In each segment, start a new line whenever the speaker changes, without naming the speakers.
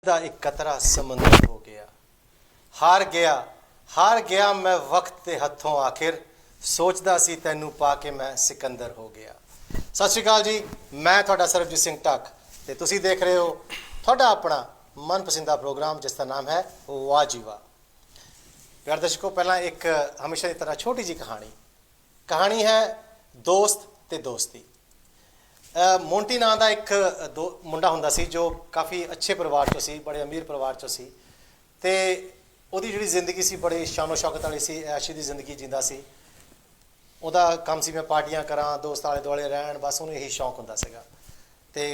दा एक कतरा समंदर हो गया, हार गया मैं वक्त के हथों आखिर, सोचदा सी तैनू पा के मैं सिकंदर हो गया। सत श्री अकाल जी, मैं तुहाडा सरबजीत सिंह टक ते तुसीं देख रहे हो तुहाडा अपना मनपसंदा प्रोग्राम जिसका नाम है वाह जी वाह। प्यार दर्शकों, पहला एक हमेशा की तरह छोटी जी कहानी है दोस्त ते दोस्ती। मोंटी नां दा एक मुंडा हुंदा सी जो काफ़ी अच्छे परिवार चों सी, बड़े अमीर परिवार चों सी ते ਉਹਦੀ ਜਿਹੜੀ ਜ਼ਿੰਦਗੀ ਸੀ ਬੜੇ ਸ਼ਾਨੋ ਸ਼ੌਕਤ ਵਾਲੀ ਸੀ, ਐਸ਼ੀ ਦੀ ਜ਼ਿੰਦਗੀ ਜਿੰਦਾ ਸੀ। ਉਹਦਾ ਕੰਮ ਸੀ ਮੈਂ ਪਾਰਟੀਆਂ ਕਰਾਂ, ਦੋਸਤ ਆਲੇ ਦੁਆਲੇ ਰਹਿਣ, ਬਸ ਉਹਨੂੰ ਇਹੀ ਸ਼ੌਂਕ ਹੁੰਦਾ ਸੀਗਾ। ਅਤੇ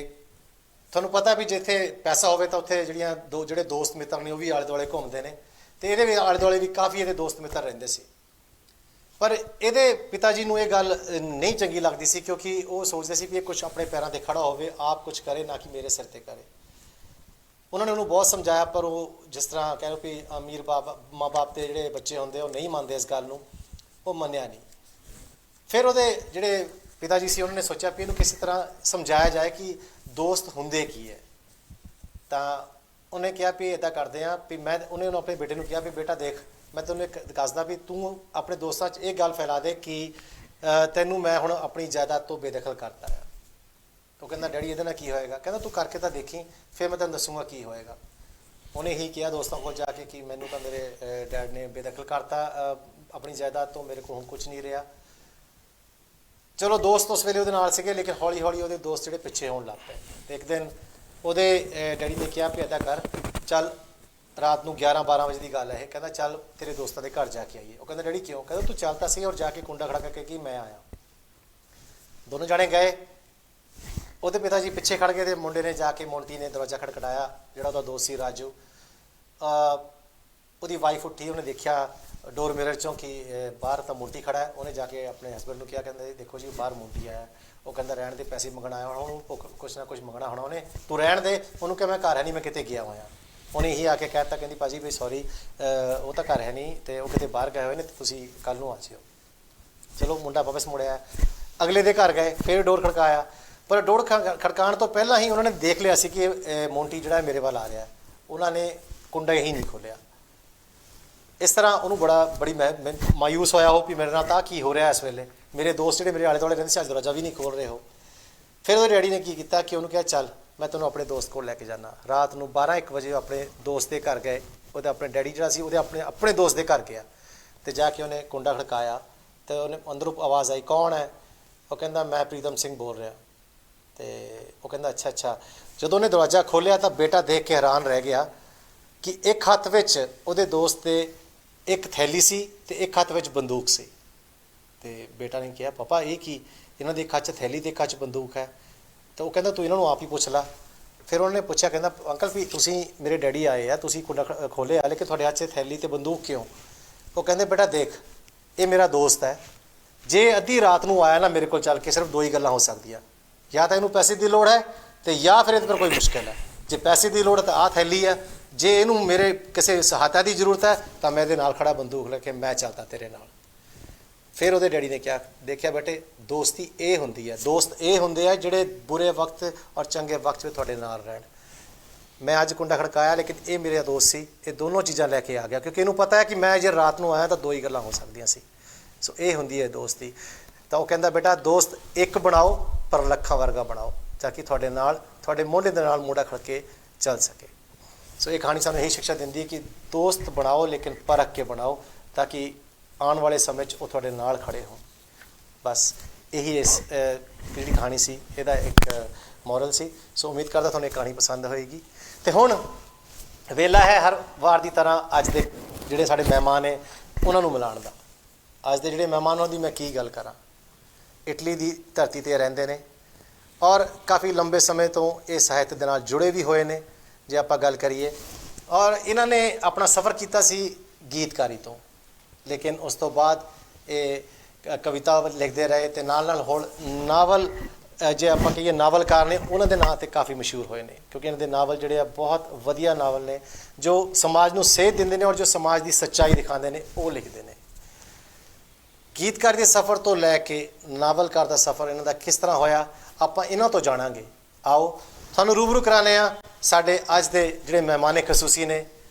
ਤੁਹਾਨੂੰ ਪਤਾ ਵੀ ਜਿੱਥੇ ਪੈਸਾ ਹੋਵੇ ਤਾਂ ਉੱਥੇ ਜਿਹੜੇ ਦੋਸਤ ਮਿੱਤਰ ਨੇ ਉਹ ਵੀ ਆਲੇ ਦੁਆਲੇ ਘੁੰਮਦੇ ਨੇ, ਅਤੇ ਇਹਦੇ ਵੀ ਆਲੇ ਦੁਆਲੇ ਵੀ ਕਾਫੀ ਇਹਦੇ ਦੋਸਤ ਮਿੱਤਰ ਰਹਿੰਦੇ ਸੀ। ਪਰ ਇਹਦੇ ਪਿਤਾ ਜੀ ਨੂੰ ਇਹ ਗੱਲ ਨਹੀਂ ਚੰਗੀ ਲੱਗਦੀ ਸੀ, ਕਿਉਂਕਿ ਉਹ ਸੋਚਦੇ ਸੀ ਵੀ ਇਹ ਕੁਛ ਆਪਣੇ ਪੈਰਾਂ 'ਤੇ ਖੜ੍ਹਾ ਹੋਵੇ, ਆਪ ਕੁਛ ਕਰੇ, ਨਾ ਕਿ ਮੇਰੇ ਸਿਰ 'ਤੇ ਕਰੇ। ਉਹਨਾਂ ਨੇ ਉਹਨੂੰ ਬਹੁਤ ਸਮਝਾਇਆ, ਪਰ ਉਹ ਜਿਸ ਤਰ੍ਹਾਂ ਕਹਿ ਲਓ ਵੀ ਅਮੀਰ ਮਾਂ ਬਾਪ ਦੇ ਜਿਹੜੇ ਬੱਚੇ ਹੁੰਦੇ ਉਹ ਨਹੀਂ ਮੰਨਦੇ ਇਸ ਗੱਲ ਨੂੰ, ਉਹ ਮੰਨਿਆ ਨਹੀਂ। ਫਿਰ ਉਹਦੇ ਜਿਹੜੇ ਪਿਤਾ ਜੀ ਸੀ ਉਹਨਾਂ ਨੇ ਸੋਚਿਆ ਵੀ ਇਹਨੂੰ ਕਿਸੇ ਤਰ੍ਹਾਂ ਸਮਝਾਇਆ ਜਾਏ ਕਿ ਦੋਸਤ ਹੁੰਦੇ ਕੀ ਹੈ। ਤਾਂ ਉਹਨੇ ਕਿਹਾ ਵੀ ਇੱਦਾਂ ਕਰਦੇ ਹਾਂ ਵੀ ਉਹਨੇ ਆਪਣੇ ਬੇਟੇ ਨੂੰ ਕਿਹਾ ਵੀ ਬੇਟਾ ਦੇਖ, ਮੈਂ ਤੈਨੂੰ ਇੱਕ ਦੱਸਦਾ ਵੀ ਤੂੰ ਆਪਣੇ ਦੋਸਤਾਂ 'ਚ ਇਹ ਗੱਲ ਫੈਲਾ ਦੇ ਕਿ ਤੈਨੂੰ ਮੈਂ ਹੁਣ ਆਪਣੀ ਜਾਇਦਾਦ ਤੋਂ ਬੇਦਖਲ ਕਰਤਾ ਹੈ। ਉਹ ਕਹਿੰਦਾ ਡੈਡੀ ਇਹਦੇ ਨਾਲ ਕੀ ਹੋਏਗਾ? ਕਹਿੰਦਾ ਤੂੰ ਕਰਕੇ ਤਾਂ ਦੇਖੀ, ਫਿਰ ਮੈਂ ਤੈਨੂੰ ਦੱਸੂਗਾ ਕੀ ਹੋਏਗਾ। ਉਹਨੇ ਇਹੀ ਕਿਹਾ ਦੋਸਤਾਂ ਕੋਲ ਜਾ ਕੇ ਕਿ ਮੈਨੂੰ ਤਾਂ ਮੇਰੇ ਡੈਡ ਨੇ ਬੇਦਖਲ ਕਰਤਾ ਆਪਣੀ ਜਾਇਦਾਦ ਤੋਂ, ਮੇਰੇ ਕੋਲ ਹੁਣ ਕੁਛ ਨਹੀਂ ਰਿਹਾ। ਚਲੋ ਦੋਸਤ ਉਸ ਵੇਲੇ ਉਹਦੇ ਨਾਲ ਸੀਗੇ, ਲੇਕਿਨ ਹੌਲੀ ਹੌਲੀ ਉਹਦੇ ਦੋਸਤ ਜਿਹੜੇ ਪਿੱਛੇ ਹੋਣ ਲੱਗ ਪਏ। ਅਤੇ ਇੱਕ ਦਿਨ ਉਹਦੇ ਡੈਡੀ ਨੇ ਕਿਹਾ ਵੀ ਇੱਦਾਂ ਕਰ, ਚੱਲ ਰਾਤ ਨੂੰ 11-12 ਵਜੇ ਦੀ ਗੱਲ ਹੈ ਇਹ, ਕਹਿੰਦਾ ਚੱਲ ਤੇਰੇ ਦੋਸਤਾਂ ਦੇ ਘਰ ਜਾ ਕੇ ਆਈਏ। ਉਹ ਕਹਿੰਦਾ ਡੈਡੀ ਕਿਉਂ? ਕਹਿੰਦਾ ਤੂੰ ਚੱਲ ਤਾਂ ਸਹੀ, ਔਰ ਜਾ ਕੇ ਕੁੰਡਾ ਖੜਾ ਕਰਕੇ ਕਿ ਮੈਂ ਆਇਆ। ਦੋਨੋਂ ਜਾਣੇ ਗਏ, ਉਹਦੇ ਪਿਤਾ ਜੀ ਪਿੱਛੇ ਖੜ੍ਹ ਗਏ ਅਤੇ ਮੁੰਡੇ ਨੇ ਜਾ ਕੇ ਮੋਂਟੀ ਨੇ ਦਰਵਾਜ਼ਾ ਖੜਕੜਾਇਆ, ਜਿਹੜਾ ਉਹਦਾ ਦੋਸਤ ਸੀ ਰਾਜੂ। ਉਹਦੀ ਵਾਈਫ ਉੱਠੀ, ਉਹਨੇ ਦੇਖਿਆ ਡੋਰ ਮਿਰਰ 'ਚੋਂ ਕਿ ਬਾਹਰ ਤਾਂ ਮੋਂਟੀ ਖੜ੍ਹਾ ਹੈ। ਉਹਨੇ ਜਾ ਕੇ ਆਪਣੇ ਹਸਬੈਂਡ ਨੂੰ ਕਿਹਾ, ਕਹਿੰਦਾ ਦੇਖੋ ਜੀ ਬਾਹਰ ਮੋਂਟੀ ਆਇਆ। ਉਹ ਕਹਿੰਦਾ ਰਹਿਣ ਦੇ, ਪੈਸੇ ਮੰਗਣ ਆਇਆ ਹੋਣਾ, ਉਹਨੂੰ ਕੁਛ ਨਾ ਕੁਛ ਮੰਗਣਾ ਹੋਣਾ ਉਹਨੇ, ਤੂੰ ਰਹਿਣ ਦੇ। ਉਹਨੂੰ ਕਿਹਾ ਮੈਂ ਘਰ ਹੈ ਨਹੀਂ, ਮੈਂ ਕਿਤੇ ਗਿਆ ਹੋਇਆ। ਉਹਨੇ ਇਹੀ ਆ ਕੇ ਕਹਿ ਦਿੱਤਾ, ਕਹਿੰਦੀ ਭਾਅ ਜੀ ਵੀ ਸੌਰੀ, ਉਹ ਤਾਂ ਘਰ ਹੈ ਨਹੀਂ ਅਤੇ ਉਹ ਕਿਤੇ ਬਾਹਰ ਗਏ ਹੋਏ ਨੇ, ਤੁਸੀਂ ਕੱਲ੍ਹ ਨੂੰ ਆ ਜਿਓ। ਚਲੋ ਮੁੰਡਾ ਵਾਪਸ ਮੁੜਿਆ, ਅਗਲੇ ਦੇ ਘਰ ਗਏ, ਫਿਰ ਡੋਰ ਖੜਕਾਇਆ। ਪਰ ਡੋਰ ਖੜਕਾਉਣ ਤੋਂ ਪਹਿਲਾਂ ਹੀ ਉਹਨਾਂ ਨੇ ਦੇਖ ਲਿਆ ਸੀ ਕਿ ਮੋਂਟੀ ਜਿਹੜਾ ਮੇਰੇ ਵੱਲ ਆ ਰਿਹਾ। ਉਹਨਾਂ ਨੇ ਕੁੰਡਾ ਹੀ ਨਹੀਂ ਖੋਲ੍ਹਿਆ। ਇਸ ਤਰ੍ਹਾਂ ਉਹਨੂੰ ਬੜੀ ਮਾਯੂਸ ਹੋਇਆ ਉਹ ਵੀ ਮੇਰੇ ਨਾਲ ਤਾਂ ਕੀ ਹੋ ਰਿਹਾ ਇਸ ਵੇਲੇ, ਮੇਰੇ ਦੋਸਤ ਜਿਹੜੇ ਮੇਰੇ ਆਲੇ ਦੁਆਲੇ ਰਹਿੰਦੇ ਸੀ ਅੱਜ ਦਰਵਾਜ਼ਾ ਵੀ ਨਹੀਂ ਖੋਲ੍ਹ ਰਹੇ ਹੋ। ਫਿਰ ਉਹਦੇ ਡੈਡੀ ਨੇ ਕੀ ਕੀਤਾ ਕਿ ਉਹਨੂੰ ਕਿਹਾ ਚੱਲ ਮੈਂ ਤੈਨੂੰ ਆਪਣੇ ਦੋਸਤ ਕੋਲ ਲੈ ਕੇ ਜਾਂਦਾ। ਰਾਤ ਨੂੰ 12-1 ਵਜੇ ਆਪਣੇ ਦੋਸਤ ਦੇ ਘਰ ਗਏ। ਉਹਦੇ ਆਪਣੇ ਡੈਡੀ ਜਿਹੜਾ ਸੀ ਉਹਦੇ ਆਪਣੇ ਦੋਸਤ ਦੇ ਘਰ ਗਿਆ ਅਤੇ ਜਾ ਕੇ ਉਹਨੇ ਕੁੰਡਾ ਖੜਕਾਇਆ ਅਤੇ ਉਹਨੇ ਅੰਦਰੋਂ ਆਵਾਜ਼ ਆਈ, ਕੌਣ ਹੈ? ਉਹ ਕਹਿੰਦਾ ਮੈਂ ਪ੍ਰੀਤਮ ਸਿੰਘ ਬੋਲ ਰਿਹਾ। ਅਤੇ ਉਹ ਕਹਿੰਦਾ ਅੱਛਾ। ਜਦੋਂ ਉਹਨੇ ਦਰਵਾਜ਼ਾ ਖੋਲ੍ਹਿਆ ਤਾਂ ਬੇਟਾ ਦੇਖ ਕੇ ਹੈਰਾਨ ਰਹਿ ਗਿਆ ਕਿ ਇੱਕ ਹੱਥ ਵਿੱਚ ਉਹਦੇ ਦੋਸਤ ਦੇ ਇੱਕ ਥੈਲੀ ਸੀ ਅਤੇ ਇੱਕ ਹੱਥ ਵਿੱਚ ਬੰਦੂਕ ਸੀ। ਅਤੇ ਬੇਟਾ ਨੇ ਕਿਹਾ ਪਾਪਾ ਇਹ ਕੀ? ਇਹਨਾਂ ਦੇ ਇੱਕ ਹੱਥ 'ਚ ਥੈਲੀ ਅਤੇ ਇੱਕ ਹੱਥ 'ਚ ਬੰਦੂਕ ਹੈ। ਤਾਂ ਉਹ ਕਹਿੰਦਾ ਤੂੰ ਇਹਨਾਂ ਨੂੰ ਆਪ ਹੀ ਪੁੱਛ ਲਾ। ਫਿਰ ਉਹਨੇ ਪੁੱਛਿਆ, ਕਹਿੰਦਾ ਅੰਕਲ ਵੀ ਤੁਸੀਂ ਮੇਰੇ ਡੈਡੀ ਆਏ ਆ, ਤੁਸੀਂ ਕੁੰਡਾ ਖੋਲ੍ਹਿਆ ਲੇਕਿਨ ਤੁਹਾਡੇ ਹੱਥ 'ਚ ਥੈਲੀ ਅਤੇ ਬੰਦੂਕ ਕਿਉਂ? ਉਹ ਕਹਿੰਦੇ ਬੇਟਾ ਦੇਖ, ਇਹ ਮੇਰਾ ਦੋਸਤ ਹੈ, ਜੇ ਅੱਧੀ ਰਾਤ ਨੂੰ ਆਇਆ ਨਾ ਮੇਰੇ ਕੋਲ ਚੱਲ ਕੇ, ਸਿਰਫ 2 ਹੀ ਗੱਲਾਂ ਹੋ ਸਕਦੀਆਂ, ਜਾਂ ਤਾਂ ਇਹਨੂੰ ਪੈਸੇ ਦੀ ਲੋੜ ਹੈ ਅਤੇ ਜਾਂ ਫਿਰ ਇਹਦੇ ਪਰ ਕੋਈ ਮੁਸ਼ਕਿਲ ਹੈ। ਜੇ ਪੈਸੇ ਦੀ ਲੋੜ ਹੈ ਤਾਂ ਆਹ ਥੈਲੀ ਹੈ, ਜੇ ਇਹਨੂੰ ਮੇਰੇ ਕਿਸੇ ਸਹਾਇਤਾ ਦੀ ਜ਼ਰੂਰਤ ਹੈ ਤਾਂ ਮੈਂ ਇਹਦੇ ਨਾਲ ਖੜਾ ਬੰਦੂਕ ਲੈ ਕੇ ਮੈਂ ਚੱਲਦਾ ਤੇਰੇ ਨਾਲ। ਫਿਰ ਉਹਦੇ ਡੈਡੀ ਨੇ ਕਿਹਾ, ਦੇਖਿਆ ਬੇਟੇ ਦੋਸਤੀ ਇਹ ਹੁੰਦੀ ਹੈ, ਦੋਸਤ ਇਹ ਹੁੰਦੇ ਆ ਜਿਹੜੇ ਬੁਰੇ ਵਕਤ ਔਰ ਚੰਗੇ ਵਕਤ ਵਿੱਚ ਤੁਹਾਡੇ ਨਾਲ ਰਹਿਣ। ਮੈਂ ਅੱਜ ਕੁੰਡਾ ਖੜਕਾਇਆ ਲੇਕਿਨ ਇਹ ਮੇਰਾ ਦੋਸਤ ਸੀ, ਇਹ ਦੋਨੋਂ ਚੀਜ਼ਾਂ ਲੈ ਕੇ ਆ ਗਿਆ, ਕਿਉਂਕਿ ਇਹਨੂੰ ਪਤਾ ਹੈ ਕਿ ਮੈਂ ਜੇ ਰਾਤ ਨੂੰ ਆਇਆ ਤਾਂ 2 ਹੀ ਗੱਲਾਂ ਹੋ ਸਕਦੀਆਂ ਸੀ। ਸੋ ਇਹ ਹੁੰਦੀ ਹੈ ਦੋਸਤੀ। ਤਾਂ ਉਹ ਕਹਿੰਦਾ ਬੇਟਾ ਦੋਸਤ ਇੱਕ ਬਣਾਓ ਪਰ ਲੱਖਾਂ ਵਰਗਾ ਬਣਾਓ, ਤਾਂ ਕਿ ਤੁਹਾਡੇ ਨਾਲ ਤੁਹਾਡੇ ਮੋਢੇ ਦੇ ਨਾਲ ਮੋਢਾ ਖੜ ਕੇ ਚੱਲ ਸਕੇ। ਸੋ ਇਹ ਕਹਾਣੀ ਸਾਨੂੰ ਇਹੀ ਸਿੱਖਿਆ ਦਿੰਦੀ ਹੈ ਕਿ ਦੋਸਤ ਬਣਾਓ ਲੇਕਿਨ ਪਰਖ ਕੇ ਬਣਾਓ, ਤਾਂ ਕਿ ਆਉਣ ਵਾਲੇ ਸਮੇਂ 'ਚ ਉਹ ਤੁਹਾਡੇ ਨਾਲ ਖੜ੍ਹੇ ਹੋਣ। ਬਸ ਇਹੀ ਇਸ ਜਿਹੜੀ ਕਹਾਣੀ ਸੀ ਇਹਦਾ ਇੱਕ ਮੋਰਲ ਸੀ। ਸੋ ਉਮੀਦ ਕਰਦਾ ਤੁਹਾਨੂੰ ਇਹ ਕਹਾਣੀ ਪਸੰਦ ਹੋਏਗੀ। ਅਤੇ ਹੁਣ ਵੇਲਾ ਹੈ ਹਰ ਵਾਰ ਦੀ ਤਰ੍ਹਾਂ ਅੱਜ ਦੇ ਜਿਹੜੇ ਸਾਡੇ ਮਹਿਮਾਨ ਨੇ ਉਹਨਾਂ ਨੂੰ ਮਿਲਾਉਣ ਦਾ। ਅੱਜ ਦੇ ਜਿਹੜੇ ਮਹਿਮਾਨਾਂ ਦੀ ਮੈਂ ਕੀ ਗੱਲ ਕਰਾਂ, ਇਟਲੀ ਦੀ ਧਰਤੀ 'ਤੇ ਰਹਿੰਦੇ ਨੇ ਔਰ ਕਾਫੀ ਲੰਬੇ ਸਮੇਂ ਤੋਂ ਇਹ ਸਾਹਿਤ ਦੇ ਨਾਲ ਜੁੜੇ ਵੀ ਹੋਏ ਨੇ ਜੇ ਆਪਾਂ ਗੱਲ ਕਰੀਏ। ਔਰ ਇਹਨਾਂ ਨੇ ਆਪਣਾ ਸਫ਼ਰ ਕੀਤਾ ਸੀ ਗੀਤਕਾਰੀ ਤੋਂ, ਲੇਕਿਨ ਉਸ ਤੋਂ ਬਾਅਦ ਇਹ ਕਵਿਤਾ ਲਿਖਦੇ ਰਹੇ ਅਤੇ ਨਾਲ ਹੁਣ ਨਾਵਲ, ਜੇ ਆਪਾਂ ਕਹੀਏ ਨਾਵਲਕਾਰ ਨੇ, ਉਹਨਾਂ ਦੇ ਨਾਂ 'ਤੇ ਕਾਫੀ ਮਸ਼ਹੂਰ ਹੋਏ ਨੇ, ਕਿਉਂਕਿ ਇਹਨਾਂ ਦੇ ਨਾਵਲ ਜਿਹੜੇ ਆ ਬਹੁਤ ਵਧੀਆ ਨਾਵਲ ਨੇ ਜੋ ਸਮਾਜ ਨੂੰ ਸੇਧ ਦਿੰਦੇ ਨੇ ਔਰ ਜੋ ਸਮਾਜ ਦੀ ਸੱਚਾਈ ਦਿਖਾਉਂਦੇ ਨੇ ਉਹ ਲਿਖਦੇ ਨੇ। ਗੀਤਕਾਰ ਦੇ ਸਫ਼ਰ ਤੋਂ ਲੈ ਕੇ ਨਾਵਲਕਾਰ ਦਾ ਸਫ਼ਰ ਇਹਨਾਂ ਦਾ ਕਿਸ ਤਰ੍ਹਾਂ ਹੋਇਆ ਆਪਾਂ ਇਹਨਾਂ ਤੋਂ ਜਾਣਾਂਗੇ। ਆਓ ਤੁਹਾਨੂੰ रूबरू कराने ਸਾਡੇ ਅੱਜ ਦੇ ਜਿਹੜੇ ਮਹਿਮਾਨ ਖਸੂਸੀ ਨੇ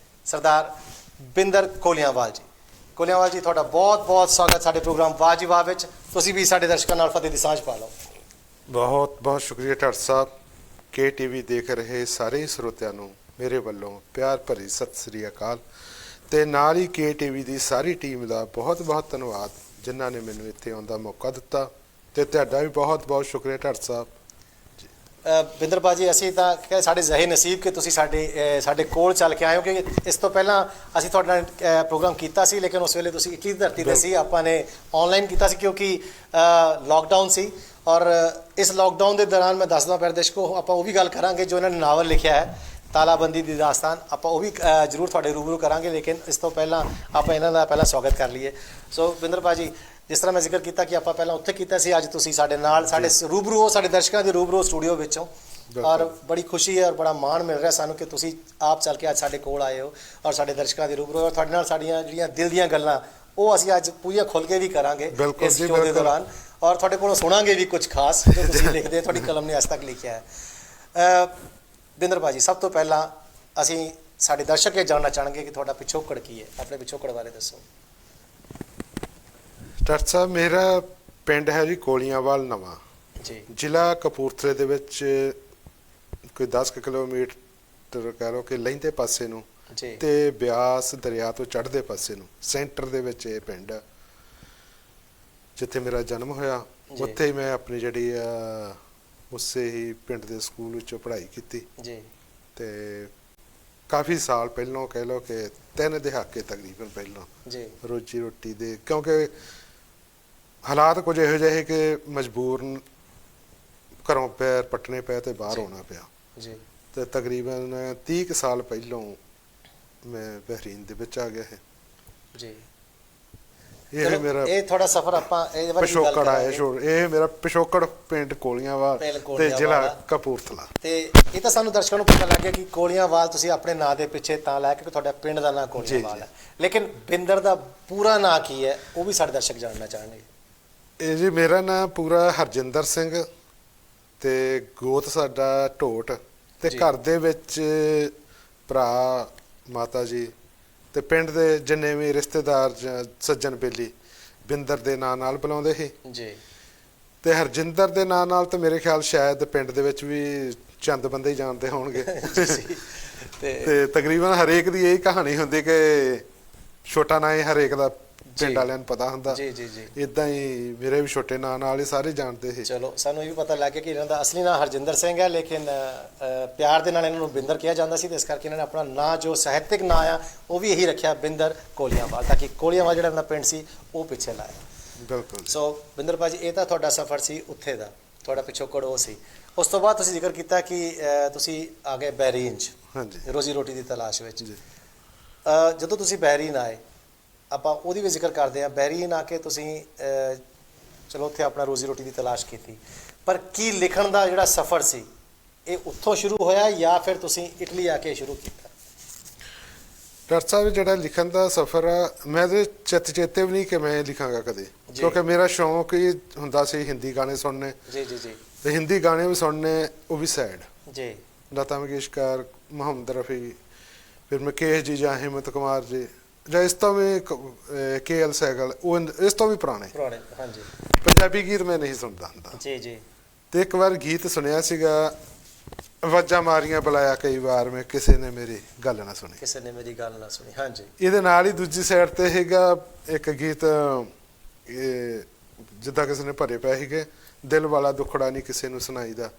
ਸਰਦਾਰ ਬਿੰਦਰ ਕੋਲਿਆਂਵਾਲ ਜੀ। ਕੋਲਿਆਂਵਾਲ ਜੀ ਤੁਹਾਡਾ ਬਹੁਤ ਬਹੁਤ ਸਵਾਗਤ ਸਾਡੇ ਪ੍ਰੋਗਰਾਮ ਵਾਹ ਜੀ ਵਾਹ ਵਿੱਚ। ਤੁਸੀਂ ਵੀ ਸਾਡੇ ਦਰਸ਼ਕਾਂ ਨਾਲ ਫਤਿਹ ਦੀ ਸਾਂਝ ਪਾ ਲਓ।
ਬਹੁਤ ਬਹੁਤ ਸ਼ੁਕਰੀਆ ਢਾਡ ਸਾਹਿਬ। ਕੇ ਟੀਵੀ ਦੇਖ ਰਹੇ ਸਾਰੇ ਸਰੋਤਿਆਂ ਨੂੰ ਮੇਰੇ ਵੱਲੋਂ ਪਿਆਰ ਭਰੀ ਸਤਿ ਸ੍ਰੀ ਅਕਾਲ ਤੇ ਨਾਲ ਹੀ ਕੇ ਟੀਵੀ ਦੀ ਸਾਰੀ ਟੀਮ ਦਾ ਬਹੁਤ ਬਹੁਤ ਧੰਨਵਾਦ ਜਿਨ੍ਹਾਂ ਨੇ ਮੈਨੂੰ ਇੱਥੇ ਆਉਣ ਦਾ ਮੌਕਾ ਦਿੱਤਾ ਤੇ ਤੁਹਾਡਾ ਵੀ ਬਹੁਤ ਬਹੁਤ ਸ਼ੁਕਰੀਆ ਢਾਡ ਸਾਹਿਬ।
ਬਿੰਦਰ ਬਾਜੀ ਅਸੀਂ ਤਾਂ ਕਿ ਸਾਡੇ ਜ਼ਹੀ ਨਸੀਬ ਕਿ ਤੁਸੀਂ ਸਾਡੇ ਕੋਲ ਚੱਲ ਕੇ ਆਏ ਹੋ ਕਿ ਇਸ ਤੋਂ ਪਹਿਲਾਂ ਅਸੀਂ ਤੁਹਾਡੇ ਨਾਲ ਪ੍ਰੋਗਰਾਮ ਕੀਤਾ ਸੀ ਲੇਕਿਨ ਉਸ ਵੇਲੇ ਤੁਸੀਂ ਇਟਲੀ ਦੀ ਧਰਤੀ ਤੇ ਸੀ। ਆਪਾਂ ਨੇ ਆਨਲਾਈਨ ਕੀਤਾ ਸੀ ਕਿਉਂਕਿ ਲਾਕਡਾਊਨ ਸੀ ਔਰ ਇਸ ਲਾਕਡਾਊਨ ਦੇ ਦੌਰਾਨ ਮੈਂ ਦੱਸਦਾ ਪਿਆਰੇ ਦਰਸ਼ਕੋ ਆਪਾਂ ਉਹ ਵੀ ਗੱਲ ਕਰਾਂਗੇ ਜੋ ਇਹਨਾਂ ਨੇ ਨਾਵਲ ਲਿਖਿਆ ਹੈ ਤਾਲਾਬੰਦੀ ਦੀ ਦਾਸਤਾਨ ਆਪਾਂ ਉਹ ਵੀ ਜ਼ਰੂਰ ਤੁਹਾਡੇ ਰੂਬਰੂ ਕਰਾਂਗੇ ਲੇਕਿਨ ਇਸ ਤੋਂ ਪਹਿਲਾਂ ਆਪਾਂ ਇਹਨਾਂ ਦਾ ਪਹਿਲਾਂ ਸਵਾਗਤ ਕਰ ਲਈਏ। ਸੋ ਬਿੰਦਰ ਬਾਜੀ ਜਿਸ ਤਰ੍ਹਾਂ ਮੈਂ ਜ਼ਿਕਰ ਕੀਤਾ ਕਿ ਆਪਾਂ ਪਹਿਲਾਂ ਉੱਥੇ ਕੀਤਾ ਸੀ ਅੱਜ ਤੁਸੀਂ ਸਾਡੇ ਨਾਲ ਸਾਡੇ ਰੂਬਰੂ ਹੋ ਸਾਡੇ ਦਰਸ਼ਕਾਂ ਦੇ ਰੂਬਰੂ ਸਟੂਡੀਓ ਵਿੱਚੋਂ ਔਰ ਬੜੀ ਖੁਸ਼ੀ ਹੈ ਔਰ ਬੜਾ ਮਾਣ ਮਿਲ ਰਿਹਾ ਸਾਨੂੰ ਕਿ ਤੁਸੀਂ ਆਪ ਚੱਲ ਕੇ ਅੱਜ ਸਾਡੇ ਕੋਲ ਆਏ ਹੋ ਔਰ ਸਾਡੇ ਦਰਸ਼ਕਾਂ ਦੇ ਰੂਬਰੂ ਔਰ ਤੁਹਾਡੇ ਨਾਲ ਸਾਡੀਆਂ ਜਿਹੜੀਆਂ ਦਿਲ ਦੀਆਂ ਗੱਲਾਂ ਉਹ ਅਸੀਂ ਅੱਜ ਪੂਰੀਆਂ ਖੁੱਲ੍ਹ ਕੇ ਵੀ ਕਰਾਂਗੇ ਇਸ ਸ਼ੋਅ ਦੇ ਦੌਰਾਨ ਔਰ ਤੁਹਾਡੇ ਕੋਲੋਂ ਸੁਣਾਂਗੇ ਵੀ ਕੁਝ ਖਾਸ ਜੋ ਤੁਸੀਂ ਲਿਖਦੇ ਤੁਹਾਡੀ ਕਲਮ ਨੇ ਅੱਜ ਤੱਕ ਲਿਖਿਆ ਹੈ। ਬਿੰਦਰ ਬਾਜੀ ਸਭ ਤੋਂ ਪਹਿਲਾਂ ਅਸੀਂ ਸਾਡੇ ਦਰਸ਼ਕ ਇਹ ਜਾਣਨਾ ਚਾਹਾਂਗੇ ਕਿ ਤੁਹਾਡਾ ਪਿਛੋਕੜ ਕੀ ਹੈ ਆਪਣੇ ਪਿਛੋਕੜ ਬਾਰੇ ਦੱਸੋ।
ਢਾਡ ਸਾਹਿਬ ਮੇਰਾ ਪਿੰਡ ਹੈ ਜੀ ਕੋਲੀਆਂਵਾਲ ਨਵਾਂ
ਜੀ
ਜ਼ਿਲ੍ਹਾ ਕਪੂਰਥਲੇ ਦੇ ਵਿੱਚ ਕੋਈ 10 ਕਿਲੋਮੀਟਰ ਕਹਿ ਲਓ ਕਿ ਲਹਿੰਦੇ ਪਾਸੇ ਨੂੰ
ਜੀ
ਤੇ ਬਿਆਸ ਦਰਿਆ ਤੋਂ ਚੜ੍ਹਦੇ ਪਾਸੇ ਨੂੰ ਸੈਂਟਰ ਦੇ ਵਿੱਚ ਇਹ ਪਿੰਡ ਆ ਜਿੱਥੇ ਮੇਰਾ ਜਨਮ ਹੋਇਆ। ਉੱਥੇ ਹੀ ਮੈਂ ਆਪਣੀ ਜਿਹੜੀ ਉਸੇ ਹੀ ਪਿੰਡ ਦੇ ਸਕੂਲ ਵਿੱਚੋਂ ਪੜ੍ਹਾਈ ਕੀਤੀ
ਜੀ
ਤੇ ਕਾਫੀ ਸਾਲ ਪਹਿਲਾਂ ਕਹਿ ਲਓ ਕਿ 3 ਦਹਾਕੇ ਤਕਰੀਬਨ ਪਹਿਲਾਂ
ਜੀ
ਰੋਜੀ ਰੋਟੀ ਦੇ ਕਿਉਂਕਿ ਹਾਲਾਤ ਕੁਝ ਇਹੋ ਜਿਹੇ ਕਿ ਮਜਬੂਰਨ ਘਰੋਂ ਪੈਰ ਪੱਟਣੇ ਪਏ ਤੇ ਬਾਹਰ ਆਉਣਾ ਪਿਆ
ਜੀ
ਤੇ ਤਕਰੀਬਨ 30 ਸਾਲ ਪਹਿਲਾਂ ਮੈਂ ਬਹਿਰੀਨ ਦੇ ਵਿੱਚ ਆ ਗਿਆ ਹੈ ਜੀ। ਇਹ ਮੇਰਾ
ਇਹ ਥੋੜਾ ਸਫ਼ਰ ਆਪਾਂ ਇਹ ਬਾਰੇ
ਪਿਛੋਕੜ ਆਇਆ ਇਹ ਮੇਰਾ ਪਿਛੋਕੜ ਪਿੰਡ ਕੋਲੀਆਂਵਾਲ ਤੇ ਜ਼ਿਲ੍ਹਾ ਕਪੂਰਥਲਾ ਤੇ
ਇਹ ਤਾਂ ਸਾਨੂੰ ਦਰਸ਼ਕਾਂ ਨੂੰ ਪਤਾ ਲੱਗ ਗਿਆ ਕਿ ਕੋਲੀਆਂਵਾਲ ਤੁਸੀਂ ਆਪਣੇ ਨਾਂ ਦੇ ਪਿੱਛੇ ਤਾਂ ਲਾਇਆ ਕਿ ਤੁਹਾਡਾ ਪਿੰਡ ਦਾ ਨਾਂ ਕੋਲੀਆਂਵਾਲ ਹੈ ਲੇਕਿਨ ਬਿੰਦਰ ਦਾ ਪੂਰਾ ਨਾਂ ਕੀ ਹੈ ਉਹ ਵੀ ਸਾਡੇ ਦਰਸ਼ਕ ਜਾਣਨਾ ਚਾਹਣਗੇ।
ਇਹ ਜੀ ਮੇਰਾ ਨਾਂ ਪੂਰਾ ਹਰਜਿੰਦਰ ਸਿੰਘ ਤੇ ਗੋਤ ਸਾਡਾ ਢੋਟ ਤੇ ਘਰ ਦੇ ਵਿੱਚ ਭਰਾ ਮਾਤਾ ਜੀ ਤੇ ਪਿੰਡ ਦੇ ਜਿੰਨੇ ਵੀ ਰਿਸ਼ਤੇਦਾਰ ਸੱਜਣ ਬੇਲੀ ਬਿੰਦਰ ਦੇ ਨਾਂ ਨਾਲ ਬੁਲਾਉਂਦੇ ਸੀ ਜੀ ਤੇ ਹਰਜਿੰਦਰ ਦੇ ਨਾਂ ਨਾਲ ਤੇ ਮੇਰੇ ਖਿਆਲ ਸ਼ਾਇਦ ਪਿੰਡ ਦੇ ਵਿੱਚ ਵੀ ਚੰਦ ਬੰਦੇ ਹੀ ਜਾਣਦੇ ਹੋਣਗੇ ਤੇ ਤਕਰੀਬਨ ਹਰੇਕ ਦੀ ਇਹ ਕਹਾਣੀ ਹੁੰਦੀ ਕਿ ਛੋਟਾ ਨਾਂ ਹੀ ਹਰੇਕ ਦਾ ਪਿੰਡ ਵਾਲਿਆਂ ਨੂੰ ਪਤਾ ਹੁੰਦਾ ਜੀ ਜੀ ਜੀ ਇਦਾਂ ਹੀ ਮੇਰੇ ਵੀ ਛੋਟੇ ਨਾਂ ਨਾਲ ਹੀ ਸਾਰੇ ਜਾਣਦੇ ਸੀ। ਚਲੋ
ਸਾਨੂੰ ਇਹ ਵੀ ਪਤਾ ਲੱਗ ਗਿਆ ਕਿ ਇਹਨਾਂ ਦਾ ਅਸਲੀ ਨਾਂ ਹਰਜਿੰਦਰ ਸਿੰਘ ਹੈ ਲੇਕਿਨ ਪਿਆਰ ਦੇ ਨਾਲ ਇਹਨਾਂ ਨੂੰ ਬਿੰਦਰ ਕਿਹਾ ਜਾਂਦਾ ਸੀ ਤੇ ਇਸ ਕਰਕੇ ਇਹਨਾਂ ਨੇ ਆਪਣਾ ਨਾਂ ਜੋ ਸਾਹਿਤਕ ਨਾਂ ਆ ਉਹ ਵੀ ਇਹੀ ਰੱਖਿਆ ਬਿੰਦਰ ਕੋਲੀਆਂਵਾਲ ਤਾਂ ਕਿ ਕੋਲੀਆਂਵਾਲ ਜਿਹੜਾ ਇਹਨਾਂ ਦਾ ਪਿੰਡ ਸੀ ਉਹ ਪਿੱਛੇ ਲਾਇਆ।
ਬਿਲਕੁਲ।
ਸੋ ਬਿੰਦਰ ਭਾਜੀ ਇਹ ਤਾਂ ਤੁਹਾਡਾ ਸਫ਼ਰ ਸੀ ਉੱਥੇ ਦਾ ਤੁਹਾਡਾ ਪਿਛੋਕੜ ਉਹ ਸੀ। ਉਸ ਤੋਂ ਬਾਅਦ ਤੁਸੀਂ ਜ਼ਿਕਰ ਕੀਤਾ ਕਿ ਤੁਸੀਂ ਆ ਗਏ ਬਹਿਰੀਨ 'ਚ
ਹਾਂਜੀ
ਰੋਜ਼ੀ ਰੋਟੀ ਦੀ ਤਲਾਸ਼ ਵਿੱਚ। ਜਦੋਂ ਤੁਸੀਂ ਬਹਿਰੀਨ ਆਏ ਆਪਾਂ ਉਹਦੀ ਵੀ ਜ਼ਿਕਰ ਕਰਦੇ ਹਾਂ। ਬਹਿਰੀਨ ਆ ਕੇ ਤੁਸੀਂ ਚਲੋ ਉੱਥੇ ਆਪਣਾ ਰੋਜ਼ੀ ਰੋਟੀ ਦੀ ਤਲਾਸ਼ ਕੀਤੀ ਪਰ ਕੀ ਲਿਖਣ ਦਾ ਜਿਹੜਾ ਸਫ਼ਰ ਸੀ ਇਹ ਉੱਥੋਂ ਸ਼ੁਰੂ ਹੋਇਆ ਜਾਂ ਫਿਰ ਤੁਸੀਂ ਇਟਲੀ ਆ ਕੇ ਸ਼ੁਰੂ ਕੀਤਾ?
ਡਾਕਟਰ ਸਾਹਿਬ ਜਿਹੜਾ ਲਿਖਣ ਦਾ ਸਫ਼ਰ ਆ ਮੈਂ ਤੇ ਚੇਤੇ ਵੀ ਨਹੀਂ ਕਿ ਮੈਂ ਲਿਖਾਂਗਾ ਕਦੇ ਕਿਉਂਕਿ ਮੇਰਾ ਸ਼ੌਂਕ ਹੀ ਹੁੰਦਾ ਸੀ ਹਿੰਦੀ ਗਾਣੇ ਸੁਣਨੇ
ਜੀ ਜੀ ਜੀ
ਤੇ ਹਿੰਦੀ ਗਾਣੇ ਵੀ ਸੁਣਨੇ ਉਹ ਵੀ ਸੈਡ ਜੀ ਲਤਾ ਮੰਗੇਸ਼ਕਰ ਮੁਹੰਮਦ ਰਫੀ ਫਿਰ ਮੁਕੇਸ਼ ਜੀ ਜਾਂ ਹਿੰਮਤ ਕੁਮਾਰ ਜੀ ਜਾਂ ਇਸ ਤੋਂ ਵੀ KL ਸਹਿਗਲ ਉਹ ਇਸ ਤੋਂ ਵੀ ਪੁਰਾਣੇ
ਹਾਂਜੀ
ਪੰਜਾਬੀ ਗੀਤ ਮੈਂ ਨਹੀਂ ਸੁਣਦਾ ਹੁੰਦਾ
ਜੀ ਜੀ
ਤੇ ਇੱਕ ਵਾਰ ਗੀਤ ਸੁਣਿਆ ਸੀਗਾ ਆਵਾਜ਼ਾਂ ਮਾਰੀਆਂ ਬੁਲਾਇਆ ਕਈ ਵਾਰ ਮੈਂ ਕਿਸੇ ਨੇ ਮੇਰੀ ਗੱਲ ਨਾ ਸੁਣੀ ਹਾਂਜੀ ਇਹਦੇ ਨਾਲ ਹੀ ਦੂਜੀ ਸਾਈਡ ਤੇ ਹੈਗਾ ਇੱਕ ਗੀਤ ਜਿੱਦਾਂ ਕਿਸੇ ਨੇ ਭਰੇ ਪਏ ਸੀਗੇ ਦਿਲ ਵਾਲਾ ਦੁੱਖੜਾ ਨਹੀਂ ਕਿਸੇ ਨੂੰ ਸੁਣਾਈਦਾ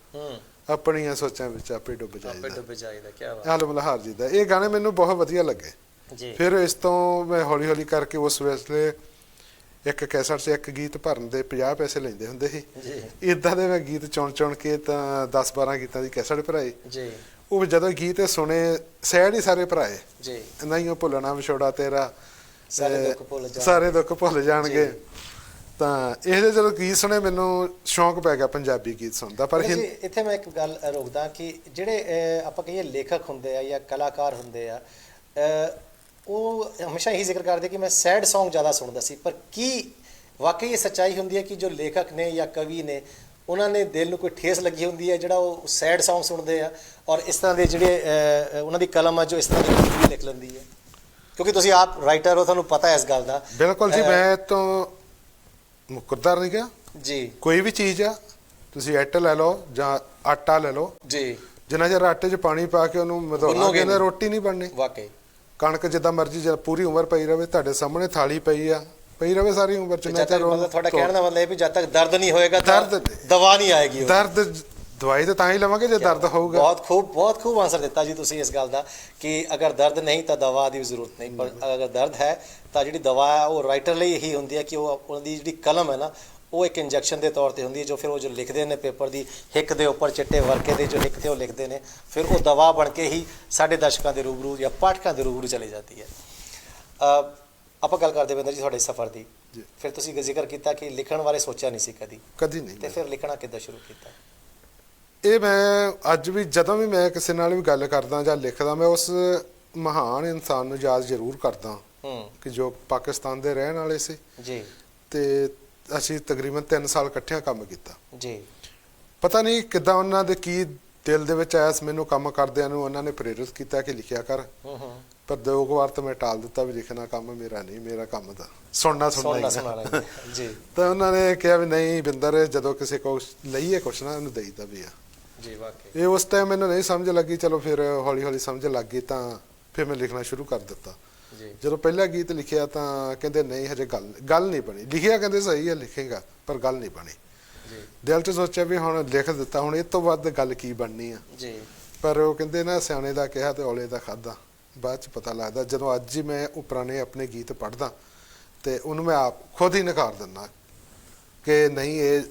ਆਪਣੀਆਂ ਸੋਚਾਂ ਵਿੱਚ ਆਪੇ ਡੁੱਬ ਜਾਈਦਾ ਕੀ ਬਾਤ ਆਲਮ ਲਹਾਰ ਜੀ ਦਾ ਇਹ ਗਾਣੇ ਮੈਨੂੰ ਬਹੁਤ ਵਧੀਆ ਲੱਗੇ ਜੀ। ਫਿਰ ਇਸ ਤੋਂ ਮੈਂ ਹੌਲੀ ਹੌਲੀ ਕਰਕੇ ਉਸ ਵੇਲੇ ਇੱਕ ਕੈਸਟ 'ਚ ਇੱਕ ਗੀਤ ਭਰਨ ਦੇ 50 ਪੈਸੇ ਲੈਂਦੇ ਹੁੰਦੇ ਸੀ ਇਦਾਂ ਦੇ ਮੈਂ ਗੀਤ ਚੁਣ ਕੇ ਤਾਂ 10-12 ਗੀਤਾਂ ਦੀ ਕੈਸਟ ਭਰਾਈ ਜੀ। ਉਹ ਜਦੋਂ ਗੀਤ ਸੁਣੇ ਸੈਡ ਹੀ ਸਾਰੇ ਭਰਾਏ ਜੀ ਨਹੀਂ ਉਹ ਭੁੱਲਣਾ ਵਿਛੋੜਾ ਤੇਰਾ ਸਾਰੇ ਦੁੱਖ ਭੁੱਲ ਜਾਣਗੇ ਤਾਂ ਇਹਦੇ ਜਦੋਂ ਗੀਤ ਸੁਣੇ ਮੈਨੂੰ ਸ਼ੌਂਕ ਪੈ ਗਿਆ ਪੰਜਾਬੀ ਗੀਤ ਸੁਣਦਾ। ਪਰ
ਇੱਥੇ ਮੈਂ ਇੱਕ ਗੱਲ ਰੋਕਦਾ ਕਿ ਜਿਹੜੇ ਆਪਾਂ ਕਹੀਏ ਲੇਖਕ ਹੁੰਦੇ ਆ ਜਾਂ ਕਲਾਕਾਰ ਹੁੰਦੇ ਆ ਉਹ ਹਮੇਸ਼ਾ ਇਹੀ ਜ਼ਿਕਰ ਕਰਦੇ ਕਿ ਮੈਂ ਸੈਡ ਸੌਂਗ ਜ਼ਿਆਦਾ ਸੁਣਦਾ ਸੀ ਪਰ ਕੀ ਵਾਕਈ ਇਹ ਸੱਚਾਈ ਹੁੰਦੀ ਹੈ ਕਿ ਜੋ ਲੇਖਕ ਨੇ ਜਾਂ ਕਵੀ ਨੇ ਉਹਨਾਂ ਨੇ ਦਿਲ ਨੂੰ ਕੋਈ ਠੇਸ ਲੱਗੀ ਹੁੰਦੀ ਹੈ ਜਿਹੜਾ ਉਹ ਸੈਡ Song ਸੁਣਦੇ ਆ, ਔਰ ਇਸ ਤਰ੍ਹਾਂ ਦੇ ਜਿਹੜੇ ਉਹਨਾਂ ਦੀ ਕਲਮ ਆ ਜੋ ਇਸ ਤਰ੍ਹਾਂ ਦੇ ਗੀਤ ਵੀ ਲਿਖ ਲੈਂਦੀ ਹੈ, ਕਿਉਂਕਿ ਤੁਸੀਂ ਆਪ ਰਾਈਟਰ ਹੋ, ਤੁਹਾਨੂੰ ਪਤਾ ਹੈ ਇਸ ਗੱਲ ਦਾ।
ਬਿਲਕੁਲ ਜੀ, ਮੈਂ ਤਾਂ ਮੁਕਰਦਾਰ ਨਹੀਂ ਗਿਆ
ਜੀ।
ਕੋਈ ਵੀ ਚੀਜ਼ ਆ, ਤੁਸੀਂ ਇੱਟ ਲੈ ਲਓ ਜਾਂ ਆਟਾ ਲੈ ਲਓ
ਜੀ,
ਜਿੰਨਾ ਚਿਰ ਆਟੇ 'ਚ ਪਾਣੀ ਪਾ ਕੇ ਉਹਨੂੰ ਮਧੋਲਾਂਗੇ ਨਾ, ਰੋਟੀ ਨਹੀਂ ਬਣਨੀ।
ਵਾਕਈ
ਕਣਕ ਜਿੱਦਾਂ ਮਰਜ਼ੀ ਜਦ ਪੂਰੀ ਉਮਰ ਪਈ ਰਵੇ, ਤੁਹਾਡੇ ਸਾਹਮਣੇ ਥਾਲੀ ਪਈ ਆ, ਪਈ ਰਵੇ ਸਾਰੀ ਉਮਰ ਚ।
ਮਤਲਬ ਤੁਹਾਡਾ ਕਹਿਣ ਦਾ ਮਤਲਬ ਹੈ ਵੀ ਜਦ ਤੱਕ ਦਰਦ ਨਹੀਂ ਹੋਏਗਾ ਦਵਾ ਨਹੀਂ ਆਏਗੀ।
ਦਰਦ ਦਵਾਈ ਤਾਂ ਹੀ ਲਵਾਂਗੇ ਜੇ ਦਰਦ ਹੋਊਗਾ।
ਬਹੁਤ ਖੂਬ ਆਨਸਰ ਦਿੱਤਾ ਜੀ ਤੁਸੀਂ ਇਸ ਗੱਲ ਦਾ ਕਿ ਅਗਰ ਦਰਦ ਨਹੀਂ ਤਾਂ ਦਵਾ ਦੀ ਜ਼ਰੂਰਤ ਨਹੀਂ, ਪਰ ਅਗਰ ਦਰਦ ਹੈ ਤਾਂ ਜਿਹੜੀ ਦਵਾ ਹੈ ਉਹ ਰਾਈਟਰ ਲਈ ਇਹੀ ਹੁੰਦੀ ਹੈ ਕਿ ਉਹ ਉਹਦੀ ਜਿਹੜੀ ਕਲਮ ਹੈ ਨਾ, ਉਹ ਇੱਕ ਇੰਜੈਕਸ਼ਨ ਦੇ ਤੌਰ ਤੇ ਹੁੰਦੀ ਹੈ, ਜੋ ਫਿਰ ਉਹ ਜੋ ਲਿਖਦੇ ਨੇ ਪੇਪਰ ਦੀ ਹਿੱਕ ਦੇ ਉੱਪਰ ਚਿੱਟੇ ਵਰਕੇ ਦੇ ਜੋ ਹਿੱਕ ਤੇ ਉਹ ਲਿਖਦੇ ਨੇ, ਫਿਰ ਉਹ ਦਵਾ ਬਣ ਕੇ ਹੀ ਸਾਡੇ ਦਰਸ਼ਕਾਂ ਦੇ ਰੂਬਰੂ ਜਾਂ ਪਾਠਕਾਂ ਦੇ ਰੂਬਰੂ ਚਲੀ ਜਾਂਦੀ ਹੈ। ਆਪਾਂ ਗੱਲ ਕਰਦੇ ਬਿੰਦਰ ਜੀ ਤੁਹਾਡੇ ਸਫ਼ਰ ਦੀ। ਫਿਰ ਤੁਸੀਂ ਜ਼ਿਕਰ ਕੀਤਾ ਕਿ ਲਿਖਣ ਬਾਰੇ ਸੋਚਿਆ ਨਹੀਂ ਸੀ ਕਦੀ
ਨਹੀਂ,
ਤੇ ਫਿਰ ਲਿਖਣਾ ਕਿੱਦਾਂ ਸ਼ੁਰੂ ਕੀਤਾ?
ਇਹ ਮੈਂ ਅੱਜ ਵੀ ਜਦੋਂ ਵੀ ਮੈਂ ਕਿਸੇ ਨਾਲ ਵੀ ਗੱਲ ਕਰਦਾ ਜਾਂ ਲਿਖਦਾ, ਮੈਂ ਉਸ ਮਹਾਨ ਇਨਸਾਨ ਨੂੰ ਯਾਦ ਜ਼ਰੂਰ ਕਰਦਾ ਕਿ ਜੋ ਪਾਕਿਸਤਾਨ ਦੇ ਰਹਿਣ ਵਾਲੇ ਸੀ
ਜੀ,
ਤੇ ਅਸੀਂ ਤਕਰੀਬਨ 3 ਸਾਲ ਇਕੱਠਿਆਂ ਕੰਮ ਕੀਤਾ
ਜੀ।
ਪਤਾ ਨਹੀਂ ਕਿੱਦਾਂ ਉਹਨਾਂ ਦੇ ਕੀ ਦਿਲ ਦੇ ਵਿੱਚ ਆਇਆ, ਮੈਨੂੰ ਕੰਮ ਕਰਦਿਆਂ ਨੂੰ ਉਹਨਾਂ ਨੇ ਪ੍ਰੇਰਿਤ ਕੀਤਾ ਕਿ ਲਿਖਿਆ ਕਰ। ਪਰ 2 ਵਾਰ ਤਾਂ ਮੈਂ ਟਾਲ ਦਿੱਤਾ ਵੀ ਲਿਖਣਾ ਕੰਮ ਮੇਰਾ ਨਹੀਂ, ਮੇਰਾ ਕੰਮ ਤਾਂ ਸੁਣਨਾ
ਜੀ।
ਤਾਂ ਉਹਨਾਂ ਨੇ ਕਿਹਾ ਵੀ ਨਹੀਂ ਬਿੰਦਰ, ਜਦੋਂ ਕਿਸੇ ਕੋਲ ਲਈਏ ਕੁਛ ਨਾ ਉਹਨੂੰ ਦੇਈਦਾ ਵੀ ਆ
ਜੀ। ਵਾਕਈ
ਇਹ ਉਸ ਟਾਈਮ ਮੈਨੂੰ ਨਹੀਂ ਸਮਝ ਲੱਗੀ, ਚਲੋ ਫਿਰ ਹੌਲੀ ਹੌਲੀ ਸਮਝ ਲੱਗ ਗਈ, ਤਾਂ ਫਿਰ ਮੈਂ ਲਿਖਣਾ ਸ਼ੁਰੂ ਕਰ ਦਿੱਤਾ। ਜਦੋਂ ਪਹਿਲਾ ਗੀਤ ਲਿਖਿਆ ਤਾਂ ਕਹਿੰਦੇ ਨਹੀਂ ਹਜੇ ਗੱਲ ਨਹੀਂ ਬਣੀ, ਲਿਖਿਆ ਕਹਿੰਦੇ ਸਹੀ ਹੈ ਲਿਖੇਗਾ, ਪਰ ਗੱਲ ਨਹੀਂ ਬਣੀ। ਦਿਲ 'ਚ ਸੋਚਿਆ ਵੀ ਹੁਣ ਲਿਖ ਦਿੱਤਾ, ਹੁਣ ਇਹ ਤੋਂ ਵੱਧ ਗੱਲ ਕੀ ਬਣਨੀ ਆ
ਜੀ।
ਪਰ ਉਹ ਕਹਿੰਦੇ ਨਾ ਸਿਆਣੇ ਦਾ ਕਿਹਾ ਤੇ ਔਲੇ ਦਾ ਖਾਦਾ, ਬਾਅਦ 'ਚ ਪਤਾ ਲੱਗਦਾ। ਜਦੋਂ ਅੱਜ ਹੀ ਮੈਂ ਉਹ ਪੁਰਾਣੇ ਆਪਣੇ ਗੀਤ ਪੜ੍ਹਦਾ ਤੇ ਉਹਨੂੰ ਮੈਂ ਆਪ ਖੁਦ ਹੀ ਨਕਾਰ ਦਿੰਦਾ ਕਿ ਨਹੀਂ ਇਹ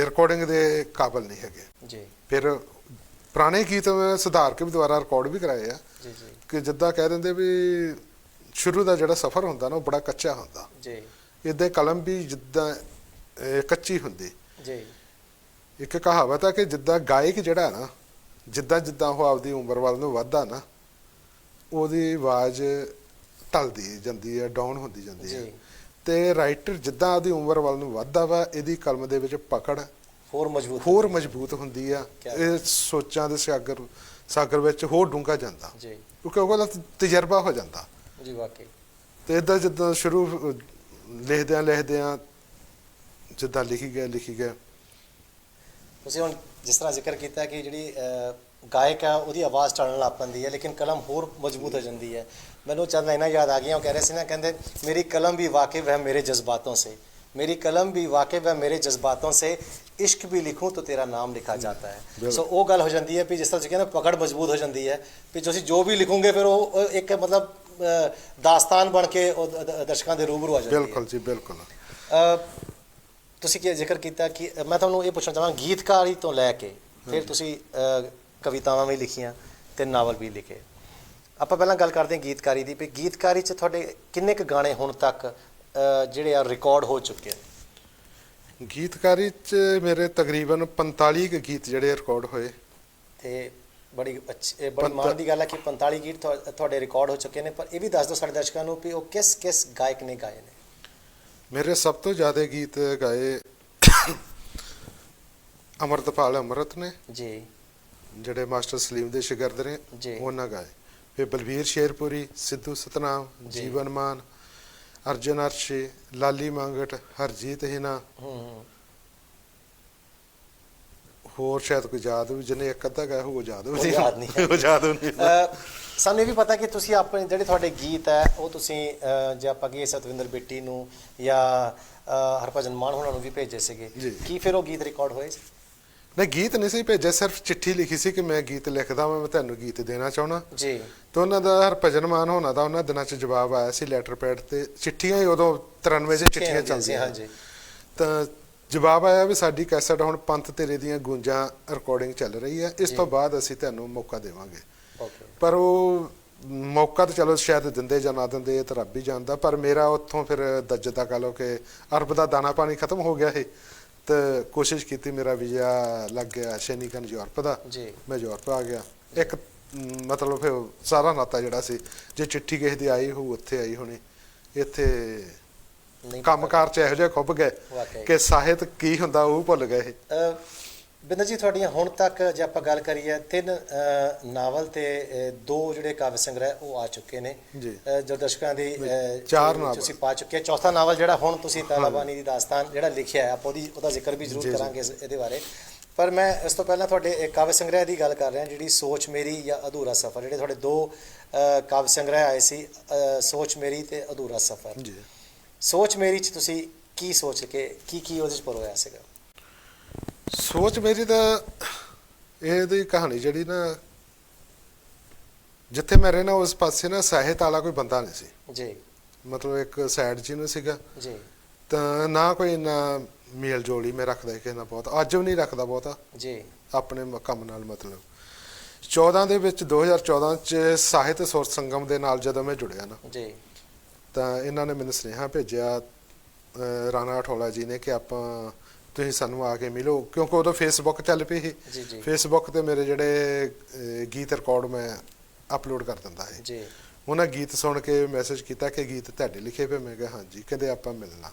ਰਿਕਾਰਡਿੰਗ ਦੇ ਕਾਬਿਲ ਨਹੀਂ ਹੈਗੇ
ਜੀ।
ਫਿਰ ਪੁਰਾਣੇ ਗੀਤ ਮੈਂ ਸੁਧਾਰ ਕੇ ਵੀ ਦੁਬਾਰਾ ਰਿਕਾਰਡ ਵੀ ਕਰਾਏ ਆ
ਜੀ ਜੀ।
ਕਿ ਜਿੱਦਾਂ ਕਹਿ ਦਿੰਦੇ ਵੀ ਸ਼ੁਰੂ ਦਾ ਜਿਹੜਾ ਸਫ਼ਰ ਹੁੰਦਾ ਨਾ ਉਹ ਬੜਾ ਕੱਚਾ ਹੁੰਦਾ
ਜੀ।
ਇੱਦਾਂ ਕਲਮ ਵੀ ਜਿੱਦਾਂ ਕੱਚੀ ਹੁੰਦੀ
ਜੀ।
ਇੱਕ ਕਹਾਵਤ ਆ ਕਿ ਜਿੱਦਾਂ ਗਾਇਕ ਜਿਹੜਾ ਨਾ ਜਿੱਦਾਂ ਜਿੱਦਾਂ ਉਹ ਆਪਦੀ ਉਮਰ ਵੱਲ ਨੂੰ ਵੱਧਦਾ ਨਾ, ਉਹਦੀ ਆਵਾਜ਼ ਢਲਦੀ ਜਾਂਦੀ ਹੈ, ਡਾਊਨ ਹੁੰਦੀ ਜਾਂਦੀ ਹੈ। ਤੇ ਰਾਈਟਰ ਜਿੱਦਾਂ ਆਪਦੀ ਉਮਰ ਵੱਲ ਨੂੰ ਵੱਧਦਾ ਵਾ, ਇਹਦੀ ਕਲਮ ਦੇ ਵਿੱਚ ਪਕੜ ਹੋਰ ਮਜ਼ਬੂਤ ਹੁੰਦੀ ਆ, ਇਹ ਸੋਚਾਂ ਦੇ ਸਾਗਰ ਵਿੱਚ ਹੋਰ ਡੂੰਘਾ ਜਾਂਦਾ ਕਿਉਂਕਿ ਉਹਦਾ ਤਜਰਬਾ ਹੋ ਜਾਂਦਾ
ਜੀ। ਵਾਕਈ।
ਤੇ ਇਦਾਂ ਜਿੱਦਾਂ ਸ਼ੁਰੂ ਲਿਖਦਿਆਂ ਜਿੱਦਾਂ ਲਿਖੀ ਗਏ।
ਤੁਸੀਂ ਹੁਣ ਜਿਸ ਤਰ੍ਹਾਂ ਜ਼ਿਕਰ ਕੀਤਾ ਕਿ ਜਿਹੜੀ ਗਾਇਕ ਆ ਉਹਦੀ ਆਵਾਜ਼ ਢਲਣ ਲੱਗ ਪੈਂਦੀ ਹੈ, ਲੇਕਿਨ ਕਲਮ ਹੋਰ ਮਜ਼ਬੂਤ ਹੋ ਜਾਂਦੀ ਹੈ। ਮੈਨੂੰ ਚੰਦ ਲਾਈਨਾਂ ਯਾਦ ਆ ਗਈਆਂ, ਉਹ ਕਹਿ ਰਹੇ ਸੀ ਨਾ, ਕਹਿੰਦੇ ਮੇਰੀ ਕਲਮ ਵੀ ਵਾਕਿਫ है मेरे जज्बातों से, मेरी कलम भी वाकिफ है मेरे जज्बातों से, इश्क भी लिखूं तो तेरा नाम लिखा जाता है। सो ਉਹ ਗੱਲ ਹੋ ਜਾਂਦੀ ਹੈ ਵੀ ਜਿਸ ਤਰ੍ਹਾਂ ਤੁਸੀਂ ਕਹਿੰਦੇ ਪਕੜ ਮਜ਼ਬੂਤ ਹੋ ਜਾਂਦੀ ਹੈ ਵੀ ਤੁਸੀਂ ਜੋ ਵੀ ਲਿਖੋਗੇ ਫਿਰ ਉਹ ਇੱਕ ਮਤਲਬ ਦਾਸਤਾਨ ਬਣ ਕੇ ਉਹ ਦਰਸ਼ਕਾਂ ਦੇ ਰੂਬਰੂ ਆ ਜਾਂਦੀ ਹੈ।
ਬਿਲਕੁਲ ਜੀ, ਬਿਲਕੁਲ।
ਤੁਸੀਂ ਕੀ ਜ਼ਿਕਰ ਕੀਤਾ ਕਿ ਮੈਂ ਤੁਹਾਨੂੰ ਇਹ ਪੁੱਛਣਾ ਚਾਹਾਂਗਾ, ਗੀਤਕਾਰੀ ਤੋਂ ਲੈ ਕੇ ਫਿਰ ਤੁਸੀਂ ਕਵਿਤਾਵਾਂ ਵੀ ਲਿਖੀਆਂ ਤੇ ਨਾਵਲ ਵੀ ਲਿਖੇ। ਆਪਾਂ ਪਹਿਲਾਂ ਗੱਲ ਕਰਦੇ ਹਾਂ ਗੀਤਕਾਰੀ ਦੀ, ਵੀ ਗੀਤਕਾਰੀ 'ਚ ਤੁਹਾਡੇ ਕਿੰਨੇ ਕੁ ਗਾਣੇ ਹੁਣ ਤੱਕ ਜਿਹੜੇ ਆ ਰਿਕਾਰਡ ਹੋ ਚੁੱਕੇ ਨੇ?
ਗੀਤਕਾਰੀ 'ਚ ਮੇਰੇ ਤਕਰੀਬਨ 45 ਕੁ ਗੀਤ ਜਿਹੜੇ ਰਿਕਾਰਡ ਹੋਏ
ਤੇ ਬੜੀ ਮਾਣ ਦੀ ਗੱਲ ਹੈ ਕਿ 45 ਗੀਤ ਤੁਹਾਡੇ ਰਿਕਾਰਡ ਹੋ ਚੁੱਕੇ ਨੇ। ਪਰ ਇਹ ਵੀ ਦੱਸ ਦਿਓ ਸਾਡੇ ਦਰਸ਼ਕਾਂ ਨੂੰ ਵੀ ਉਹ ਕਿਸ ਗਾਇਕ ਨੇ ਗਾਏ ਨੇ?
ਮੇਰੇ ਸਭ ਤੋਂ ਜ਼ਿਆਦਾ ਗੀਤ ਗਾਏ ਅਮਰਤਪਾਲ ਅੰਮ੍ਰਿਤ ਨੇ
ਜੀ,
ਜਿਹੜੇ ਮਾਸਟਰ ਸਲੀਮ ਦੇ ਸ਼ਾਗਿਰਦ ਨੇ, ਉਹਨਾਂ ਗਾਏ। ਫਿਰ ਬਲਵੀਰ ਸ਼ੇਰਪੁਰੀ, ਸਿੱਧੂ ਸਤਨਾਮ, ਜੀਵਨ ਮਾਨ, ਅਰਜਨ ਅਰਸ਼ੀ, ਲਾਲੀ ਮੰਗਟ, ਹਰਜੀਤ ਹਿਨਾ, ਹੋਰ ਸ਼ਾਇਦ ਕੋਈ ਯਾਦ ਵੀ ਜਿਹਨੇ ਇੱਕ ਅੱਧਾ ਗਾਇਆ ਉਹ ਯਾਦ ਨਹੀਂ।
ਸਾਨੂੰ ਇਹ ਵੀ ਪਤਾ ਕਿ ਤੁਸੀਂ ਆਪਣੇ ਜਿਹੜੇ ਤੁਹਾਡੇ ਗੀਤ ਹੈ ਉਹ ਤੁਸੀਂ ਜੇ ਆਪਾਂ ਕਹੀਏ ਸਤਵਿੰਦਰ ਬਿੱਟੀ ਨੂੰ ਜਾਂ ਹਰਭਜਨ ਮਾਨ ਹੋਣਾ ਨੂੰ ਵੀ ਭੇਜੇ ਸੀਗੇ, ਕੀ ਫਿਰ ਉਹ ਗੀਤ ਰਿਕਾਰਡ ਹੋਏ ਸੀ?
ਨਹੀਂ, ਗੀਤ ਨਹੀਂ ਸੀ ਭੇਜਿਆ, ਸਿਰਫ ਚਿੱਠੀ ਲਿਖੀ ਸੀ ਕਿ ਮੈਂ ਗੀਤ ਲਿਖਦਾ ਮੈਂ ਤੁਹਾਨੂੰ ਗੀਤ ਦੇਣਾ ਚਾਹੁੰਦਾ
ਜੀ।
ਤੇ ਉਹਨਾਂ ਦਾ ਹਰਭਜਨ ਮਾਨ ਹੋਣਾ ਦਾ ਉਹਨਾਂ ਦਿਨਾਂ 'ਚ ਜਵਾਬ ਆਇਆ ਸੀ ਲੈਟਰ ਪੈਡ ਤੇ। ਚਿੱਠੀਆਂ ਹੀ ਉਦੋਂ 93 'ਚ ਚਿੱਠੀਆਂ ਚੱਲਦੀਆਂ, ਤਾਂ ਜਵਾਬ ਆਇਆ ਵੀ ਸਾਡੀ ਕੈਸਟ ਹੁਣ ਪੰਥ ਤੇਰੇ ਦੀਆਂ ਗੂੰਜਾਂ ਰਿਕਾਰਡਿੰਗ ਚੱਲ ਰਹੀ ਹੈ, ਇਸ ਤੋਂ ਬਾਅਦ ਅਸੀਂ ਤੁਹਾਨੂੰ ਮੌਕਾ ਦੇਵਾਂਗੇ। ਪਰ ਉਹ ਮੌਕਾ ਤਾਂ ਚਲੋ ਸ਼ਾਇਦ ਦਿੰਦੇ ਜਾਂ ਨਾ ਦਿੰਦੇ, ਇਹ ਤਾਂ ਰੱਬ ਹੀ ਜਾਣਦਾ। ਪਰ ਮੇਰਾ ਉੱਥੋਂ ਫਿਰ ਦੱਜਦਾ ਕਹ ਲਓ ਕਿ ਅਰਬ ਦਾ ਦਾਣਾ ਪਾਣੀ ਖਤਮ ਹੋ ਗਿਆ ਸੀ, ਤੇ ਕੋਸ਼ਿਸ਼ ਕੀਤੀ, ਮੇਰਾ ਵੀਜ਼ਾ ਲੱਗ ਗਿਆ ਸ਼ੈਨਿਕਨ ਯੂਰਪ ਦਾ, ਮੈਂ ਯੂਰਪ ਆ ਗਿਆ। ਇੱਕ ਮਤਲਬ ਫਿਰ ਸਾਰਾ ਨਾਤਾ ਜਿਹੜਾ ਸੀ, ਜੇ ਚਿੱਠੀ ਕਿਸੇ ਦੀ ਆਈ ਹੋ ਉੱਥੇ ਆਈ ਹੋਣੀ, ਇੱਥੇ ਕੰਮਕਾਰ 'ਚ ਇਹੋ ਜਿਹੇ ਖੁੱਭ ਗਏ ਕਿ ਸਾਹਿਤ ਕੀ ਹੁੰਦਾ ਉਹ ਭੁੱਲ ਗਏ।
ਬਿੰਦਰ ਜੀ ਤੁਹਾਡੀਆਂ ਹੁਣ ਤੱਕ ਜੇ ਆਪਾਂ ਗੱਲ ਕਰੀਏ 3 ਨਾਵਲ ਤੇ 2 ਜਿਹੜੇ ਕਾਵਿ ਸੰਗ੍ਰਹਿ ਉਹ ਆ ਚੁੱਕੇ ਨੇ ਜੋ ਦਰਸ਼ਕਾਂ ਦੀ
4 ਨਾਵਲ
ਤੁਸੀਂ ਪਾ ਚੁੱਕੇ। ਚੌਥਾ ਨਾਵਲ ਜਿਹੜਾ ਹੁਣ ਤੁਸੀਂ ਤਾਲਾਬਾਨੀ ਦੀ ਦਾਸਤਾਨ ਜਿਹੜਾ ਲਿਖਿਆ ਹੈ ਆਪਾਂ ਉਹਦਾ ਜ਼ਿਕਰ ਵੀ ਜ਼ਰੂਰ ਕਰਾਂਗੇ ਇਹਦੇ ਬਾਰੇ। ਪਰ ਮੈਂ ਇਸ ਤੋਂ ਪਹਿਲਾਂ ਤੁਹਾਡੇ ਕਾਵਿ ਸੰਗ੍ਰਹਿ ਦੀ ਗੱਲ ਕਰ ਰਿਹਾ ਜਿਹੜੀ ਸੋਚ ਮੇਰੀ ਜਾਂ ਅਧੂਰਾ ਸਫ਼ਰ, ਜਿਹੜੇ ਤੁਹਾਡੇ 2 ਕਾਵਿ ਸੰਗ੍ਰਹਿ ਆਏ ਸੀ ਸੋਚ ਮੇਰੀ ਤੇ ਅਧੂਰਾ ਸਫ਼ਰ। ਸੋਚ ਮੇਰੀ 'ਚ ਤੁਸੀਂ ਕੀ ਸੋਚ ਕੇ ਕੀ ਉਹਦੇ 'ਚ ਪਰੋਇਆ ਸੀਗਾ?
ਸੋਚ ਮੇਰੀ ਤਾਂ ਇਹਦੀ ਕਹਾਣੀ ਜਿਹੜੀ ਨਾ ਜਿੱਥੇ ਮੈਂ ਰਹਿਣਾ ਉਸ ਪਾਸੇ ਨਾ ਸਾਹਿਤ ਵਾਲਾ ਕੋਈ ਬੰਦਾ ਨਹੀਂ ਸੀ
ਜੀ,
ਮਤਲਬ ਇੱਕ ਸਾਈਡ ਜੀ ਨੂੰ ਸੀਗਾ
ਜੀ, ਤਾਂ
ਨਾ ਕੋਈ ਇੰਨਾ ਮੇਲ ਜੋਲ ਹੀ ਮੈਂ ਰੱਖਦਾ ਕਿਸੇ ਨਾਲ ਬਹੁਤ, ਅੱਜ ਵੀ ਨਹੀਂ ਰੱਖਦਾ ਬਹੁਤਾ
ਜੀ
ਆਪਣੇ ਕੰਮ ਨਾਲ। ਮਤਲਬ 14 ਦੇ ਵਿੱਚ 2014 ਚ ਸਾਹਿਤ ਸੁਰ ਸੰਗਮ ਦੇ ਨਾਲ ਜਦੋਂ ਮੈਂ ਜੁੜਿਆ ਨਾ
ਜੀ
ਤਾਂ ਇਹਨਾਂ ਨੇ ਮੈਨੂੰ ਸੁਨੇਹਾ ਭੇਜਿਆ ਰਾਣਾ ਅਠੌਲਾ ਜੀ ਨੇ ਕਿ ਆਪਾਂ ਤੁਸੀਂ ਸਾਨੂੰ ਆ ਕੇ ਮਿਲੋ, ਕਿਉਂਕਿ ਉਦੋਂ ਫੇਸਬੁੱਕ ਚੱਲ ਪਈ ਸੀ। ਫੇਸਬੁੱਕ ਤੇ ਮੇਰੇ ਜਿਹੜੇ ਗੀਤ ਰਿਕਾਰਡ ਮੈਂ ਅਪਲੋਡ ਕਰ ਦਿੰਦਾ ਸੀ
ਜੀ।
ਉਹਨਾਂ ਗੀਤ ਸੁਣ ਕੇ ਮੈਸੇਜ ਕੀਤਾ ਕਿ ਗੀਤ ਤੁਹਾਡੇ ਲਿਖੇ ਪਏ। ਮੈਂ ਕਿਹਾ ਹਾਂਜੀ। ਕਹਿੰਦੇ ਆਪਾਂ ਮਿਲਣਾ।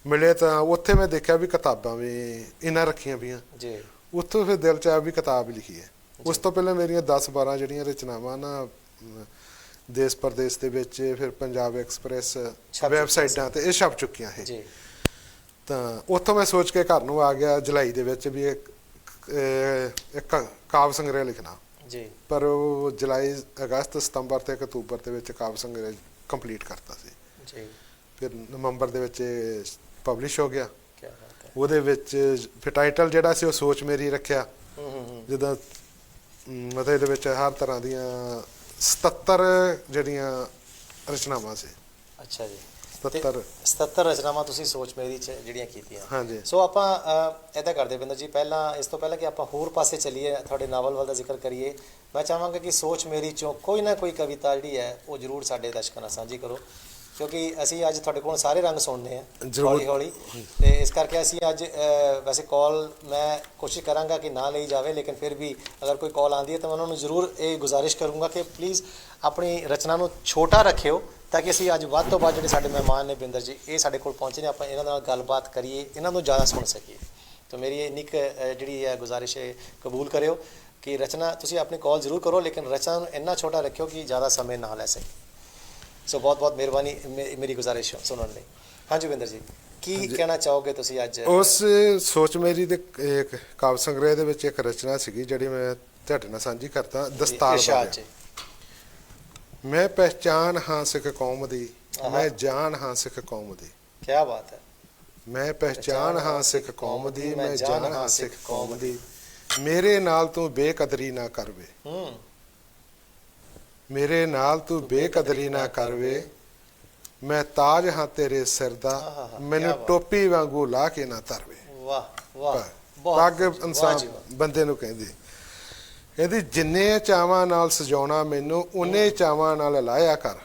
ਮਿਲੇ ਤਾਂ ਉੱਥੇ ਮੈਂ ਦੇਖਿਆ ਵੀ ਕਿਤਾਬਾਂ ਵੀ ਇਹਨਾਂ ਰੱਖੀਆਂ ਪਈਆਂ
ਜੀ।
ਉੱਥੋਂ ਫਿਰ ਦਿਲ ਚ ਆਇਆ ਵੀ ਕਿਤਾਬ ਲਿਖੀ ਹੈ। ਉਸ ਤੋਂ ਪਹਿਲਾਂ ਮੇਰੀਆਂ 10-12 ਜਿਹੜੀਆਂ ਰਚਨਾਵਾਂ ਨਾ ਦੇਸ਼ ਪ੍ਰਦੇਸ਼ ਦੇ ਵਿੱਚ ਫਿਰ ਪੰਜਾਬ ਐਕਸਪ੍ਰੈਸ ਵੈਬਸਾਈਟਾਂ ਤੇ ਇਹ ਛਪ ਚੁੱਕੀਆਂ ਹੈ। ਤਾਂ ਉੱਥੋਂ ਮੈਂ ਸੋਚ ਕੇ ਘਰ ਨੂੰ ਆ ਗਿਆ ਜੁਲਾਈ ਦੇ ਵਿੱਚ ਵੀ ਇੱਕ ਕਾਵਿ ਸੰਗ੍ਰਹਿ ਲਿਖਣਾ
ਜੀ। ਪਰ
ਉਹ ਜੁਲਾਈ, ਅਗਸਤ, ਸਤੰਬਰ ਤੇ ਅਕਤੂਬਰ ਦੇ ਵਿੱਚ ਕਾਵਿ ਸੰਗ੍ਰਹਿ ਕੰਪਲੀਟ ਕਰਤਾ ਸੀ ਜੀ। ਫਿਰ ਨਵੰਬਰ ਦੇ ਵਿੱਚ ਪਬਲਿਸ਼ ਹੋ ਗਿਆ। ਉਹਦੇ ਵਿੱਚ ਫਿਰ ਟਾਈਟਲ ਜਿਹੜਾ ਸੀ ਉਹ ਸੋਚ ਮੇਰੀ ਰੱਖਿਆ। ਜਿੱਦਾਂ ਮਤਲਬ ਇਹਦੇ ਵਿੱਚ ਹਰ ਤਰ੍ਹਾਂ ਦੀਆਂ 77 ਜਿਹੜੀਆਂ ਰਚਨਾਵਾਂ ਸੀ।
ਅੱਛਾ ਜੀ।
77
ਰਚਨਾਵਾਂ ਤੁਸੀਂ ਸੋਚ ਮੇਰੀ 'ਚ ਜਿਹੜੀਆਂ ਕੀਤੀਆਂ।
ਹਾਂਜੀ।
ਸੋ ਆਪਾਂ ਇੱਦਾਂ ਕਰਦੇ ਬਿੰਦਰ ਜੀ, ਪਹਿਲਾਂ ਇਸ ਤੋਂ ਪਹਿਲਾਂ ਕਿ ਆਪਾਂ ਹੋਰ ਪਾਸੇ ਚੱਲੀਏ ਤੁਹਾਡੇ ਨਾਵਲ ਵੱਲ ਦਾ ਜ਼ਿਕਰ ਕਰੀਏ, ਮੈਂ ਚਾਹਾਂਗਾ ਕਿ ਸੋਚ ਮੇਰੀ 'ਚੋਂ ਕੋਈ ਨਾ ਕੋਈ ਕਵਿਤਾ ਜਿਹੜੀ ਹੈ ਉਹ ਜ਼ਰੂਰ ਸਾਡੇ ਦਰਸ਼ਕਾਂ ਨਾਲ ਸਾਂਝੀ ਕਰੋ, ਕਿਉਂਕਿ ਅਸੀਂ ਅੱਜ ਤੁਹਾਡੇ ਕੋਲ ਸਾਰੇ ਰੰਗ ਸੁਣਨੇ ਆ ਹੌਲੀ ਹੌਲੀ। ਤੇ ਇਸ ਕਰਕੇ ਅਸੀਂ ਅੱਜ ਵੈਸੇ ਕਾਲ ਮੈਂ ਕੋਸ਼ਿਸ਼ ਕਰਾਂਗਾ ਕਿ ਨਾ ਲਈ ਜਾਵੇ, ਲੇਕਿਨ ਫਿਰ ਵੀ ਅਗਰ ਕੋਈ ਕਾਲ ਆਉਂਦੀ ਹੈ ਤਾਂ ਮੈਂ ਉਹਨਾਂ ਨੂੰ ਜ਼ਰੂਰ ਇਹ ਗੁਜ਼ਾਰਿਸ਼ ਕਰੂੰਗਾ ਕਿ ਪਲੀਜ਼ ਆਪਣੀ ਰਚਨਾ ਨੂੰ ਛੋਟਾ ਰੱਖਿਓ ਤਾਂ ਕਿ ਅਸੀਂ ਅੱਜ ਵੱਧ ਤੋਂ ਵੱਧ ਜਿਹੜੇ ਸਾਡੇ ਮਹਿਮਾਨ ਨੇ ਬਿੰਦਰ ਜੀ ਇਹ ਸਾਡੇ ਕੋਲ ਪਹੁੰਚੇ ਨੇ, ਆਪਾਂ ਇਹਨਾਂ ਨਾਲ ਗੱਲਬਾਤ ਕਰੀਏ, ਇਹਨਾਂ ਨੂੰ ਜ਼ਿਆਦਾ ਸੁਣ ਸਕੀਏ। ਤਾਂ ਮੇਰੀ ਇੰਨੀ ਕੁ ਜਿਹੜੀ ਹੈ ਗੁਜ਼ਾਰਿਸ਼ ਹੈ ਕਬੂਲ ਕਰਿਓ ਕਿ ਰਚਨਾ ਤੁਸੀਂ ਆਪਣੀ ਕਾਲ ਜ਼ਰੂਰ ਕਰੋ, ਲੇਕਿਨ ਰਚਨਾ ਨੂੰ ਇੰਨਾ ਛੋਟਾ ਰੱਖਿਓ ਕਿ ਜ਼ਿਆਦਾ ਸਮੇਂ ਨਾ ਲੈ ਸਕੇ। ਸੋ ਬਹੁਤ ਬਹੁਤ ਮਿਹਰਬਾਨੀ ਮੇਰੀ ਗੁਜ਼ਾਰਿਸ਼ ਸੁਣਨ ਲਈ। ਹਾਂਜੀ ਬਿੰਦਰ ਜੀ, ਕੀ ਕਹਿਣਾ ਚਾਹੋਗੇ ਤੁਸੀਂ ਅੱਜ?
ਉਸ ਸੋਚ ਮੇਰੀ ਦੇ ਇੱਕ ਕਾਵਿ ਸੰਗ੍ਰਹਿ ਦੇ ਵਿੱਚ ਇੱਕ ਰਚਨਾ ਸੀਗੀ ਜਿਹੜੀ ਮੈਂ ਤੁਹਾਡੇ ਨਾਲ ਸਾਂਝੀ ਕਰਦਾ। ਦਸਤਾਰ ਬਾਰੇ। ਮੈਂ ਪਹਿਚਾਨ ਹਾਂ ਸਿੱਖ ਕੌਮ ਦੀ, ਮੈਂ ਜਾਨ ਹਾਂ ਸਿੱਖ ਕੌਮ ਦੀ।
ਕੀ ਬਾਤ ਹੈ।
ਮੈਂ ਪਹਿਚਾਨ ਹਾਂ ਸਿੱਖ ਕੌਮ ਦੀ, ਮੈਂ ਜਾਨ ਹਾਂ ਸਿੱਖ ਕੌਮ ਦੀ। ਮੇਰੇ ਨਾਲ ਤੂੰ ਬੇਕਦਰੀ ਨਾ ਕਰਵੇ, ਮੇਰੇ ਨਾਲ ਤੂੰ ਬੇਕਦਰੀ ਨਾ ਕਰਵੇ। ਮੈਂ ਤਾਜ ਹਾਂ ਤੇਰੇ ਸਿਰ ਦਾ, ਮੈਨੂੰ ਟੋਪੀ ਵਾਂਗੂ ਲਾ ਕੇ ਨਾ ਧਰਵੇ।
ਵਾਹ ਵਾਹ।
ਪੱਗ ਇਨਸਾਨ ਬੰਦੇ ਨੂੰ ਕਹਿੰਦੀ। ਇਹਦੀ ਜਿੰਨੇ ਚਾਵਾਂ ਨਾਲ ਸਜਾਉਣਾ ਮੈਨੂੰ ਉਨੇ ਚਾਵਾਂ ਨਾਲ ਲਾਇਆ ਕਰ।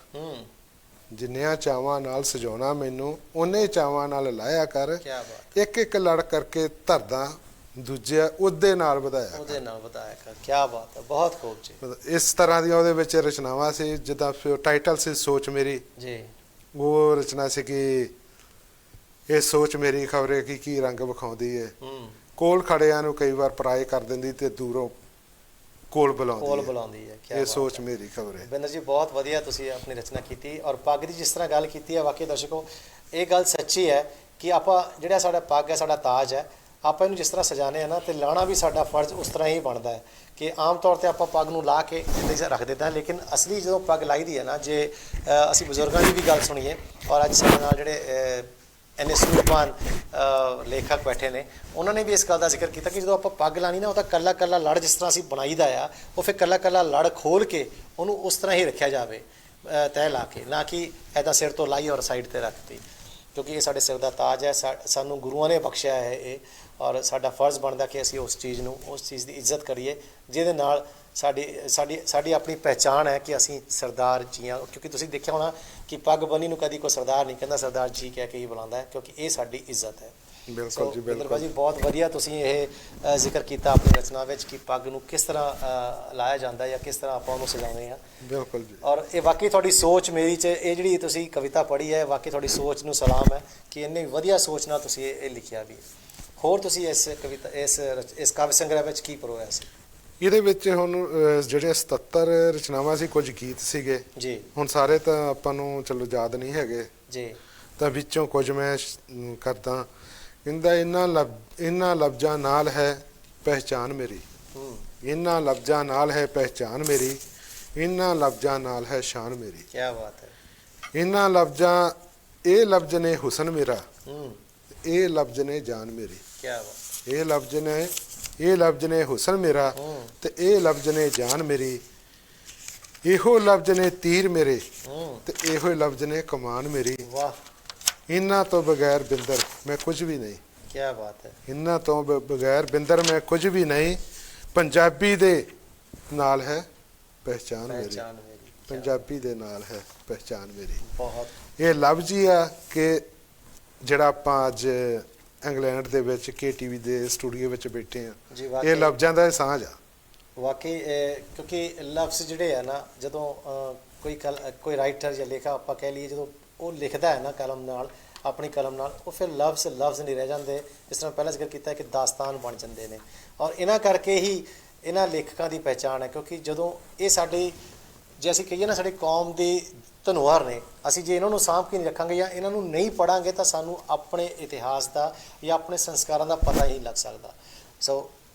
ਜਿੰਨਿਆਂ ਚਾਵਾਂ ਨਾਲ ਸਜਾਉਣਾ ਮੈਨੂੰ ਉਨੇ ਚਾਵਾਂ ਨਾਲ ਲਾਇਆ ਕਰ। ਇੱਕ ਇੱਕ ਲੜ ਕਰਕੇ ਧਰਦਾ, ਦੂਜੇ ਉਹਦੇ ਨਾਲ ਵਧਾਇਆ ਕਰ।
ਕੀ ਬਾਤ ਹੈ, ਬਹੁਤ ਖੂਬ ਜੀ।
ਇਸ ਤਰ੍ਹਾਂ ਦੀਆਂ ਉਹਦੇ ਵਿੱਚ ਰਚਨਾਵਾਂ ਸੀ। ਜਿੱਦਾਂ ਟਾਈਟਲ ਸੀ ਸੋਚ ਮੇਰੀ
ਜੀ,
ਉਹ ਰਚਨਾ ਸੀ ਕਿ ਇਹ ਸੋਚ ਮੇਰੀ ਖਬਰੇ ਕੀ ਰੰਗ ਵਿਖਾਉਂਦੀ ਹੈ। ਕੋਲ ਖੜਿਆਂ ਨੂੰ ਕਈ ਵਾਰ ਪਰਾਏ ਕਰ ਦਿੰਦੀ ਤੇ ਦੂਰੋਂ ਕੋਲ ਬੁਲਾਉਂਦੀ ਹੈ। ਇਹ ਸੋਚ ਮੇਰੀ ਖਬਰ ਹੈ।
ਬਿੰਦਰ ਜੀ ਬਹੁਤ ਵਧੀਆ ਤੁਸੀਂ ਆਪਣੀ ਰਚਨਾ ਕੀਤੀ। ਔਰ ਪੱਗ ਦੀ ਜਿਸ ਤਰ੍ਹਾਂ ਗੱਲ ਕੀਤੀ ਹੈ, ਵਾਕਈ ਦਰਸ਼ਕੋ ਇਹ ਗੱਲ ਸੱਚੀ ਹੈ ਕਿ ਆਪਾਂ ਜਿਹੜਾ ਸਾਡਾ ਪੱਗ ਹੈ, ਸਾਡਾ ਤਾਜ ਹੈ, ਆਪਾਂ ਇਹਨੂੰ ਜਿਸ ਤਰ੍ਹਾਂ ਸਜਾਉਂਦੇ ਹਾਂ ਨਾ ਤੇ ਲਾਉਣਾ ਵੀ ਸਾਡਾ ਫਰਜ਼ ਉਸ ਤਰ੍ਹਾਂ ਹੀ ਬਣਦਾ ਹੈ ਕਿ ਆਮ ਤੌਰ ਤੇ ਆਪਾਂ ਪੱਗ ਨੂੰ ਲਾ ਕੇ ਇੱਦਾਂ ਰੱਖ ਦਿੰਦੇ ਹਾਂ, ਲੇਕਿਨ ਅਸਲੀ ਜਦੋਂ ਪੱਗ ਲਾਈ ਦੀ ਹੈ ਨਾ, ਜੇ ਅਸੀਂ ਬਜ਼ੁਰਗਾਂ ਦੀ ਵੀ ਗੱਲ ਸੁਣੀਏ ਔਰ ਅੱਜ ਸਾਡੇ ਨਾਲ ਜਿਹੜੇ ਇੰਨੇ ਸੂਝਵਾਨ ਲੇਖਕ ਬੈਠੇ ਨੇ ਉਹਨਾਂ ਨੇ ਵੀ ਇਸ ਗੱਲ ਦਾ ਜ਼ਿਕਰ ਕੀਤਾ ਕਿ ਜਦੋਂ ਆਪਾਂ ਪੱਗ ਲਾਣੀ ਨਾ ਉਹਦਾ ਕੱਲਾ ਕੱਲਾ ਲੜ ਜਿਸ ਤਰ੍ਹਾਂ ਅਸੀਂ ਬਣਾਈਦਾ ਆ, ਉਹ ਫਿਰ ਕੱਲਾ ਕੱਲਾ ਲੜ ਖੋਲ ਕੇ ਉਹਨੂੰ ਉਸ ਤਰ੍ਹਾਂ ਹੀ ਰੱਖਿਆ ਜਾਵੇ ਤਹਿ ਲਾ ਕੇ, ਨਾ ਕਿ ਇੱਦਾਂ ਸਿਰ ਤੋਂ ਲਾਈ ਔਰ ਸਾਈਡ 'ਤੇ ਰੱਖਤੀ, ਕਿਉਂਕਿ ਇਹ ਸਾਡੇ ਸਿਰ ਦਾ ਤਾਜ ਹੈ। ਸਾਨੂੰ ਗੁਰੂਆਂ ਨੇ ਬਖਸ਼ਿਆ ਹੈ ਇਹ, ਔਰ ਸਾਡਾ ਫਰਜ਼ ਬਣਦਾ ਕਿ ਅਸੀਂ ਉਸ ਚੀਜ਼ ਨੂੰ, ਉਸ ਚੀਜ਼ ਦੀ ਇੱਜ਼ਤ ਕਰੀਏ ਜਿਹਦੇ ਨਾਲ ਸਾਡੀ ਆਪਣੀ ਪਹਿਚਾਣ ਹੈ ਕਿ ਅਸੀਂ ਸਰਦਾਰ ਜੀ ਹਾਂ। ਕਿਉਂਕਿ ਤੁਸੀਂ ਦੇਖਿਆ ਹੋਣਾ ਕਿ ਪੱਗ ਬੰਨੀ ਨੂੰ ਕਦੀ ਕੋਈ ਸਰਦਾਰ ਨਹੀਂ ਕਹਿੰਦਾ, ਸਰਦਾਰ ਜੀ ਕਹਿ ਕੇ ਹੀ ਬੁਲਾਉਂਦਾ ਹੈ, ਕਿਉਂਕਿ ਇਹ ਸਾਡੀ ਇੱਜ਼ਤ ਹੈ।
ਬਿਲਕੁਲ ਜੀ,
ਬਿੰਦਰ
ਬਿਲਕੁਲ
ਜੀ ਬਹੁਤ ਵਧੀਆ ਤੁਸੀਂ ਇਹ ਜ਼ਿਕਰ ਕੀਤਾ ਆਪਣੀ ਰਚਨਾ ਵਿੱਚ ਕਿ ਪੱਗ ਨੂੰ ਕਿਸ ਤਰ੍ਹਾਂ ਲਾਇਆ ਜਾਂਦਾ ਜਾਂ ਕਿਸ ਤਰ੍ਹਾਂ ਆਪਾਂ ਉਹਨੂੰ ਸਜਾਉਂਦੇ ਹਾਂ।
ਬਿਲਕੁਲ ਜੀ।
ਔਰ ਇਹ ਵਾਕਈ ਤੁਹਾਡੀ ਸੋਚ ਮੇਰੀ 'ਚ ਇਹ ਜਿਹੜੀ ਤੁਸੀਂ ਕਵਿਤਾ ਪੜ੍ਹੀ ਹੈ, ਵਾਕਈ ਤੁਹਾਡੀ ਸੋਚ ਨੂੰ ਸਲਾਮ ਹੈ ਕਿ ਇੰਨੀ ਵਧੀਆ ਸੋਚ ਨਾਲ ਤੁਸੀਂ ਇਹ ਲਿਖਿਆ ਵੀ। ਹੋਰ ਤੁਸੀਂ ਇਸ ਕਵਿਤਾ ਇਸ ਕਾਵਿ ਸੰਗ੍ਰਹਿ ਵਿੱਚ ਕੀ ਪਰੋਇਆ ਸੀ?
ਇਹਦੇ ਵਿੱਚ ਹੁਣ ਜਿਹੜੇ 77 ਰਚਨਾਵਾਂ ਸੀ, ਕੁਝ ਗੀਤ ਸੀਗੇ
ਜੀ।
ਹੁਣ ਸਾਰੇ ਤਾਂ ਆਪਾਂ ਨੂੰ ਚਲੋ ਯਾਦ ਨਹੀਂ ਹੈਗੇ
ਜੀ।
ਤਾਂ ਵਿੱਚੋਂ ਕੁਝ ਮੈਂ ਕਰਦਾ। ਕਹਿੰਦਾ ਇਹਨਾਂ ਲਫ਼ਜ਼ਾਂ ਨਾਲ ਹੈ ਪਹਿਚਾਨ ਮੇਰੀ, ਇਹਨਾਂ ਲਫ਼ਜ਼ਾਂ ਨਾਲ ਹੈ ਪਹਿਚਾਨ ਮੇਰੀ, ਇਹਨਾਂ ਲਫ਼ਜ਼ਾਂ ਨਾਲ ਹੈ ਸ਼ਾਨ ਮੇਰੀ।
ਕੀ ਬਾਤ ਹੈ।
ਇਹਨਾਂ ਲਫ਼ਜ਼ਾਂ, ਇਹ ਲਫ਼ਜ਼ ਨੇ ਹੁਸਨ ਮੇਰਾ, ਇਹ ਲਫ਼ਜ਼ ਨੇ ਜਾਨ ਮੇਰੀ।
ਕੀ ਬਾਤ।
ਇਹ ਲਫ਼ਜ਼ ਨੇ ਹੁਸਨ ਮੇਰਾ ਤੇ ਇਹ ਲਫ਼ਜ਼ ਨੇ ਜਾਨ ਮੇਰੀ, ਇਹੋ ਲਫ਼ਜ਼ ਨੇ ਤੀਰ ਮੇਰੇ ਤੇ ਇਹੋ ਲਫ਼ਜ਼ ਨੇ ਕਮਾਨ ਮੇਰੀ।
ਵਾਹ।
ਇਹਨਾਂ ਤੋਂ ਬਗੈਰ ਬਿੰਦਰ ਮੈਂ ਕੁਝ ਵੀ ਨਹੀਂ।
ਕੀ ਬਾਤ ਹੈ।
ਇਹਨਾਂ ਤੋਂ ਬਗੈਰ ਬਿੰਦਰ ਮੈਂ ਕੁਝ ਵੀ ਨਹੀਂ, ਪੰਜਾਬੀ ਦੇ ਨਾਲ ਹੈ ਪਹਿਚਾਨ ਮੇਰੀ, ਪੰਜਾਬੀ ਦੇ ਨਾਲ ਹੈ ਪਹਿਚਾਨ ਮੇਰੀ।
ਬਹੁਤ।
ਇਹ ਲਫ਼ਜ਼ ਹੀ ਆ ਕਿ ਜਿਹੜਾ ਆਪਾਂ ਅੱਜ ਇੰਗਲੈਂਡ ਦੇ ਵਿੱਚ KTV ਦੇ ਸਟੂਡੀਓ ਵਿੱਚ ਬੈਠੇ ਆ, ਇਹ ਲਫ਼ਜ਼ਾਂ ਦਾ ਸਾਂਝ ਆ
ਵਾਕਈ। ਕਿਉਂਕਿ ਲਫ਼ਜ਼ ਜਿਹੜੇ ਆ ਨਾ, ਜਦੋਂ ਕੋਈ ਰਾਈਟਰ ਜਾਂ ਲੇਖਕ ਆਪਾਂ ਕਹਿ ਲਈਏ, ਜਦੋਂ ਉਹ ਲਿਖਦਾ ਹੈ ਨਾ ਕਲਮ ਨਾਲ, ਆਪਣੀ ਕਲਮ ਨਾਲ, ਉਹ ਫਿਰ ਲਫ਼ਜ਼ ਨਹੀਂ ਰਹਿ ਜਾਂਦੇ। ਜਿਸ ਤਰ੍ਹਾਂ ਪਹਿਲਾਂ ਜ਼ਿਕਰ ਕੀਤਾ ਕਿ ਦਾਸਤਾਨ ਬਣ ਜਾਂਦੇ ਨੇ। ਔਰ ਇਹਨਾਂ ਕਰਕੇ ਹੀ ਇਹਨਾਂ ਲੇਖਕਾਂ ਦੀ ਪਹਿਚਾਣ ਹੈ, ਕਿਉਂਕਿ ਜਦੋਂ ਇਹ ਸਾਡੀ, ਜੇ ਅਸੀਂ ਕਹੀਏ ਨਾ, ਸਾਡੀ ਕੌਮ ਦੀ ਧਨੋਹਰ ਨੇ, ਅਸੀਂ ਜੇ ਇਹਨਾਂ ਨੂੰ ਸਾਂਭ ਕੇ ਨਹੀਂ ਰੱਖਾਂਗੇ ਜਾਂ ਇਹਨਾਂ ਨੂੰ ਨਹੀਂ ਪੜ੍ਹਾਂਗੇ ਤਾਂ ਸਾਨੂੰ ਆਪਣੇ ਇਤਿਹਾਸ ਦਾ ਜਾਂ ਆਪਣੇ ਸੰਸਕਾਰਾਂ ਦਾ ਪਤਾ ਹੀ ਨਹੀਂ ਲੱਗ ਸਕਦਾ। ਸੋ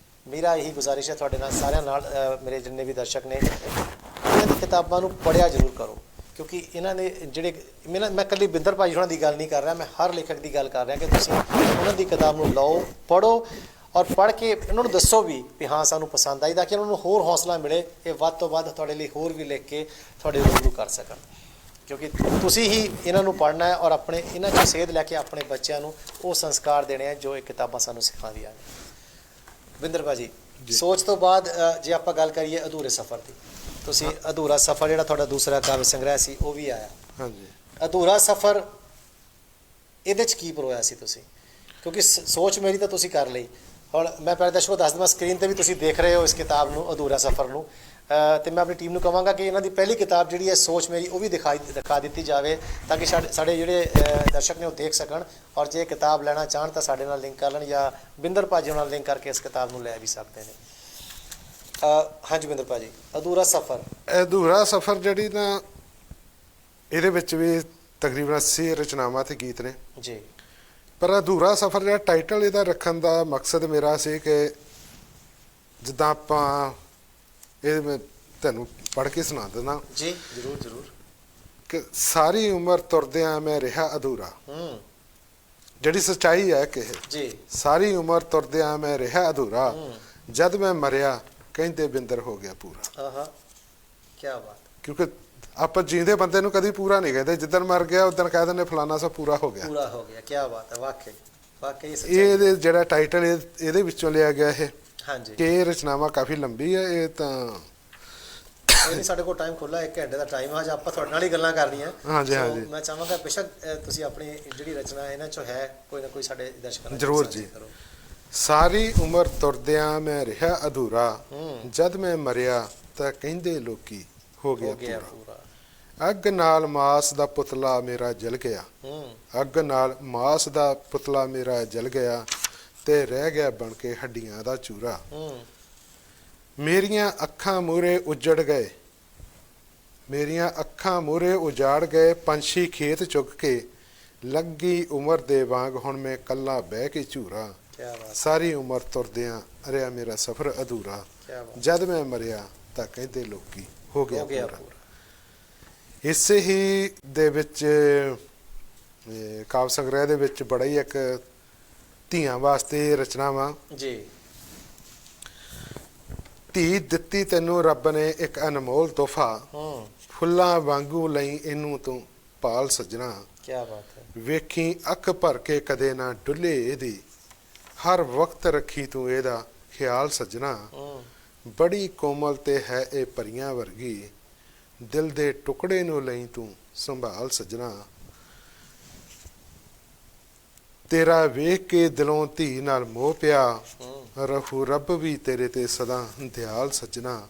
ਮੇਰਾ ਇਹੀ ਗੁਜ਼ਾਰਿਸ਼ ਹੈ ਤੁਹਾਡੇ ਨਾਲ ਸਾਰਿਆਂ ਨਾਲ, ਮੇਰੇ ਜਿੰਨੇ ਵੀ ਦਰਸ਼ਕ ਨੇ, ਇਹਨਾਂ ਦੀ ਕਿਤਾਬਾਂ ਨੂੰ ਪੜ੍ਹਿਆ ਜ਼ਰੂਰ ਕਰੋ, ਕਿਉਂਕਿ ਇਹਨਾਂ ਨੇ ਜਿਹੜੇ ਮੈਂ ਇਕੱਲੀ ਬਿੰਦਰ ਭਾਈ ਹੋਣਾ ਦੀ ਗੱਲ ਨਹੀਂ ਕਰ ਰਿਹਾ, ਮੈਂ ਹਰ ਲੇਖਕ ਦੀ ਗੱਲ ਕਰ ਰਿਹਾ ਕਿ ਤੁਸੀਂ ਉਹਨਾਂ ਦੀ ਕਿਤਾਬ ਨੂੰ ਲਓ, ਪੜ੍ਹੋ ਔਰ ਪੜ੍ਹ ਕੇ ਇਹਨਾਂ ਨੂੰ ਦੱਸੋ ਵੀ ਹਾਂ ਸਾਨੂੰ ਪਸੰਦ ਆਈ, ਤਾਂ ਕਿ ਉਹਨਾਂ ਨੂੰ ਹੋਰ ਹੌਸਲਾ ਮਿਲੇ, ਇਹ ਵੱਧ ਤੋਂ ਵੱਧ ਤੁਹਾਡੇ ਲਈ ਹੋਰ ਵੀ ਲਿਖ ਕੇ ਤੁਹਾਡੇ ਰੂਬਰੂ ਕਰ ਸਕਣ। ਕਿਉਂਕਿ ਤੁਸੀਂ ਹੀ ਇਹਨਾਂ ਨੂੰ ਪੜ੍ਹਨਾ ਹੈ ਔਰ ਆਪਣੇ ਇਹਨਾਂ 'ਚ ਸੇਧ ਲੈ ਕੇ ਆਪਣੇ ਬੱਚਿਆਂ ਨੂੰ ਉਹ ਸੰਸਕਾਰ ਦੇਣੇ ਆ ਜੋ ਇਹ ਕਿਤਾਬਾਂ ਸਾਨੂੰ ਸਿਖਾਉਂਦੀਆਂ ਨੇ। ਬਿੰਦਰ ਭਾਜੀ, ਸੋਚ ਤੋਂ ਬਾਅਦ ਜੇ ਆਪਾਂ ਗੱਲ ਕਰੀਏ ਅਧੂਰੇ ਸਫ਼ਰ ਦੀ, ਤੁਸੀਂ ਅਧੂਰਾ ਸਫ਼ਰ ਜਿਹੜਾ ਤੁਹਾਡਾ ਦੂਸਰਾ ਕਾਵਿ ਸੰਗ੍ਰਹਿ ਸੀ ਉਹ ਵੀ ਆਇਆ।
ਹਾਂਜੀ।
ਅਧੂਰਾ ਸਫ਼ਰ, ਇਹਦੇ 'ਚ ਕੀ ਪਰੋਇਆ ਸੀ ਤੁਸੀਂ? ਕਿਉਂਕਿ ਸੋਚ ਮੇਰੀ ਤਾਂ ਤੁਸੀਂ ਕਰ ਲਈ। ਹੁਣ ਮੈਂ ਪਹਿਲੇ ਦਰਸ਼ਕੋ ਦੱਸ ਦੇਵਾਂ, ਸਕਰੀਨ 'ਤੇ ਵੀ ਤੁਸੀਂ ਦੇਖ ਰਹੇ ਹੋ ਇਸ ਕਿਤਾਬ ਨੂੰ, ਅਧੂਰਾ ਸਫ਼ਰ ਨੂੰ, ਅਤੇ ਮੈਂ ਆਪਣੀ ਟੀਮ ਨੂੰ ਕਹਾਂਗਾ ਕਿ ਇਹਨਾਂ ਦੀ ਪਹਿਲੀ ਕਿਤਾਬ ਜਿਹੜੀ ਹੈ ਸੋਚ ਮੇਰੀ, ਉਹ ਵੀ ਦਿਖਾ ਦਿੱਤੀ ਜਾਵੇ ਤਾਂ ਕਿ ਸਾਡੇ ਜਿਹੜੇ ਦਰਸ਼ਕ ਨੇ ਉਹ ਦੇਖ ਸਕਣ, ਔਰ ਜੇ ਕਿਤਾਬ ਲੈਣਾ ਚਾਹਣ ਤਾਂ ਸਾਡੇ ਨਾਲ ਲਿੰਕ ਕਰ ਲੈਣ ਜਾਂ ਬਿੰਦਰ ਭਾਜੀ ਨਾਲ ਲਿੰਕ ਕਰਕੇ ਇਸ ਕਿਤਾਬ ਨੂੰ ਲੈ ਵੀ ਸਕਦੇ ਨੇ। ਹਾਂਜੀ ਬਿੰਦਰ ਭਾਜੀ, ਅਧੂਰਾ ਸਫ਼ਰ।
ਅਧੂਰਾ ਸਫ਼ਰ ਜਿਹੜੀ ਨਾ, ਇਹਦੇ ਵਿੱਚ ਵੀ ਤਕਰੀਬਨ 80 ਰਚਨਾਵਾਂ ਤੇ ਗੀਤ ਨੇ
ਜੀ।
ਪਰ ਅਧੂਰਾ ਸਫ਼ਰ ਜਿਹੜਾ ਟਾਈਟਲ ਇਹਦਾ ਰੱਖਣ ਦਾ ਮਕਸਦ ਮੇਰਾ ਸੀ ਕਿ ਜਿੱਦਾਂ ਆਪਾਂ ਇਹ ਮੈਂ ਤੁਹਾਨੂੰ ਪੜ੍ਹ ਕੇ ਸੁਣਾ ਦਿੰਦਾ
ਜੀ। ਜ਼ਰੂਰ ਜ਼ਰੂਰ।
ਕਿ ਸਾਰੀ ਉਮਰ ਤੁਰਦਿਆਂ ਮੈਂ ਰਿਹਾ ਅਧੂਰਾ, ਜਿਹੜੀ ਸੱਚਾਈ ਹੈ ਕਿ
ਜੀ
ਸਾਰੀ ਉਮਰ ਤੁਰਦਿਆਂ ਮੈਂ ਰਿਹਾ ਅਧੂਰਾ, ਜਦ ਮੈਂ ਮਰਿਆ ਕਹਿੰਦੇ ਬਿੰਦਰ ਹੋ ਗਿਆ ਪੂਰਾ।
ਕੀ ਬਾਤ।
ਕਿਉਂਕਿ ਆਪਾਂ ਜੀਂਦੇ ਬੰਦੇ ਨੂੰ ਕਦੀ ਪੂਰਾ ਨਹੀਂ ਕਹਿੰਦੇ, ਜਿੱਦਣ ਮਰ ਗਿਆ ਉਦਣ ਕਹਿ ਦਿੰਦੇ ਫਲਾਣਾ ਸਭ ਪੂਰਾ ਹੋ ਗਿਆ।
ਪੂਰਾ ਹੋ ਗਿਆ। ਕੀ ਬਾਤ ਹੈ। ਵਾਕਈ ਵਾਕਈ
ਇਹ ਜਿਹੜਾ ਟਾਈਟਲ ਇਹਦੇ ਵਿੱਚੋਂ ਲਿਆ ਗਿਆ ਇਹ।
ਹਾਂਜੀ।
ਕਿ ਇਹ ਰਚਨਾਵਾਂ ਕਾਫੀ ਲੰਬੀ ਹੈ, ਇਹ ਤਾਂ
ਇਹ ਨਹੀਂ ਸਾਡੇ ਕੋਲ ਟਾਈਮ ਖੁੱਲਾ, 1 ਘੰਟੇ ਦਾ ਟਾਈਮ ਆ, ਅੱਜ ਆਪਾਂ ਤੁਹਾਡੇ ਨਾਲ ਹੀ ਗੱਲਾਂ ਕਰਨੀਆਂ।
ਹਾਂਜੀ ਹਾਂਜੀ।
ਮੈਂ ਚਾਹਾਂਗਾ ਬੇਸ਼ੱਕ ਤੁਸੀਂ ਆਪਣੀ ਜਿਹੜੀ ਰਚਨਾ ਇਹਨਾਂ 'ਚੋਂ ਹੈ ਕੋਈ ਨਾ ਕੋਈ ਸਾਡੇ ਦਰਸ਼ਕਾਂ ਨਾਲ
ਜ਼ਰੂਰ ਜੀ। ਸਾਰੀ ਉਮਰ ਤੁਰਦਿਆਂ ਮੈਂ ਰਿਹਾ ਅਧੂਰਾ, ਜਦ ਮੈਂ ਮਰਿਆ ਤਾਂ ਕਹਿੰਦੇ ਲੋਕੀ ਹੋ ਗਿਆ ਪੂਰਾ। ਅੱਗ ਨਾਲ ਮਾਸ ਦਾ ਪੁਤਲਾ ਮੇਰਾ ਜਲ ਗਿਆ, ਅੱਗ ਨਾਲ ਮਾਸ ਦਾ ਪੁਤਲਾ ਮੇਰਾ ਜਲ ਗਿਆ ਤੇ ਰਹਿ ਗਿਆ ਬਣ ਕੇ ਹੱਡੀਆਂ ਦਾ ਚੂਰਾ। ਮੇਰੀਆਂ ਅੱਖਾਂ ਮੂਹਰੇ ਉਜੜ ਗਏ, ਮੇਰੀਆਂ ਅੱਖਾਂ ਮੂਹਰੇ ਉਜਾੜ ਗਏ ਪੰਛੀ ਖੇਤ ਚੁੱਕ ਕੇ, ਲੱਗੀ ਉਮਰ ਦੇ ਵਾਂਗ ਹੁਣ ਮੈਂ ਕੱਲਾ ਬਹਿ ਕੇ ਝੂਰਾ। ਸਾਰੀ ਉਮਰ ਤੁਰਦਿਆਂ ਰਿਹਾ ਮੇਰਾ ਸਫ਼ਰ ਅਧੂਰਾ, ਜਦ ਮੈਂ ਮਰਿਆ ਤਾਂ ਕਹਿੰਦੇ ਲੋਕੀ ਹੋ ਗਿਆ ਪੂਰਾ। ਇਸੇ ਹੀ ਦੇ ਵਿੱਚ ਕਾਵਿ ਸੰਗ੍ਰਹਿ ਦੇ ਵਿੱਚ ਬੜਾ ਹੀ ਇੱਕ ਧੀਆਂ ਵਾਸਤੇ ਰਚਨਾਵਾਂ
ਜੀ।
ਧੀ ਦਿੱਤੀ ਤੈਨੂੰ ਰੱਬ ਨੇ ਇੱਕ ਅਨਮੋਲ ਤੋਹਫਾ, ਫੁੱਲਾਂ ਵਾਂਗੂ ਲਈ ਇਹਨੂੰ ਤੂੰ ਪਾਲ ਸੱਜਣਾ।
ਕੀ ਬਾਤ ਹੈ।
ਵੇਖੀ ਅੱਖ ਭਰ ਕੇ ਕਦੇ ਨਾ ਡੁੱਲੇ ਇਹਦੀ, ਹਰ ਵਕਤ ਰੱਖੀ ਤੂੰ ਇਹਦਾ ਖਿਆਲ ਸੱਜਣਾ। ਬੜੀ ਕੋਮਲ ਤੇ ਹੈ ਇਹ ਪਰੀਆਂ ਵਰਗੀ, ਦਿਲ ਦੇ ਟੁਕੜੇ ਨੂੰ ਲਈ ਤੂੰ ਸੰਭਾਲ ਸੱਜਣਾ। ਤੇਰਾ ਵੇਖ ਕੇ ਦਿਲੋਂ ਧੀ ਨਾਲ ਮੋਹ ਪਿਆ, ਰਹੂ ਰੱਬ ਵੀ ਤੇਰੇ ਤੇ ਸਦਾ ਦਿਆਲ ਸੱਜਣਾ।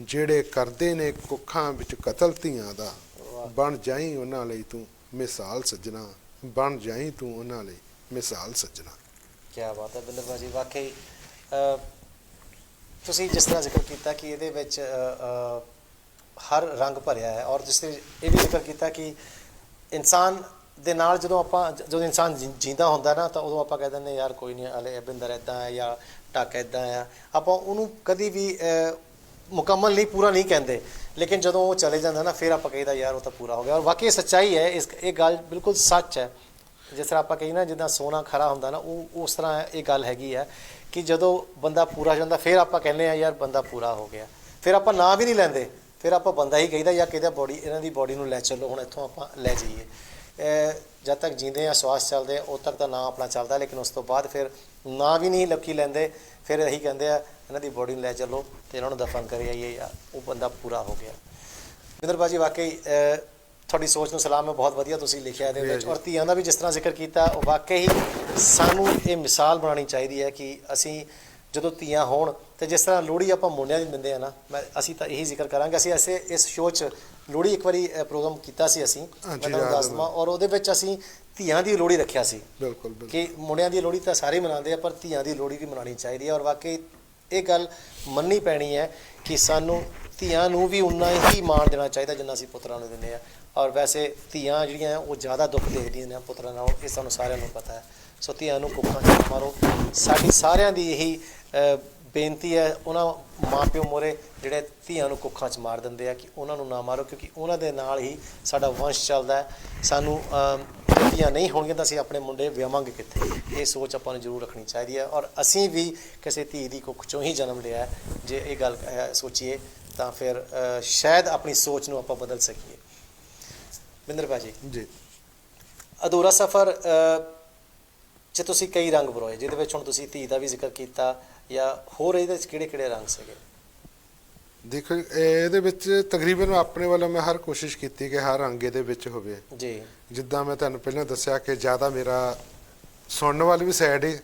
ਜਿਹੜੇ ਕਰਦੇ ਨੇ ਕੁੱਖਾਂ ਵਿੱਚ ਕਤਲ ਧੀਆਂ ਦਾ, ਬਣ ਜਾਈ ਉਹਨਾਂ ਲਈ ਤੂੰ ਮਿਸਾਲ ਸੱਜਣਾ, ਬਣ ਜਾਈ ਤੂੰ ਉਹਨਾਂ ਲਈ ਮਿਸਾਲ ਸੱਜਣਾ।
ਕੀ ਬਾਤ ਹੈ ਬਿੰਦਰ ਭਾਜੀ, ਵਾਕਈ ਤੁਸੀਂ ਜਿਸ ਤਰ੍ਹਾਂ ਜ਼ਿਕਰ ਕੀਤਾ ਕਿ ਇਹਦੇ ਵਿੱਚ ਹਰ ਰੰਗ ਭਰਿਆ ਹੈ, ਔਰ ਜਿਸ ਤਰ੍ਹਾਂ ਇਹ ਵੀ ਜ਼ਿਕਰ ਕੀਤਾ ਕਿ ਇਨਸਾਨ ਦੇ ਨਾਲ ਜਦੋਂ ਇਨਸਾਨ ਜੀਂਦਾ ਹੁੰਦਾ ਨਾ, ਤਾਂ ਉਦੋਂ ਆਪਾਂ ਕਹਿ ਦਿੰਦੇ ਯਾਰ ਕੋਈ ਨਹੀਂ, ਹਲੇ ਬਿੰਦਰ ਇੱਦਾਂ ਹੈ ਜਾਂ ਢੱਕ ਇੱਦਾਂ ਆ, ਆਪਾਂ ਉਹਨੂੰ ਕਦੀ ਵੀ ਮੁਕੰਮਲ ਨਹੀਂ, ਪੂਰਾ ਨਹੀਂ ਕਹਿੰਦੇ। ਲੇਕਿਨ ਜਦੋਂ ਉਹ ਚਲੇ ਜਾਂਦਾ ਨਾ, ਫਿਰ ਆਪਾਂ ਕਹੀਦਾ ਯਾਰ ਉਹ ਤਾਂ ਪੂਰਾ ਹੋ ਗਿਆ। ਔਰ ਵਾਕਈ ਸੱਚਾਈ ਹੈ, ਇਹ ਗੱਲ ਬਿਲਕੁਲ ਸੱਚ ਹੈ। ਜਿਸ ਤਰ੍ਹਾਂ ਆਪਾਂ ਕਹੀ ਨਾ, ਜਿੱਦਾਂ ਸੋਨਾ ਖਰਾ ਹੁੰਦਾ ਨਾ, ਉਹ ਉਸ ਤਰ੍ਹਾਂ ਇਹ ਗੱਲ ਹੈਗੀ ਹੈ ਕਿ ਜਦੋਂ ਬੰਦਾ ਪੂਰਾ ਹੋ ਜਾਂਦਾ, ਫਿਰ ਆਪਾਂ ਕਹਿੰਦੇ ਹਾਂ ਯਾਰ ਬੰਦਾ ਪੂਰਾ ਹੋ ਗਿਆ। ਫਿਰ ਆਪਾਂ ਨਾਂ ਵੀ ਨਹੀਂ ਲੈਂਦੇ, ਫਿਰ ਆਪਾਂ ਬੰਦਾ ਹੀ ਕਹੀਦਾ ਜਾਂ ਕਿਹਦਾ ਬੋਡੀ, ਇਹਨਾਂ ਦੀ ਬੋਡੀ ਨੂੰ ਲੈ ਚੱਲੋ, ਹੁਣ ਇੱਥੋਂ ਆਪਾਂ ਲੈ ਜਾਈਏ। ਜਦ ਤੱਕ ਜੀਂਦੇ ਆ, ਸਵਾਸ ਚੱਲਦੇ ਆ, ਉਦੋਂ ਤੱਕ ਤਾਂ ਨਾਂ ਆਪਣਾ ਚੱਲਦਾ, ਲੇਕਿਨ ਉਸ ਤੋਂ ਬਾਅਦ ਫਿਰ ਨਾਂ ਵੀ ਨਹੀਂ ਲੋਕੀ ਲੈਂਦੇ। ਫਿਰ ਇਹੀ ਕਹਿੰਦੇ ਆ ਇਹਨਾਂ ਦੀ ਬੋਡੀ ਨੂੰ ਲੈ ਚੱਲੋ ਅਤੇ ਇਹਨਾਂ ਨੂੰ ਦਫਨ ਕਰੀ ਆਈਏ, ਜਾਂ ਉਹ ਬੰਦਾ ਪੂਰਾ ਹੋ ਗਿਆ। ਬਿੰਦਰ ਭਾਜੀ, ਵਾਕਈ ਤੁਹਾਡੀ ਸੋਚ ਨੂੰ ਸਲਾਮ ਹੈ, ਬਹੁਤ ਵਧੀਆ ਤੁਸੀਂ ਲਿਖਿਆ ਇਹਦੇ ਵਿੱਚ। ਔਰ ਧੀਆਂ ਦਾ ਵੀ ਜਿਸ ਤਰ੍ਹਾਂ ਜ਼ਿਕਰ ਕੀਤਾ, ਉਹ ਵਾਕਈ ਸਾਨੂੰ ਇਹ ਮਿਸਾਲ ਬਣਾਉਣੀ ਚਾਹੀਦੀ ਹੈ ਕਿ ਅਸੀਂ ਜਦੋਂ ਧੀਆਂ ਹੋਣ, ਅਤੇ ਜਿਸ ਤਰ੍ਹਾਂ ਲੋਹੜੀ ਆਪਾਂ ਮੁੰਡਿਆਂ ਦੀ ਦਿੰਦੇ ਆ ਨਾ, ਅਸੀਂ ਤਾਂ ਇਹੀ ਜ਼ਿਕਰ ਕਰਾਂਗੇ। ਅਸੀਂ ਇਸ ਸ਼ੋਅ 'ਚ ਲੋਹੜੀ ਇੱਕ ਵਾਰੀ ਪ੍ਰੋਗਰਾਮ ਕੀਤਾ ਸੀ ਅਸੀਂ, ਮੈਂ ਤੁਹਾਨੂੰ ਦੱਸ ਦੇਵਾਂ, ਔਰ ਉਹਦੇ ਵਿੱਚ ਅਸੀਂ ਧੀਆਂ ਦੀ ਲੋਹੜੀ ਰੱਖਿਆ ਸੀ।
ਬਿਲਕੁਲ
ਕਿ ਮੁੰਡਿਆਂ ਦੀ ਲੋਹੜੀ ਤਾਂ ਸਾਰੇ ਮਨਾਉਂਦੇ ਆ, ਪਰ ਧੀਆਂ ਦੀ ਲੋਹੜੀ ਵੀ ਮਨਾਉਣੀ ਚਾਹੀਦੀ ਹੈ। ਔਰ ਵਾਕਈ ਇਹ ਗੱਲ ਮੰਨਣੀ ਪੈਣੀ ਹੈ ਕਿ ਸਾਨੂੰ ਧੀਆਂ ਨੂੰ ਵੀ ਉਨਾ ਹੀ ਮਾਣ ਦੇਣਾ ਚਾਹੀਦਾ ਜਿੰਨਾ ਅਸੀਂ ਪੁੱਤਰਾਂ ਨੂੰ ਦਿੰਦੇ ਹਾਂ। ਔਰ ਵੈਸੇ ਧੀਆਂ ਜਿਹੜੀਆਂ ਉਹ ਜ਼ਿਆਦਾ ਦੁੱਖ ਦੇਖਦੀਆਂ ਨੇ ਪੁੱਤਰਾਂ ਨਾਲੋਂ, ਇਹ ਸਾਨੂੰ ਸਾਰਿਆਂ ਨੂੰ ਪਤਾ ਹੈ। ਸੋ ਧੀਆਂ ਨੂੰ ਕੁੱਖਾਂ 'ਚ ਨਾ ਮਾਰੋ, ਸਾਡੀ ਸਾਰਿਆਂ ਦੀ ਇਹੀ ਬੇਨਤੀ ਹੈ ਉਹਨਾਂ ਮਾਂ ਪਿਓ ਮੋਰੇ ਜਿਹੜੇ ਧੀਆਂ ਨੂੰ ਕੁੱਖਾਂ 'ਚ ਮਾਰ ਦਿੰਦੇ ਆ, ਕਿ ਉਹਨਾਂ ਨੂੰ ਨਾ ਮਾਰੋ, ਕਿਉਂਕਿ ਉਹਨਾਂ ਦੇ ਨਾਲ ਹੀ ਸਾਡਾ ਵੰਸ਼ ਚੱਲਦਾ ਹੈ। ਸਾਨੂੰ ਧੀਆਂ ਨਹੀਂ ਹੋਣਗੀਆਂ ਤਾਂ ਅਸੀਂ ਆਪਣੇ ਮੁੰਡੇ ਵਿਆਹਾਂਗੇ ਕਿੱਥੇ, ਇਹ ਸੋਚ ਆਪਾਂ ਨੂੰ ਜ਼ਰੂਰ ਰੱਖਣੀ ਚਾਹੀਦੀ ਹੈ। ਔਰ ਅਸੀਂ ਵੀ ਕਿਸੇ ਧੀ ਦੀ ਕੁੱਖ 'ਚੋਂ ਹੀ ਜਨਮ ਲਿਆ, ਜੇ ਇਹ ਗੱਲ ਸੋਚੀਏ ਤਾਂ ਫਿਰ ਸ਼ਾਇਦ ਆਪਣੀ ਸੋਚ ਨੂੰ ਆਪਾਂ ਬਦਲ ਸਕੀਏ। ਬਿੰਦਰ ਭਾਜੀ
ਜੀ,
ਅਧੂਰਾ ਸਫ਼ਰ 'ਚ ਤੁਸੀਂ ਕਈ ਰੰਗ ਪਰੋਏ, ਜਿਹਦੇ ਵਿੱਚ ਹੁਣ ਤੁਸੀਂ ਧੀ ਦਾ ਵੀ ਜ਼ਿਕਰ ਕੀਤਾ, ਜਾਂ ਹੋਰ ਇਹਦੇ ਵਿੱਚ ਕਿਹੜੇ ਕਿਹੜੇ ਰੰਗ ਸੀਗੇ?
ਦੇਖੋ ਇਹਦੇ ਵਿੱਚ ਤਕਰੀਬਨ ਆਪਣੇ ਵੱਲੋਂ ਮੈਂ ਹਰ ਕੋਸ਼ਿਸ਼ ਕੀਤੀ ਕਿ ਹਰ ਰੰਗ ਇਹਦੇ ਵਿੱਚ ਹੋਵੇ
ਜੀ।
ਜਿੱਦਾਂ ਮੈਂ ਤੁਹਾਨੂੰ ਪਹਿਲਾਂ ਦੱਸਿਆ ਕਿ ਜ਼ਿਆਦਾ ਮੇਰਾ ਸੁਣਨ ਵਾਲੀ ਵੀ ਸਾਈਡ ਹੀ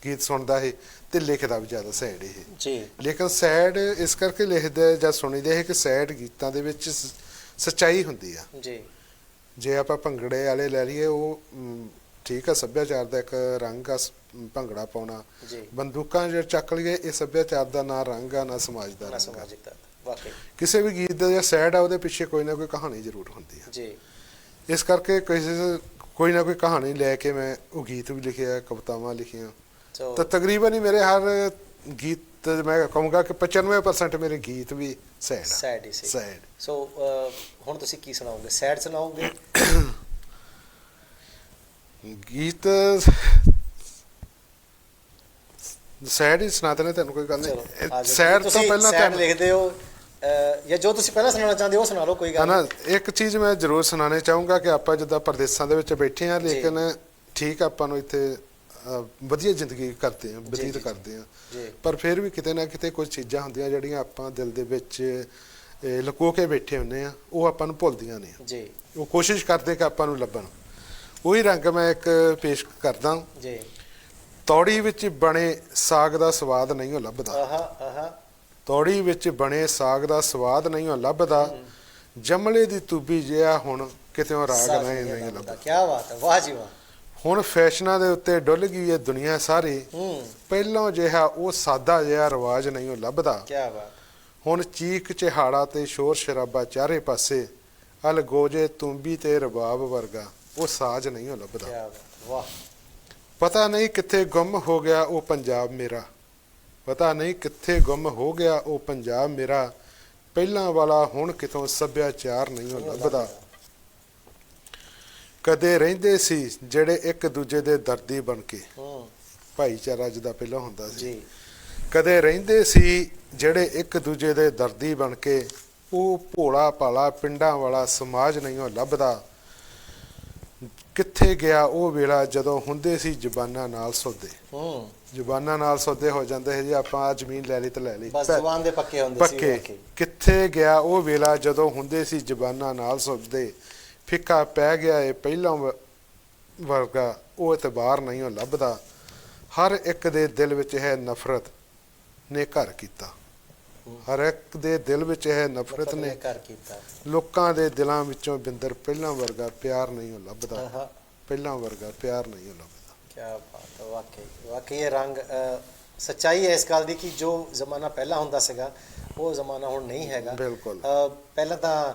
ਗੀਤ ਸੁਣਦਾ ਹੈ ਤੇ ਲਿਖਦਾ ਵੀ ਜ਼ਿਆਦਾ ਸਾਈਡ ਹੀ
ਜੀ।
ਲੇਕਿਨ ਸਾਈਡ ਇਸ ਕਰਕੇ ਲਿਖਦੇ ਜਾਂ ਸੁਣੀਦੇ ਹੈ ਕਿ ਸਾਈਡ ਗੀਤਾਂ ਦੇ ਵਿੱਚ ਸੱਚਾਈ ਹੁੰਦੀ ਆ
ਜੀ।
ਜੇ ਆਪਾਂ ਭੰਗੜੇ ਵਾਲੇ ਲੈ ਲਈਏ, ਉਹ ਠੀਕ ਆ, ਸੱਭਿਆਚਾਰ ਦਾ ਇੱਕ ਰੰਗ ਆ ਭੰਗੜਾ ਪਾਉਣਾ, ਬੰਦੂਕਾਂ ਜੇ ਚੱਕ ਲਈਏ, ਇਹ ਸੱਭਿਆਚਾਰ ਦਾ ਨਾ ਰੰਗ ਆ ਨਾ ਸਮਾਜ ਦਾ ਰੰਗ ਆ।
ਵਾਕਈ
ਕਿਸੇ ਵੀ ਗੀਤ ਦਾ ਜਿਹੜਾ ਸੈਡ ਆ ਉਹਦੇ ਪਿੱਛੇ ਕੋਈ ਨਾ ਕੋਈ ਕਹਾਣੀ ਜ਼ਰੂਰ ਹੁੰਦੀ ਹੈ
ਜੀ।
ਇਸ ਕਰਕੇ ਕੋਈ ਨਾ ਕੋਈ ਕਹਾਣੀ ਲੈ ਕੇ ਮੈਂ ਉਹ ਗੀਤ ਵੀ ਲਿਖਿਆ, ਕਵਿਤਾਵਾਂ ਲਿਖੀਆਂ। ਤਾਂ ਤਕਰੀਬਨ ਹੀ ਮੇਰੇ ਹਰ ਗੀਤ ਮੈਂ ਕਹੂੰਗਾ ਕਿ 95% ਮੇਰੇ ਗੀਤ ਵੀ ਸੈਡ
ਹੀ ਸੀ। ਸੋ ਹੁਣ ਤੁਸੀਂ ਕੀ ਸੁਣਾਓਗੇ? ਸੈਡ ਸੁਣਾਓਗੇ?
ਗੀਤ ਸੈਡ ਹੀ ਸੁਣਾਤੇ ਨੇ ਤੁਹਾਨੂੰ, ਕੋਈ ਗੱਲ ਨਹੀਂ। ਸੈਡ ਤੋਂ ਪਹਿਲਾਂ
ਸੈਡ ਲਿਖਦੇ ਹੋ ਜਾਂ ਜੋ ਤੁਸੀਂ ਪਹਿਲਾਂ ਸੁਣਾਉਣਾ ਚਾਹੁੰਦੇ ਹੋ ਸੁਣਾ ਲਓ, ਕੋਈ ਗੱਲ
ਨਹੀਂ। ਇੱਕ ਚੀਜ਼ ਮੈਂ ਜ਼ਰੂਰ ਸੁਣਾਉਣਾ ਚਾਹੂੰਗਾ ਕਿ ਆਪਾਂ ਜਿੱਦਾਂ ਪ੍ਰਦੇਸਾਂ ਦੇ ਵਿੱਚ ਬੈਠੇ ਹਾਂ, ਲੇਕਿਨ ਠੀਕ ਆਪਾਂ ਨੂੰ ਇੱਥੇ ਵਧੀਆ ਜ਼ਿੰਦਗੀ ਕਰਦੇ ਹਾਂ, ਬਤੀਤ ਕਰਦੇ ਹਾਂ, ਪਰ ਫਿਰ ਵੀ ਕਿਤੇ ਨਾ ਕਿਤੇ ਕੁਝ ਚੀਜ਼ਾਂ ਹੁੰਦੀਆਂ ਜਿਹੜੀਆਂ ਆਪਾਂ ਦਿਲ ਦੇ ਵਿੱਚ ਲੁਕੋ ਕੇ ਬੈਠੇ ਹੁੰਦੇ ਆ, ਉਹ ਆਪਾਂ ਨੂੰ ਭੁੱਲਦੀਆਂ ਨੇ ਜੀ। ਉਹ ਕੋਸ਼ਿਸ਼ ਕਰਦੇ ਕਿ ਆਪਾਂ ਨੂੰ ਲੱਭਣ। ਉਹੀ ਰੰਗ ਮੈਂ ਇੱਕ ਪੇਸ਼ ਕਰਦਾ ਜੀ। ਤੌੜੀ ਵਿੱਚ ਬਣੇ ਸਾਗ ਦਾ ਸਵਾਦ ਨਹੀਂ ਉਹ ਲੱਭਦਾ, ਤੌੜੀ ਵਿੱਚ ਬਣੇ ਸਾਗ ਦਾ ਸਵਾਦ ਨਹੀਂ ਉਹ ਲੱਭਦਾ, ਜਮਲੇ ਦੀ ਤੂਬੀ ਜਿਹਾ ਹੁਣ ਕਿਤੇੋਂ ਰਾਗ ਨਹੀਂ ਲੱਭਦਾ।
ਕੀ ਬਾਤ ਹੈ, ਵਾਹ ਜੀ ਵਾਹ।
ਹੁਣ ਫੈਸ਼ਨਾਂ ਦੇ ਉੱਤੇ ਡੁੱਲ ਗਈ ਇਹ ਦੁਨੀਆ ਸਾਰੀ, ਪਹਿਲਾਂ ਜਿਹਾ ਉਹ ਸਾਦਾ ਜਿਹਾ ਰਿਵਾਜ ਨਹੀਂ ਉਹ ਲੱਭਦਾ।
ਕੀ ਬਾਤ।
ਹੁਣ ਚੀਕ ਚਿਹਾੜਾ ਤੇ ਸ਼ੋਰ ਸ਼ਰਾਬਾ ਚਾਰੇ ਪਾਸੇ, ਅਲਗੋਜੇ ਤੂੰਬੀ ਤੇ ਰਬਾਬ ਵਰਗਾ ਉਹ ਸਾਜ ਨਹੀਂ ਉਹ ਲੱਭਦਾ।
ਕੀ ਬਾਤ, ਵਾਹ।
ਪਤਾ ਨਹੀਂ ਕਿੱਥੇ ਗੁੰਮ ਹੋ ਗਿਆ ਉਹ ਪੰਜਾਬ ਮੇਰਾ, ਪਤਾ ਨਹੀਂ ਕਿੱਥੇ ਗੁੰਮ ਹੋ ਗਿਆ ਉਹ ਪੰਜਾਬ ਮੇਰਾ, ਪਹਿਲਾਂ ਵਾਲਾ ਹੁਣ ਕਿਤੋਂ ਸੱਭਿਆਚਾਰ ਨਹੀਂ ਉਹ ਲੱਭਦਾ। ਕਦੇ ਰਹਿੰਦੇ ਸੀ ਜਿਹੜੇ ਇੱਕ ਦੂਜੇ ਦੇ ਦਰਦੀ ਬਣ ਕੇ, ਭਾਈਚਾਰਾ ਜਿੱਦਾਂ ਪਹਿਲਾਂ ਹੁੰਦਾ ਸੀ, ਕਦੇ ਰਹਿੰਦੇ ਸੀ ਜਿਹੜੇ ਇੱਕ ਦੂਜੇ ਦੇ ਦਰਦੀ ਬਣ ਕੇ, ਉਹ ਭੋਲਾ ਭਾਲਾ ਪਿੰਡਾਂ ਵਾਲਾ ਸਮਾਜ ਨਹੀਂ ਉਹ ਲੱਭਦਾ। ਕਿੱਥੇ ਗਿਆ ਉਹ ਵੇਲਾ ਜਦੋਂ ਹੁੰਦੇ ਸੀ ਜ਼ਬਾਨਾਂ ਨਾਲ ਸੌਦੇ, ਜ਼ਬਾਨਾਂ ਨਾਲ ਸੌਦੇ ਹੋ ਜਾਂਦੇ ਸੀ ਜੀ, ਆਪਾਂ ਆ ਜ਼ਮੀਨ ਲੈ ਲਈ ਤੇ ਲੈ ਲਈ,
ਜ਼ਬਾਨ ਦੇ ਪੱਕੇ ਹੁੰਦੇ ਸੀ।
ਪੱਕੇ। ਕਿੱਥੇ ਗਿਆ ਉਹ ਵੇਲਾ ਜਦੋਂ ਹੁੰਦੇ ਸੀ ਜ਼ਬਾਨਾਂ ਨਾਲ ਸੌਦੇ, ਫਿੱਕਾ ਪੈ ਗਿਆ ਇਹ ਪਹਿਲਾਂ ਵਰਗਾ ਉਹ ਇਤਬਾਰ ਨਹੀਂ ਉਹ ਲੱਭਦਾ। ਹਰ ਇੱਕ ਦੇ ਦਿਲ ਵਿੱਚ ਹੈ ਨਫ਼ਰਤ ਨੇ ਘਰ ਕੀਤਾ, ਹਰ ਇੱਕ ਦੇ ਦਿਲ ਵਿੱਚ ਹੈ ਨਫ਼ਰਤ ਨੇ
ਘਰ ਕੀਤਾ।
ਲੋਕਾਂ ਦੇ ਦਿਲਾਂ ਵਿੱਚੋਂ ਬਿੰਦਰ ਪਹਿਲਾਂ ਵਰਗਾ ਪਿਆਰ ਨਹੀਂ ਉਹ ਲੱਭਦਾ, ਪਹਿਲਾਂ ਵਰਗਾ ਪਿਆਰ ਨਹੀਂ ਉਹ ਲੱਭਦਾ।
ਕਿਆ ਬਾਤ ਹੈ, ਵਾਕਈ ਇਹ ਰੰਗ ਸੱਚਾਈ ਹੈ ਇਸ ਗੱਲ ਦੀ ਕਿ ਜੋ ਜ਼ਮਾਨਾ ਪਹਿਲਾਂ ਹੁੰਦਾ ਸੀਗਾ ਉਹ ਜ਼ਮਾਨਾ ਹੁਣ ਨਹੀਂ ਹੈਗਾ।
ਬਿਲਕੁਲ।
ਪਹਿਲਾਂ ਤਾਂ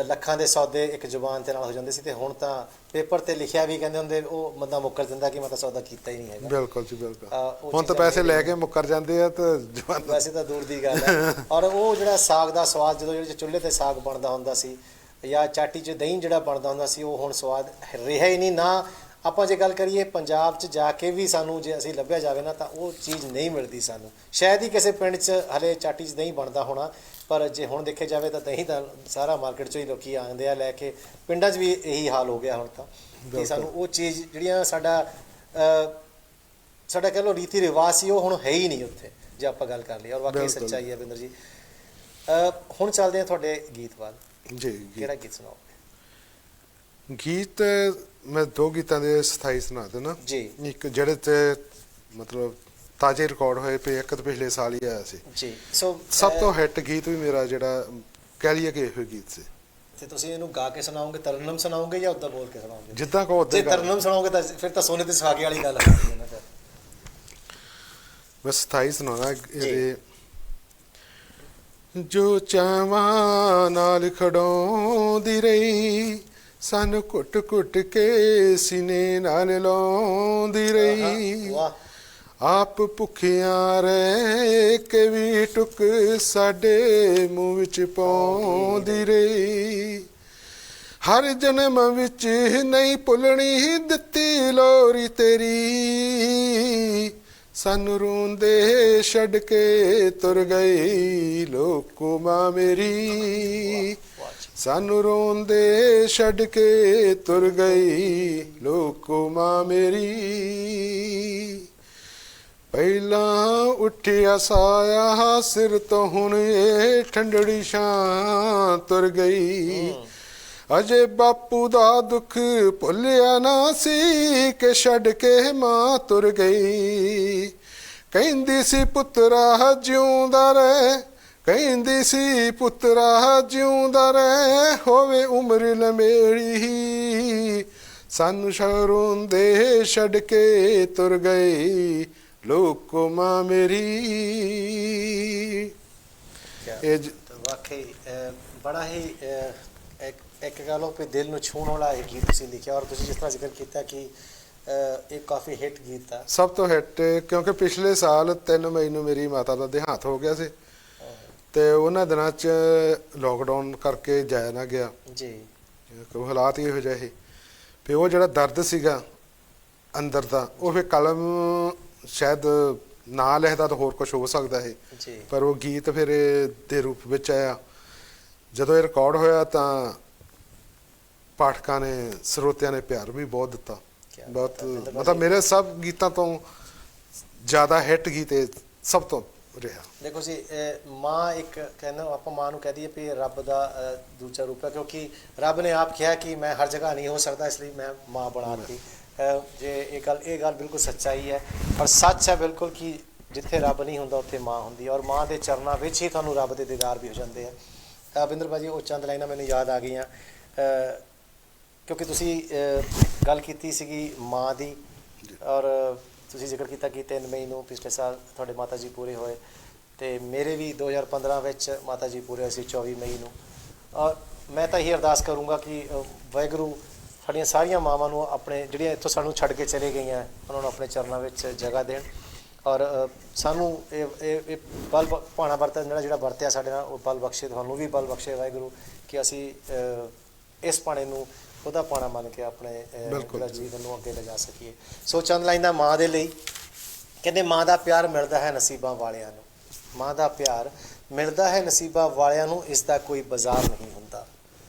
ਲੱਖਾਂ ਦੇ ਸੌਦੇ ਇੱਕ ਜ਼ੁਬਾਨ ਤੇ ਨਾਲ ਹੋ ਜਾਂਦੇ ਸੀ ਤੇ ਹੁਣ ਤਾਂ ਪੇਪਰ ਤੇ ਲਿਖਿਆ ਵੀ ਕਹਿੰਦੇ ਹੁੰਦੇ ਉਹ ਬੰਦਾ ਮੁੱਕਰ ਜਾਂਦਾ ਕਿ ਮੈਂ ਤਾਂ ਸੌਦਾ ਕੀਤਾ ਹੀ ਨਹੀਂ ਹੈਗਾ।
ਬਿਲਕੁਲ ਜੀ ਬਿਲਕੁਲ। ਹੁਣ ਤਾਂ ਪੈਸੇ ਲੈ ਕੇ ਮੁੱਕਰ ਜਾਂਦੇ ਆ ਤੇ ਜਵਾਨ
ਵੈਸੇ ਤਾਂ ਦੂਰ ਦੀ ਗੱਲ ਹੈ। ਔਰ ਉਹ ਜਿਹੜਾ ਸਾਗ ਦਾ ਸਵਾਦ ਜਦੋਂ ਜਿਹੜੇ ਚੁੱਲ੍ਹੇ ਤੇ ਸਾਗ ਬਣਦਾ ਹੁੰਦਾ ਸੀ ਜਾਂ ਚਾਟੀ 'ਚ ਦਹੀਂ ਜਿਹੜਾ ਬਣਦਾ ਹੁੰਦਾ ਸੀ ਉਹ ਹੁਣ ਸਵਾਦ ਰਿਹਾ ਹੀ ਨਹੀਂ। ਨਾ ਆਪਾਂ ਜੇ ਗੱਲ ਕਰੀਏ ਪੰਜਾਬ 'ਚ ਜਾ ਕੇ ਵੀ ਸਾਨੂੰ ਜੇ ਅਸੀਂ ਲੱਭਿਆ ਜਾਵੇ ਨਾ ਤਾਂ ਉਹ ਚੀਜ਼ ਨਹੀਂ ਮਿਲਦੀ ਸਾਨੂੰ। ਸ਼ਾਇਦ ਹੀ ਕਿਸੇ ਪਿੰਡ 'ਚ ਹਲੇ ਚਾਟੀ 'ਚ ਦਹੀਂ ਬਣਦਾ ਹੋਣਾ, ਪਰ ਜੇ ਹੁਣ ਦੇਖਿਆ ਜਾਵੇ ਤਾਂ ਦਹੀਂ ਤਾਂ ਸਾਰਾ ਮਾਰਕੀਟ 'ਚੋਂ ਹੀ ਲੋਕੀ ਆਉਂਦੇ ਆ ਲੈ ਕੇ। ਪਿੰਡਾਂ 'ਚ ਵੀ ਇਹੀ ਹਾਲ ਹੋ ਗਿਆ ਹੁਣ ਤਾਂ ਕਿ ਸਾਨੂੰ ਉਹ ਚੀਜ਼ ਜਿਹੜੀਆਂ ਸਾਡਾ ਕਹਿ ਲਓ ਰੀਤੀ ਰਿਵਾਜ ਸੀ ਉਹ ਹੁਣ ਹੈ ਹੀ ਨਹੀਂ ਉੱਥੇ ਜੇ ਆਪਾਂ ਗੱਲ ਕਰ ਲਈ। ਔਰ ਵਾਕਈ ਸੱਚਾਈ ਹੈ ਬਿੰਦਰ ਜੀ। ਹੁਣ ਚੱਲਦੇ ਹਾਂ ਤੁਹਾਡੇ ਗੀਤ ਵੱਲ
ਜੀ।
ਕਿਹੜਾ ਗੀਤ ਸੁਣਾਓਗੇ?
ਗੀਤ ਮੈਂ ਦੋ ਗੀਤਾਂ ਦੇ ਸਥਾਈ ਸੁਣਾ ਦੇਣਾ
ਜੀ।
ਇੱਕ ਜਿਹੜੇ ਤੇ ਮਤਲਬ ਤਾਜ਼ੇ ਰਿਕਾਰਡ ਹੋਏ ਪਏ, ਇੱਕ ਤਾਂ ਪਿਛਲੇ ਸਾਲ ਹੀ ਆਇਆ ਸੀ
ਜੀ। ਸੋ
ਸਭ ਤੋਂ ਹਿੱਟ ਗੀਤ ਵੀ ਮੇਰਾ ਜਿਹੜਾ ਕਹਿ ਲਈਏ ਕਿ ਇਹੋ ਗੀਤ ਸੀ।
ਤੇ ਤੁਸੀਂ ਇਹਨੂੰ ਗਾ ਕੇ ਸੁਣਾਓਗੇ, ਤਰਨਮ ਸੁਣਾਓਗੇ ਜਾਂ ਉੱਦਾਂ ਬੋਲ ਕੇ ਸੁਣਾਓਗੇ?
ਜਿੱਦਾਂ ਕਹੋ
ਜੇ ਤਰਨਮ ਸੁਣਾਓਗੇ ਤਾਂ ਫਿਰ ਤਾਂ ਸੋਨੇ ਤੇ ਸੁਹਾਗੇ ਵਾਲੀ ਗੱਲ ਹੋਣੀ ਹੈ ਨਾ। ਫਿਰ
ਮੈਂ ਸਥਾਈ ਸੁਣਾਉਣਾ ਇਹਦੇ। ਜੋ ਚਾਵਾਂ ਨਾਲ ਖੜਾਉਂਦੀ ਰਹੀ, ਸਾਨੂੰ ਘੁੱਟ ਘੁੱਟ ਕੇ ਸੀਨੇ ਨਾਲ ਲਾਉਂਦੀ ਰਹੀ, ਆਪ ਭੁੱਖਿਆਂ ਰਹਿ ਕੇ ਵੀ ਟੁਕ ਸਾਡੇ ਮੂੰਹ ਵਿੱਚ ਪਾਉਂਦੀ ਰਹੀ, ਹਰ ਜਨਮ ਵਿੱਚ ਨਹੀਂ ਭੁੱਲਣੀ ਦਿੱਤੀ ਲੋਰੀ ਤੇਰੀ, ਸਾਨੂੰ ਰੋਂਦੇ ਛੱਡ ਕੇ ਤੁਰ ਗਈ ਲੋਕੋ ਮਾਂ ਮੇਰੀ, ਸਾਨੂੰ ਰੋਂਦੇ ਛੱਡ ਕੇ ਤੁਰ ਗਈ ਲੋਕੋ ਮਾਂ ਮੇਰੀ, ਪਹਿਲਾਂ ਉੱਠਿਆ ਸਾਇਆ ਸਿਰ ਤੋਂ ਹੁਣ ਇਹ ਠੰਡੜੀ ਛਾਂ ਤੁਰ ਗਈ, ਅਜੇ ਬਾਪੂ ਦਾ ਦੁੱਖ ਭੁੱਲਿਆ ਨਾ ਸੀ ਕਿ ਛੱਡ ਕੇ ਮਾਂ ਤੁਰ ਗਈ, ਕਹਿੰਦੀ ਸੀ ਪੁੱਤਰਾ ਜਿਉਂਦਾ ਰਹਿ, ਕਹਿੰਦੀ ਸੀ ਪੁੱਤਰਾ ਜਿਉਂਦਾ ਰਹਿ, ਹੋਵੇ ਉਮਰ ਲੰਮੇੜੀ, ਸਾਨੂੰ ਰੋਂਦੇ ਛੱਡ ਕੇ ਤੁਰ ਗਈ ਲੋਕੋ ਮਾਂ ਮੇਰੀ।
ਵਾਕਈ ਬੜਾ ਹੀ ਇੱਕ ਗੱਲ ਉਹ ਦਿਲ ਨੂੰ ਛੂਹਣ ਵਾਲਾ ਇਹ ਗੀਤ ਤੁਸੀਂ ਲਿਖਿਆ। ਔਰ ਤੁਸੀਂ ਜਿਸ ਤਰ੍ਹਾਂ ਜ਼ਿਕਰ ਕੀਤਾ ਕਿ ਇਹ ਕਾਫੀ ਹਿੱਟ ਗੀਤ ਆ,
ਸਭ ਤੋਂ ਹਿੱਟ, ਕਿਉਂਕਿ ਪਿਛਲੇ ਸਾਲ 3 ਮਈ ਨੂੰ ਮੇਰੀ ਮਾਤਾ ਦਾ ਦੇਹਾਂਤ ਹੋ ਗਿਆ ਸੀ ਤੇ ਉਹਨਾਂ ਦਿਨਾਂ 'ਚ ਲੋਕਡਾਊਨ ਕਰਕੇ ਜਾਇਆ ਨਾ ਗਿਆ
ਜੀ,
ਕਿਉਂਕਿ ਹਾਲਾਤ ਹੀ ਇਹੋ ਜਿਹੇ ਸੀ। ਫਿਰ ਉਹ ਜਿਹੜਾ ਦਰਦ ਸੀਗਾ ਅੰਦਰ ਦਾ, ਉਹ ਫਿਰ ਕਲਮ ਸ਼ਾਇਦ ਨਾ ਲਿਖਦਾ ਤਾਂ ਹੋਰ ਕੁਝ ਹੋ ਸਕਦਾ ਹੈ, ਪਰ ਉਹ ਗੀਤ ਫਿਰ ਦੇ ਰੂਪ ਵਿੱਚ ਆਇਆ। ਜਦੋਂ ਇਹ ਰਿਕਾਰਡ ਹੋਇਆ ਤਾਂ ਪਾਠਕਾਂ ਨੇ, ਸਰੋਤਿਆਂ ਨੇ ਪਿਆਰ ਵੀ ਬਹੁਤ ਦਿੱਤਾ, ਬਹੁਤ ਮਤਲਬ ਮੇਰੇ ਸਭ ਗੀਤਾਂ ਤੋਂ ਜ਼ਿਆਦਾ ਹਿੱਟ ਗੀਤ ਇਹ ਸਭ ਤੋਂ ਰਿਹਾ।
ਦੇਖੋ ਜੀ, ਮਾਂ ਇੱਕ ਕਹਿੰਦੇ ਆਪਾਂ ਮਾਂ ਨੂੰ ਕਹਿ ਦਈਏ ਵੀ ਰੱਬ ਦਾ ਦੂਜਾ ਰੂਪ ਹੈ, ਕਿਉਂਕਿ ਰੱਬ ਨੇ ਆਪ ਕਿਹਾ ਕਿ ਮੈਂ ਹਰ ਜਗ੍ਹਾ ਨਹੀਂ ਹੋ ਸਕਦਾ, ਇਸ ਲਈ ਮੈਂ ਮਾਂ ਬਣਾ ਦਿੱਤੀ। ਜੇ ਇਹ ਗੱਲ ਬਿਲਕੁਲ ਸੱਚਾਈ ਹੈ ਔਰ ਸੱਚ ਹੈ ਬਿਲਕੁਲ ਕਿ ਜਿੱਥੇ ਰੱਬ ਨਹੀਂ ਹੁੰਦਾ ਉੱਥੇ ਮਾਂ ਹੁੰਦੀ ਹੈ, ਔਰ ਮਾਂ ਦੇ ਚਰਨਾਂ ਵਿੱਚ ਹੀ ਤੁਹਾਨੂੰ ਰੱਬ ਦੇ ਦੀਦਾਰ ਵੀ ਹੋ ਜਾਂਦੇ ਆ। ਬਿੰਦਰ ਭਾਜੀ, ਉਹ ਚੰਦ ਲਾਈਨਾਂ ਮੈਨੂੰ ਯਾਦ ਆ ਗਈਆਂ ਕਿਉਂਕਿ ਤੁਸੀਂ ਗੱਲ ਕੀਤੀ ਸੀਗੀ ਮਾਂ ਦੀ, ਔਰ ਤੁਸੀਂ ਜ਼ਿਕਰ ਕੀਤਾ ਕਿ 3 ਮਈ ਨੂੰ ਪਿਛਲੇ ਸਾਲ ਤੁਹਾਡੇ ਮਾਤਾ ਜੀ ਪੂਰੇ ਹੋਏ ਅਤੇ ਮੇਰੇ ਵੀ 2015 ਵਿੱਚ ਮਾਤਾ ਜੀ ਪੂਰੇ ਹੋਏ ਸੀ 24 ਮਈ ਨੂੰ। ਔਰ ਮੈਂ ਤਾਂ ਇਹੀ ਅਰਦਾਸ ਕਰੂੰਗਾ ਕਿ ਵਾਹਿਗੁਰੂ ਸਾਡੀਆਂ ਸਾਰੀਆਂ ਮਾਵਾਂ ਨੂੰ ਆਪਣੇ ਜਿਹੜੀਆਂ ਇੱਥੋਂ ਸਾਨੂੰ ਛੱਡ ਕੇ ਚਲੇ ਗਈਆਂ ਉਹਨਾਂ ਨੂੰ ਆਪਣੇ ਚਰਨਾਂ ਵਿੱਚ ਜਗ੍ਹਾ ਦੇਣ, ਔਰ ਸਾਨੂੰ ਇਹ ਬਲ ਭਾਣਾ ਵਰਤਨ ਜਿਹੜਾ ਵਰਤਿਆ ਸਾਡੇ ਨਾਲ ਉਹ ਬਲ ਬਖਸ਼ੇ, ਤੁਹਾਨੂੰ ਵੀ ਬਲ ਬਖਸ਼ੇ ਵਾਹਿਗੁਰੂ ਕਿ ਅਸੀਂ ਇਸ ਭਾਣੇ ਨੂੰ ਉਹਦਾ ਭਾਣਾ ਮੰਨ ਕੇ ਆਪਣੇ ਜੀਵਨ ਨੂੰ ਅੱਗੇ ਲਿਜਾ ਸਕੀਏ। ਸੋ ਚੰਦ ਲਾਈਨ ਦਾ ਮਾਂ ਦੇ ਲਈ ਕਹਿੰਦੇ, ਮਾਂ ਦਾ ਪਿਆਰ ਮਿਲਦਾ ਹੈ ਨਸੀਬਾਂ ਵਾਲਿਆਂ ਨੂੰ, ਮਾਂ ਦਾ ਪਿਆਰ ਮਿਲਦਾ ਹੈ ਨਸੀਬਾਂ ਵਾਲਿਆਂ ਨੂੰ, ਇਸ ਦਾ ਕੋਈ ਬਾਜ਼ਾਰ ਨਹੀਂ ਹੁੰਦਾ,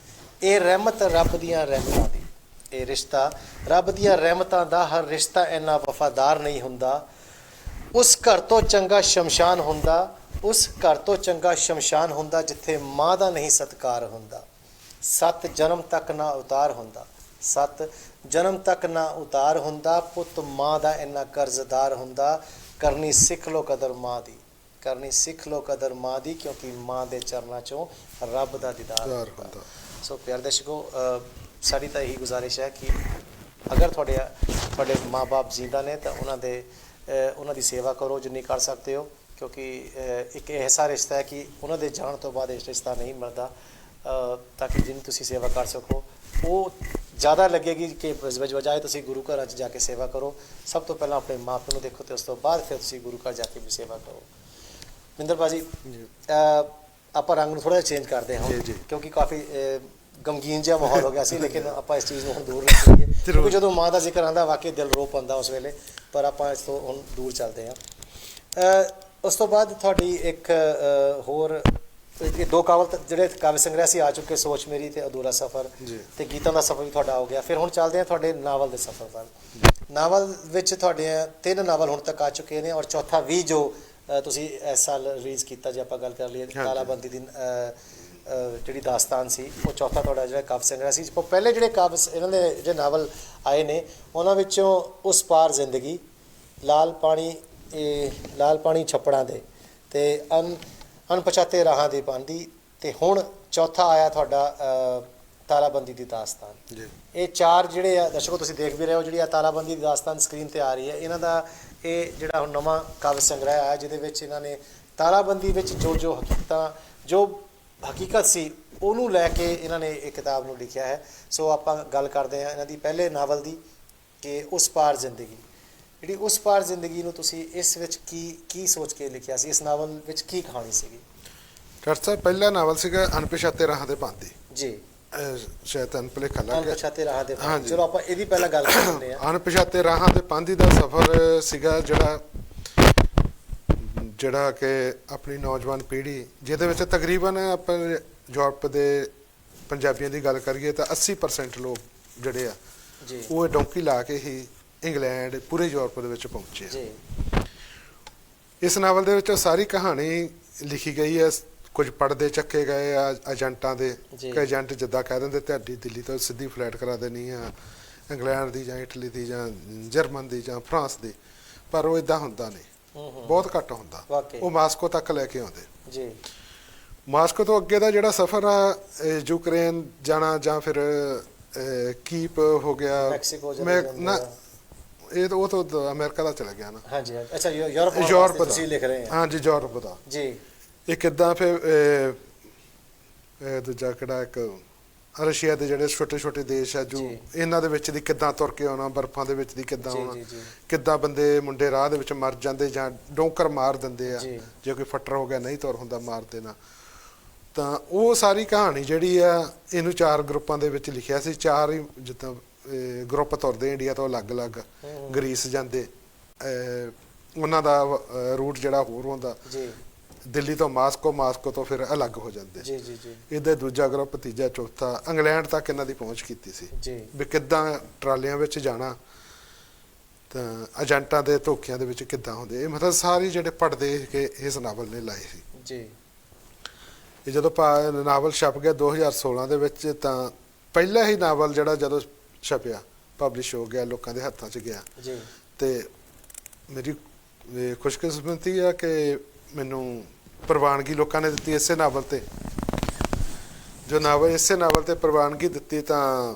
ਇਹ ਰਹਿਮਤ ਰੱਬ ਦੀਆਂ ਰਹਿਮਤਾਂ ਦੀ, ਇਹ ਰਿਸ਼ਤਾ ਰੱਬ ਦੀਆਂ ਰਹਿਮਤਾਂ ਦਾ, ਹਰ ਰਿਸ਼ਤਾ ਇੰਨਾ ਵਫਾਦਾਰ ਨਹੀਂ ਹੁੰਦਾ, ਉਸ ਘਰ ਤੋਂ ਚੰਗਾ ਸ਼ਮਸ਼ਾਨ ਹੁੰਦਾ, ਉਸ ਘਰ ਤੋਂ ਚੰਗਾ ਸ਼ਮਸ਼ਾਨ ਹੁੰਦਾ ਜਿੱਥੇ ਮਾਂ ਦਾ ਨਹੀਂ ਸਤਿਕਾਰ ਹੁੰਦਾ, 7 ਜਨਮ ਤੱਕ ਨਾ ਉਤਾਰ ਹੁੰਦਾ, 7 ਜਨਮ ਤੱਕ ਨਾ ਉਤਾਰ ਹੁੰਦਾ, ਪੁੱਤ ਮਾਂ ਦਾ ਇੰਨਾ ਕਰਜ਼ਦਾਰ ਹੁੰਦਾ, ਕਰਨੀ ਸਿੱਖ ਲੋ ਕਦਰ ਮਾਂ ਦੀ, ਕਰਨੀ ਸਿੱਖ ਲੋ ਕਦਰ ਮਾਂ ਦੀ, ਕਿਉਂਕਿ ਮਾਂ ਦੇ ਚਰਨਾਂ 'ਚੋਂ ਰੱਬ ਦਾ ਦੀਦਾਰ ਹੁੰਦਾ। ਸੋ ਪਿਆਰੇ ਦਰਸ਼ਕੋ, ਸਾਡੀ ਤਾਂ ਇਹੀ ਗੁਜ਼ਾਰਿਸ਼ ਹੈ ਕਿ ਅਗਰ ਤੁਹਾਡੇ ਮਾਂ-ਬਾਪ ਜਿੰਦਾ ਨੇ ਤਾਂ ਉਹਨਾਂ ਦੀ ਸੇਵਾ ਕਰੋ ਜਿੰਨੀ ਕਰ ਸਕਦੇ ਹੋ, ਕਿਉਂਕਿ ਇੱਕ ਐਸਾ ਰਿਸ਼ਤਾ ਹੈ ਕਿ ਉਹਨਾਂ ਦੇ ਜਾਣ ਤੋਂ ਬਾਅਦ ਇਹ ਰਿਸ਼ਤਾ ਨਹੀਂ ਮਿਲਦਾ, ਤਾਂ ਕਿ ਜਿੰਨੀ ਤੁਸੀਂ ਸੇਵਾ ਕਰ ਸਕੋ ਉਹ ਜ਼ਿਆਦਾ ਲੱਗੇਗੀ ਕਿ ਬਜਾਏ ਤੁਸੀਂ ਗੁਰੂ ਘਰਾਂ 'ਚ ਜਾ ਕੇ ਸੇਵਾ ਕਰੋ। ਸਭ ਤੋਂ ਪਹਿਲਾਂ ਆਪਣੇ ਮਾਂ ਪਿਓ ਨੂੰ ਦੇਖੋ ਅਤੇ ਉਸ ਤੋਂ ਬਾਅਦ ਫਿਰ ਤੁਸੀਂ ਗੁਰੂ ਘਰ ਜਾ ਕੇ ਵੀ ਸੇਵਾ ਕਰੋ। ਮਹਿੰਦਰ ਭਾਜੀ, ਆਪਾਂ ਰੰਗ ਨੂੰ ਥੋੜ੍ਹਾ ਜਿਹਾ ਚੇਂਜ ਕਰਦੇ ਹਾਂ ਕਿਉਂਕਿ ਕਾਫੀ ਗਮਗੀਨ ਜਿਹਾ ਮਾਹੌਲ ਹੋ ਗਿਆ ਸੀ, ਲੇਕਿਨ ਆਪਾਂ ਇਸ ਚੀਜ਼ ਨੂੰ ਹੁਣ ਦੂਰ ਰੱਖੀਏ ਕਿਉਂਕਿ ਜਦੋਂ ਮਾਂ ਦਾ ਜ਼ਿਕਰ ਆਉਂਦਾ ਵਾਕਈ ਦਿਲ ਰੋ ਪੈਂਦਾ ਉਸ ਵੇਲੇ, ਪਰ ਆਪਾਂ ਇਸ ਤੋਂ ਹੁਣ ਦੂਰ ਚੱਲਦੇ ਹਾਂ। ਉਸ ਤੋਂ ਬਾਅਦ ਤੁਹਾਡੀ ਇੱਕ ਹੋਰ ਇਹ 2 ਕਾਵਲ ਜਿਹੜੇ ਕਾਵਿ ਸੰਗ੍ਰਹਿ ਸੀ ਆ ਚੁੱਕੇ, ਸੋਚ ਮੇਰੀ ਤੇ ਅਧੂਰਾ ਸਫ਼ਰ ਤੇ ਗੀਤਾਂ ਦਾ ਸਫ਼ਰ ਵੀ ਤੁਹਾਡਾ ਹੋ ਗਿਆ। ਫਿਰ ਹੁਣ ਚੱਲਦੇ ਹਾਂ ਤੁਹਾਡੇ ਨਾਵਲ ਦੇ ਸਫ਼ਰ ਵੱਲ। ਨਾਵਲ ਵਿੱਚ ਤੁਹਾਡੇ 3 ਨਾਵਲ ਹੁਣ ਤੱਕ ਆ ਚੁੱਕੇ ਨੇ ਔਰ ਚੌਥਾ ਵੀ ਜੋ ਤੁਸੀਂ ਇਸ ਸਾਲ ਰਿਲੀਜ਼ ਕੀਤਾ, ਜੇ ਆਪਾਂ ਗੱਲ ਕਰ ਲਈਏ ਤਾਲਾਬੰਦੀ ਦੀ ਜਿਹੜੀ ਦਾਸਤਾਨ ਸੀ, ਉਹ ਚੌਥਾ ਤੁਹਾਡਾ ਜਿਹੜਾ ਕਾਵਿ ਸੰਗ੍ਰਹਿ ਸੀ। ਪਹਿਲੇ ਜਿਹੜੇ ਇਹਨਾਂ ਦੇ ਜਿਹੜੇ ਨਾਵਲ ਆਏ ਨੇ ਉਹਨਾਂ ਵਿੱਚੋਂ ਉਸ ਪਾਰ ਜ਼ਿੰਦਗੀ, ਲਾਲ ਪਾਣੀ ਛੱਪੜਾਂ ਦੇ ਤੇ ਅਣਪਛਾਤੇ ਰਾਹਾਂ ਦੀ ਪਾਂਦੀ, ਤੇ ਹੁਣ ਚੌਥਾ ਆਇਆ ਤੁਹਾਡਾ ਤਾਲਾਬੰਦੀ ਦੀ ਦਾਸਤਾਨ। ਇਹ 4 ਜਿਹੜੇ ਆ ਦਰਸ਼ਕੋ ਤੁਸੀਂ ਦੇਖ ਵੀ ਰਹੇ ਹੋ, ਜਿਹੜੀ ਆ ਤਾਲਾਬੰਦੀ ਦੀ ਦਾਸਤਾਨ ਸਕਰੀਨ ਤੇ ਆ ਰਹੀ ਹੈ, ਇਹਨਾਂ ਦਾ ਇਹ ਜਿਹੜਾ ਹੁਣ ਨਵਾਂ ਕਾਵਿ ਸੰਗ੍ਰਹਿ ਆਇਆ ਜਿਹਦੇ ਵਿੱਚ ਇਹਨਾਂ ਨੇ ਤਾਲਾਬੰਦੀ ਵਿੱਚ ਜੋ ਹਕੀਕਤ ਸੀ ਉਹਨੂੰ ਲੈ ਕੇ ਇਹਨਾਂ ਨੇ ਇਹ ਕਿਤਾਬ ਨੂੰ ਲਿਖਿਆ ਹੈ। ਸੋ ਆਪਾਂ ਗੱਲ ਕਰਦੇ ਹਾਂ ਇਹਨਾਂ ਦੀ ਪਹਿਲੇ ਨਾਵਲ ਦੀ ਕਿ ਉਸ ਪਾਰ ਜ਼ਿੰਦਗੀ। ਜਿਹੜੀ ਉਸ ਪਾਰ ਜ਼ਿੰਦਗੀ ਨੂੰ ਤੁਸੀਂ ਇਸ ਵਿੱਚ ਕੀ ਸੋਚ ਕੇ ਲਿਖਿਆ ਸੀ? ਇਸ ਨਾਵਲ ਵਿੱਚ ਕੀ ਕਹਾਣੀ ਸੀਗੀ?
ਡਾਕਟਰ ਸਾਹਿਬ, ਪਹਿਲਾ ਨਾਵਲ ਸੀਗਾ ਅਣਪਛਾਤੇ ਰਾਹਾਂ ਦੇ ਪਾਂਦੀ
ਜੀ।
ਸ਼ਾਇਦ ਅਣਪਲੇਖਾ ਲੱਗ ਗਿਆ,
ਅਣਪਛਾਤੇ ਰਾਹਾਂ ਦੇ ਪਾਂਦੀ। ਚਲੋ ਆਪਾਂ ਇਹਦੀ ਪਹਿਲਾਂ ਗੱਲ ਕਰਦੇ ਹਾਂ।
ਅਣਪਛਾਤੇ ਰਾਹਾਂ ਦੇ ਪਾਂਦੀ ਦਾ ਸਫ਼ਰ ਸੀਗਾ ਜਿਹੜਾ ਕਿ ਆਪਣੀ ਨੌਜਵਾਨ ਪੀੜ੍ਹੀ, ਜਿਹਦੇ ਵਿੱਚ ਤਕਰੀਬਨ ਆਪਾਂ ਯੂਰਪ ਦੇ ਪੰਜਾਬੀਆਂ ਦੀ ਗੱਲ ਕਰੀਏ ਤਾਂ 80% ਲੋਕ ਜਿਹੜੇ ਆ ਉਹ ਡੌਂਕੀ ਲਾ ਕੇ ਹੀ ਇੰਗਲੈਂਡ ਪੂਰੇ ਯੂਰਪ ਦੇ ਵਿੱਚ ਪਹੁੰਚੇ। ਇਸ ਨਾਵਲ ਦੇ ਵਿੱਚ ਸਾਰੀ ਕਹਾਣੀ ਲਿਖੀ ਗਈ ਹੈ। ਕੁਝ ਪੜਦੇ ਚੱਕੇ ਗਏ ਆ ਏਜੰਟਾਂ ਦੇ, ਕਿ ਏਜੰਟ ਜਿੱਦਾਂ ਕਹਿ ਦਿੰਦੇ ਤੁਹਾਡੀ ਦਿੱਲੀ ਤੋਂ ਸਿੱਧੀ ਫਲਾਈਟ ਕਰਾ ਦੇਣੀ ਆ ਇੰਗਲੈਂਡ ਦੀ ਜਾਂ ਇਟਲੀ ਦੀ ਜਾਂ ਜਰਮਨ ਦੀ ਜਾਂ ਫਰਾਂਸ ਦੀ, ਪਰ ਉਹ ਇਦਾਂ ਹੁੰਦਾ ਨਹੀਂ, ਬਹੁਤ ਘੱਟ ਹੁੰਦਾ। ਉਹ ਮਾਸਕੋ ਤੱਕ ਲੈ ਕੇ ਆਉਂਦੇ। ਮਾਸਕੋ ਤੋਂ ਅੱਗੇ ਦਾ ਜਿਹੜਾ ਸਫ਼ਰ ਆ ਯੂਕਰੇਨ ਜਾਣਾ ਜਾਂ ਫਿਰ ਕੀਪ ਹੋ ਗਿਆ, ਇਹ ਤਾਂ ਉਹ ਤਾਂ ਅਮਰੀਕਾ ਦਾ ਚਲਾ ਗਿਆ ਨਾ। ਹਾਂਜੀ, ਅੱਛਾ, ਯੂਰਪ ਦਾ ਤੁਸੀਂ ਲਿਖ ਰਹੇ ਹਾਂ। ਹਾਂਜੀ, ਯੂਰਪ ਦਾ ਜੀ। ਇਹ ਕਿੱਦਾਂ ਫਿਰ ਦੂਜਾ ਕਿਹੜਾ ਇੱਕ ਰਸ਼ੀਆ ਦੇ ਜਿਹੜੇ ਛੋਟੇ ਛੋਟੇ ਦੇਸ਼ ਆ ਜੋ ਇਹਨਾਂ ਦੇ ਵਿੱਚ ਦੀ ਕਿੱਦਾਂ ਤੁਰ ਕੇ ਆਉਣਾ, ਬਰਫਾਂ ਦੇ ਵਿੱਚ ਦੀ ਕਿੱਦਾਂ ਆਉਣਾ, ਕਿੱਦਾਂ ਬੰਦੇ ਮੁੰਡੇ ਰਾਹ ਦੇ ਵਿੱਚ ਮਰ ਜਾਂਦੇ ਜਾਂ ਡੋਂਕਰ ਮਾਰ ਦਿੰਦੇ ਆ, ਜੇ ਕੋਈ ਫੱਟਰ ਹੋ ਗਿਆ ਨਹੀਂ ਤੁਰ ਹੁੰਦਾ ਮਾਰ ਦੇਣਾ। ਤਾਂ ਉਹ ਸਾਰੀ ਕਹਾਣੀ ਜਿਹੜੀ ਆ ਇਹਨੂੰ 4 ਗਰੁੱਪਾਂ ਦੇ ਵਿੱਚ ਲਿਖਿਆ ਸੀ। 4 ਹੀ ਜਿੱਦਾਂ ਗਰੁੱਪ ਤੁਰਦੇ ਇੰਡੀਆ ਤੋਂ ਅਲੱਗ-ਅਲੱਗ, ਗਰੀਸ ਜਾਂਦੇ, ਉਹਨਾਂ ਦਾ ਰੂਟ ਜਿਹੜਾ ਹੋਰ ਹੁੰਦਾ, ਦਿੱਲੀ ਤੋਂ ਮਾਸਕੋ ਤੋਂ ਫਿਰ ਅਲੱਗ ਹੋ ਜਾਂਦੇ। ਇਹਦਾ ਦੂਜਾ ਗਰੁੱਪ, ਤੀਜਾ, ਚੌਥਾ, ਇੰਗਲੈਂਡ ਤੱਕ ਇਹਨਾਂ ਦੀ ਪਹੁੰਚ ਕੀਤੀ ਸੀ ਵੀ ਕਿੱਦਾਂ ਟਰਾਲੀਆਂ ਵਿੱਚ ਜਾਣਾ, ਤਾਂ ਏਜੰਟਾਂ ਦੇ ਧੋਖਿਆਂ ਦੇ ਵਿੱਚ ਕਿੱਦਾਂ ਹੁੰਦੇ। ਇਹ ਮਤਲਬ ਸਾਰੀ ਜਿਹੜੇ ਪੜ੍ਹਦੇ ਕਿ ਇਸ ਨਾਵਲ ਨੇ ਲਾਏ ਸੀ। ਇਹ ਜਦੋਂ ਨਾਵਲ ਛਪ ਗਿਆ 2016 ਦੇ ਵਿੱਚ, ਤਾਂ ਪਹਿਲਾ ਹੀ ਨਾਵਲ ਜਿਹੜਾ ਜਦੋਂ ਛਪਿਆ, ਪਬਲਿਸ਼ ਹੋ ਗਿਆ, ਲੋਕਾਂ ਦੇ ਹੱਥਾਂ 'ਚ ਗਿਆ, ਤੇ ਮੇਰੀ ਖੁਸ਼ਕਿਸਮਤੀ ਆ ਕਿ ਮੈਨੂੰ ਪ੍ਰਵਾਨਗੀ ਲੋਕਾਂ ਨੇ ਦਿੱਤੀ ਇਸੇ ਨਾਵਲ ਤੇ। ਜੋ ਨਾਵਲ ਇਸੇ ਨਾਵਲ ਤੇ ਪ੍ਰਵਾਨਗੀ ਦਿੱਤੀ, ਤਾਂ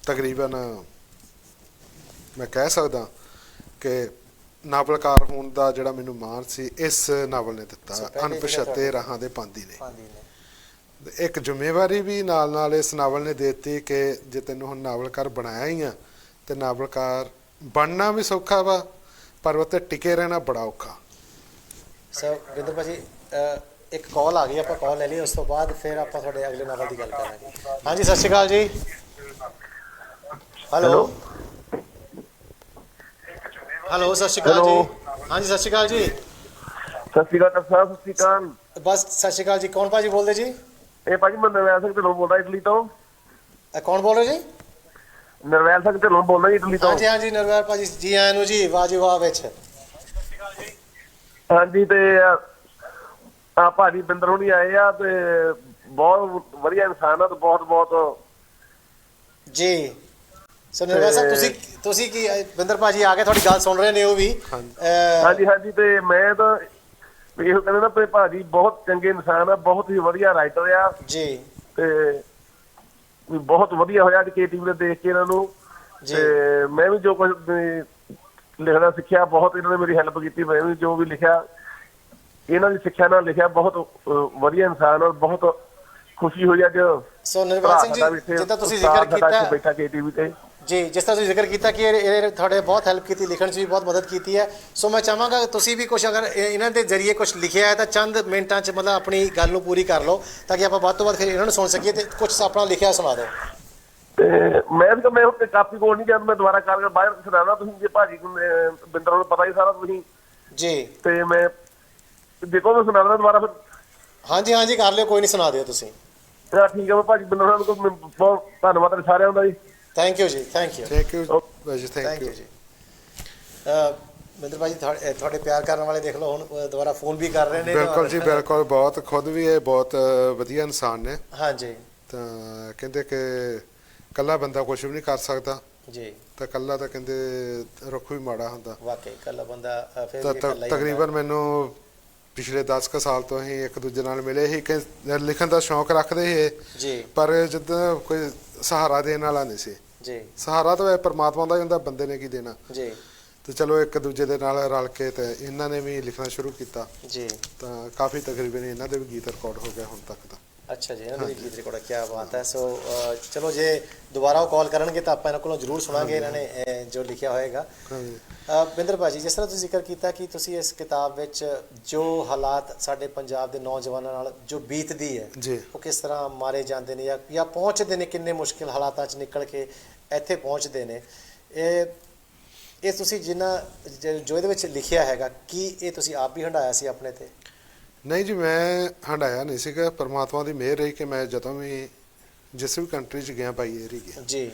ਤਕਰੀਬਨ ਮੈਂ ਕਹਿ ਸਕਦਾ ਕਿ ਨਾਵਲਕਾਰ ਹੋਣ ਦਾ ਜਿਹੜਾ ਮੈਨੂੰ ਮਾਣ ਸੀ ਇਸ ਨਾਵਲ ਨੇ ਦਿੱਤਾ, ਅਣਪਛਾਤੇ ਰਾਹਾਂ ਦੇ ਪਾਂਦੀ ਨੇ। ਇੱਕ ਜ਼ਿੰਮੇਵਾਰੀ ਵੀ ਨਾਲ ਇਸ ਨਾਵਲ ਨੇ ਦੇ ਦਿੱਤੀ ਕਿ ਜੇ ਤੈਨੂੰ ਹੁਣ ਨਾਵਲਕਾਰ ਬਣਾਇਆ ਹੀ ਆ, ਤੇ ਨਾਵਲਕਾਰ ਬਣਨਾ ਵੀ ਸੌਖਾ ਵਾ, ਪਰ ਉਹ ਤੇ ਟਿਕੇ ਰਹਿਣਾ ਬੜਾ ਔਖਾ। ਸਰ ਬਿੰਦਰ ਭਾਜੀ, ਇੱਕ ਕਾਲ ਆ ਗਈ, ਆਪਾਂ ਕਾਲ ਲੈ ਲਈ, ਉਸ ਤੋਂ ਬਾਅਦ ਫਿਰ ਆਪਾਂ ਤੁਹਾਡੇ ਅਗਲੇ ਨਾਵਲ ਦੀ ਗੱਲ ਕਰਾਂਗੇ। ਹਾਂਜੀ, ਸਤਿ ਸ਼੍ਰੀ ਅਕਾਲ ਜੀ। ਹੈਲੋ, ਸਤਿ ਸ਼੍ਰੀ ਅਕਾਲ ਜੀ। ਹਾਂਜੀ, ਸਤਿ ਸ਼੍ਰੀ ਅਕਾਲ ਜੀ।
ਸਤਿ ਸ਼੍ਰੀ ਅਕਾਲ ਸਾਹਿਬ। ਸਤਿ ਸ਼੍ਰੀ ਅਕਾਲ।
ਬਸ ਸਤਿ ਸ਼੍ਰੀ ਅਕਾਲ ਜੀ। ਕੌਣ ਭਾਜੀ ਬੋਲਦੇ ਜੀ?
ਇਹ ਭਾਜੀ ਮੈਂ ਨਰਵੈਲ ਸਿੰਘ ਢਿੱਲੋਂ ਬੋਲਦਾ, ਇਟਲੀ ਤੋਂ।
ਕੌਣ ਬੋਲ ਰਹੇ ਜੀ?
ਨਰਵੈਲ ਸਿੰਘ ਢਿੱਲੋਂ ਬੋਲਦਾ, ਇਟਲੀ ਤੋਂ।
ਹਾਂਜੀ ਹਾਂਜੀ, ਨਰਵੈਲ ਭਾਜੀ, ਜੀ ਆਇਆਂ ਨੂੰ ਜੀ। ਵਾਹ ਜੀ ਵਾਹ ਵਿੱਚ।
ਹਾਂਜੀ, ਤੇ ਆ ਭਾਜੀ ਬਿੰਦਰ ਹੋਣੀ ਆਏ ਆ, ਤੇ ਬਹੁਤ ਵਧੀਆ ਇਨਸਾਨ ਆ, ਤੇ ਬਹੁਤ ਬਹੁਤ
ਜੀ। ਸੋ ਨਿਰਵੈਰ ਸਾਹਿਬ ਤੁਸੀਂ ਕੀ ਬਿੰਦਰ ਭਾਜੀ ਆ ਕੇ ਤੁਹਾਡੀ ਗੱਲ ਸੁਣ ਰਹੇ ਨੇ ਉਹ ਵੀ
ਹਾਂਜੀ ਹਾਂਜੀ। ਤੇ ਮੈਂ ਤਾਂ ਇਹੋ ਕਹਿੰਦਾ ਨਾ ਵੀ ਭਾਜੀ ਬਹੁਤ ਚੰਗੇ ਇਨਸਾਨ ਆ, ਬਹੁਤ ਹੀ ਵਧੀਆ ਰਾਈਟਰ ਆ
ਜੀ
ਤੇ ਵੀ ਬਹੁਤ ਵਧੀਆ ਹੋਇਆ ਅੱਜ KTV ਦੇ ਦੇਖ ਕੇ ਇਹਨਾਂ ਨੂੰ। ਤੇ ਮੈਂ ਵੀ ਜੋ ਕੁਝ ਲਿਖਣਾ ਸਿੱਖਿਆ, ਬਹੁਤ ਇਹਨਾਂ ਨੇ ਮੇਰੀ ਹੈਲਪ ਕੀਤੀ। ਮੈਂ ਵੀ ਜੋ ਵੀ ਲਿਖਿਆ ਇਹਨਾਂ ਦੀ ਸਿੱਖਿਆ ਨਾਲ ਲਿਖਿਆ। ਬਹੁਤ ਵਧੀਆ ਇਨਸਾਨ ਔਰ ਬਹੁਤ ਖੁਸ਼ੀ ਹੋਈ ਅੱਜ।
ਸੋ ਨਿਰਵੈਰ ਸਿੰਘ ਜੀ, ਜਿੱਦਾਂ ਤੁਸੀਂ ਜ਼ਿਕਰ ਕੀਤਾ
ਬੈਠਾ KTV ਤੇ
ਜੀ, ਜਿਸ ਤਰ੍ਹਾਂ ਤੁਸੀਂ ਜ਼ਿਕਰ ਕੀਤਾ ਕਿ ਇਹ ਤੁਹਾਡੇ ਬਹੁਤ ਹੈਲਪ ਕੀਤੀ, ਲਿਖਣ 'ਚ ਵੀ ਬਹੁਤ ਮਦਦ ਕੀਤੀ ਹੈ। ਸੋ ਮੈਂ ਚਾਹਾਂਗਾ ਤੁਸੀਂ ਵੀ ਕੁਝ ਅਗਰ ਇਹਨਾਂ ਦੇ ਜ਼ਰੀਏ ਕੁਝ ਲਿਖਿਆ ਹੈ ਤਾਂ ਚੰਦ ਮਿੰਟਾਂ 'ਚ ਮਤਲਬ ਆਪਣੀ ਗੱਲ ਨੂੰ ਪੂਰੀ ਕਰ ਲਓ ਤਾਂ ਕਿ ਆਪਾਂ ਵੱਧ ਤੋਂ ਵੱਧ ਫਿਰ ਇਹਨਾਂ ਨੂੰ ਸੁਣ ਸਕੀਏ ਤੇ ਕੁਝ ਆਪਣਾ ਲਿਖਿਆ ਸੁਣਾ ਦਿਓ।
ਤੇ ਮੈਂ ਹੁਣ ਕਾਪੀ ਕੋਲ ਨਹੀਂ ਜਾਂਦਾ, ਮੈਂ ਦੁਬਾਰਾ ਕਰਕੇ ਬਾਹਰ ਸੁਣਾਉਣਾ। ਤੁਸੀਂ ਜੇ ਭਾਜੀ ਬਿੰਦਰ ਨੂੰ ਪਤਾ ਹੀ ਸਾਰਾ ਤੁਸੀਂ
ਜੀ, ਤੇ
ਮੈਂ ਦੇਖੋ ਮੈਂ ਸੁਣਾ ਦੇਣਾ ਦੁਬਾਰਾ ਫਿਰ।
ਹਾਂਜੀ ਹਾਂਜੀ ਕਰ ਲਿਓ, ਕੋਈ ਨਹੀਂ ਸੁਣਾ ਦਿਓ ਤੁਸੀਂ।
ਠੀਕ ਹੈ। ਮੈਂ ਭਾਜੀ ਬਿੰਦਰ ਨੂੰ ਬਹੁਤ ਧੰਨਵਾਦ ਸਾਰਿਆਂ ਦਾ ਜੀ।
ਥੈਂਕ ਯੂ ਜੀ, ਥੈਂਕ ਯੂ
ਭਾਜੀ, ਥੈਂਕ ਯੂ
ਜੀ। ਬਿੰਦਰ ਭਾਜੀ ਤੁਹਾਡੇ ਪਿਆਰ ਕਰਨ ਵਾਲੇ ਦੇਖ ਲਓ ਹੁਣ ਦੁਬਾਰਾ ਫੋਨ ਵੀ ਕਰ ਰਹੇ ਨੇ।
ਬਿਲਕੁਲ ਜੀ, ਬਿਲਕੁਲ। ਬਹੁਤ ਖੁਦ ਵੀ ਇਹ ਬਹੁਤ ਵਧੀਆ ਇਨਸਾਨ ਨੇ।
ਹਾਂਜੀ।
ਤਾਂ ਕਹਿੰਦੇ ਕਿ ਕੱਲਾ ਬੰਦਾ ਕੁਝ ਵੀ ਨਹੀਂ ਕਰ ਸਕਦਾ
ਜੀ,
ਤਾਂ ਕੱਲਾ ਤਾਂ ਕਹਿੰਦੇ ਰੁੱਖ ਵੀ ਮਾੜਾ ਹੁੰਦਾ।
ਵਾਕਈ ਕੱਲਾ ਬੰਦਾ ਫਿਰ
ਤਾਂ ਤਕਰੀਬਨ ਮੈਨੂੰ ਪਿਛਲੇ 10 ਕੁ ਸਾਲ ਤੋਂ ਹੀ ਇੱਕ ਦੂਜੇ ਨਾਲ ਮਿਲੇ ਹੀ ਕਿ ਲਿਖਣ ਦਾ ਸ਼ੌਂਕ ਰੱਖਦੇ ਸੀ
ਜੀ,
ਪਰ ਜਦੋਂ ਕੋਈ ਸਹਾਰਾ ਦੇਣ ਵਾਲਾ ਨਹੀਂ ਸੀ
ਜੀ।
ਸਹਾਰਾ ਤਾਂ ਪਰਮਾਤਮਾ ਦਾ ਹੀ ਹੁੰਦਾ, ਬੰਦੇ ਨੇ ਕੀ ਦੇਣਾ
ਜੀ।
ਤੇ ਚਲੋ ਇੱਕ ਦੂਜੇ ਦੇ ਨਾਲ ਰਲ ਕੇ ਤੇ ਇਹਨਾਂ ਨੇ ਵੀ ਲਿਖਣਾ ਸ਼ੁਰੂ ਕੀਤਾ
ਜੀ।
ਤਾਂ ਕਾਫੀ ਤਕਰੀਬਨ ਇਹਨਾਂ ਦੇ ਵੀ ਗੀਤ ਰਿਕਾਰਡ ਹੋ ਗਏ ਹੁਣ ਤੱਕ ਤਾਂ।
ਅੱਛਾ ਜੀ, ਇਹਨਾਂ ਦੇ ਵੀ ਗੀਤ ਰਿਕਾਰਡ, ਕੀ ਬਾਤ ਹੈ। ਸੋ ਚਲੋ ਜੇ ਦੁਬਾਰਾ ਉਹ ਕਾਲ ਕਰਨਗੇ ਤਾਂ ਆਪਾਂ ਇਹਨਾਂ ਕੋਲੋਂ ਜ਼ਰੂਰ ਸੁਣਾਂਗੇ ਇਹਨਾਂ ਨੇ ਜੋ ਲਿਖਿਆ ਹੋਏਗਾ। ਬਿੰਦਰ ਭਾਜੀ, ਜਿਸ ਤਰ੍ਹਾਂ ਤੁਸੀਂ ਜ਼ਿਕਰ ਕੀਤਾ ਕਿ ਤੁਸੀਂ ਇਸ ਕਿਤਾਬ ਵਿੱਚ ਜੋ ਹਾਲਾਤ ਸਾਡੇ ਪੰਜਾਬ ਦੇ ਨੌਜਵਾਨਾਂ ਨਾਲ ਜੋ ਬੀਤਦੀ ਹੈ ਉਹ ਕਿਸ ਤਰ੍ਹਾਂ ਮਾਰੇ ਜਾਂਦੇ ਨੇ ਜਾਂ ਪਹੁੰਚਦੇ ਨੇ, ਕਿੰਨੇ ਮੁਸ਼ਕਿਲ ਹਾਲਾਤਾਂ 'ਚ ਨਿਕਲ ਕੇ ਇੱਥੇ ਪਹੁੰਚਦੇ ਨੇ, ਇਹ ਤੁਸੀਂ ਜੋ ਇਹਦੇ ਵਿੱਚ ਲਿਖਿਆ ਹੈਗਾ ਕੀ ਇਹ ਤੁਸੀਂ ਆਪ ਵੀ ਹੰਢਾਇਆ ਸੀ ਆਪਣੇ ਤੇ?
ਨਹੀਂ ਜੀ, ਮੈਂ ਹੰਢਾਇਆ ਨਹੀਂ ਸੀਗਾ। ਪਰਮਾਤਮਾ ਦੀ ਮਿਹਰ ਰਹੀ ਕਿ ਮੈਂ ਜਦੋਂ ਵੀ ਜਿਸ ਵੀ ਕੰਟਰੀ 'ਚ ਗਿਆ ਬਾਈ ਏਅਰ ਹੀ ਗਿਆ
ਜੀ।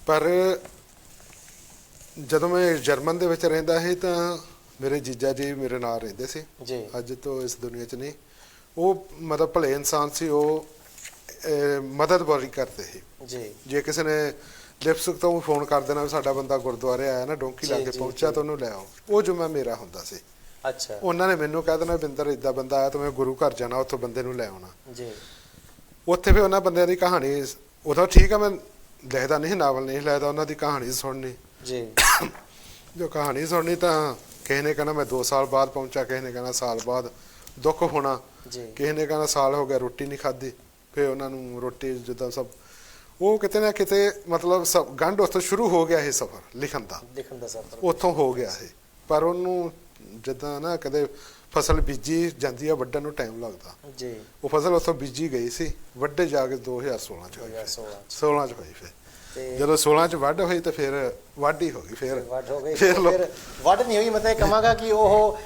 ਪਰ ਜਦੋਂ ਮੈਂ ਜਰਮਨ ਦੇ ਵਿੱਚ ਰਹਿੰਦਾ ਸੀ ਤਾਂ ਮੇਰੇ ਜੀਜਾ ਜੀ ਮੇਰੇ ਨਾਲ ਰਹਿੰਦੇ ਸੀ
ਜੀ।
ਅੱਜ ਤੋਂ ਇਸ ਦੁਨੀਆ 'ਚ ਨਹੀਂ। ਉਹ ਮਤਲਬ ਭਲੇ ਇਨਸਾਨ ਸੀ, ਉਹ ਮਦਦ ਬੜੀ ਕਰਦੇ ਸੀ ਜੀ। ਜੇ ਕਿਸੇ ਨੇ ਲਿਪਸਕ ਤੋਂ ਫੋਨ ਕਰ ਦੇਣਾ ਸਾਡਾ ਬੰਦਾ ਗੁਰਦੁਆਰੇ ਆਇਆ ਨਾ, ਡੋਂਕੀ ਲਾ ਕੇ ਪਹੁੰਚਿਆ ਤਾਂ ਉਹਨੂੰ ਲੈ ਆਓ, ਉਹ ਜੁਮਾ ਮੇਰਾ ਹੁੰਦਾ ਸੀ।
ਅੱਛਾ। ਉਹਨਾਂ
ਨੇ ਮੈਨੂੰ ਕਹਿ ਦੇਣਾ ਬਿੰਦਰ ਇੱਦਾਂ ਬੰਦਾ ਆਇਆ ਤਾਂ ਮੈਂ ਗੁਰੂ ਘਰ ਜਾਣਾ, ਉੱਥੋਂ ਬੰਦੇ ਨੂੰ ਲੈ ਆਉਣਾ
ਜੀ।
ਉੱਥੇ ਫਿਰ ਉਹਨਾਂ ਬੰਦਿਆਂ ਦੀ ਕਹਾਣੀ ਉਦੋਂ ਠੀਕ ਆ, ਮੈਂ ਲਿਖਦਾ ਨਹੀਂ, ਨਾਵਲ ਨਹੀਂ ਲਿਖਦਾ, ਉਹਨਾਂ ਦੀ ਕਹਾਣੀ ਸੁਣਨੀ
ਜੀ।
ਜੋ ਕਹਾਣੀ ਸੁਣਨੀ ਤਾਂ ਕਿਸੇ ਨੇ ਕਹਿਣਾ ਮੈਂ 2 ਸਾਲ ਬਾਅਦ ਪਹੁੰਚਾ, ਕਿਸੇ ਨੇ ਕਹਿਣਾ ਸਾਲ ਬਾਅਦ, ਦੁੱਖ ਹੋਣਾ, ਕਿਸੇ ਨੇ ਕਹਿਣਾ ਸਾਲ ਹੋ ਗਿਆ ਰੋਟੀ ਨਹੀਂ ਖਾਧੀ। ਫਿਰ ਉਹਨਾਂ ਨੂੰ ਰੋਟੀ ਜਿੱਦਾਂ ਸਭ ਉਹ ਕਿਤੇ ਨਾ ਕਿਤੇ ਮਤਲਬ ਗੰਢ ਉੱਥੋਂ ਸ਼ੁਰੂ ਹੋ ਗਿਆ ਇਹ ਸਫ਼ਰ ਲਿਖਣ ਦਾ ਸਫ਼ਰ ਉੱਥੋਂ ਹੋ ਗਿਆ ਇਹ। ਪਰ ਉਹਨੂੰ ਜਿੱਦਾਂ ਨਾ ਕਦੇ ਫਸਲ ਬੀਜੀ ਜਾਂਦੀ ਆ, ਵੱਢਣ ਨੂੰ ਟਾਈਮ ਲੱਗਦਾ ਜੀ। ਉਹ ਫਸਲ ਉੱਥੋਂ ਬੀਜੀ ਗਈ ਸੀ, ਵੱਢੇ ਜਾ ਕੇ 2016 ਚ ਹੋਈ, 16 ਚ ਹੋਈ। ਫਿਰ ਜਦੋਂ 16 ਚ ਵੱਢ ਹੋਈ ਤਾਂ ਫਿਰ ਵਾਢੀ ਹੋ ਗਈ। ਫਿਰ
ਵੱਢ ਨਹੀਂ ਹੋਈ, ਮਤਲਬ ਕਹਾਂਗਾ ਕਿ ਉਹ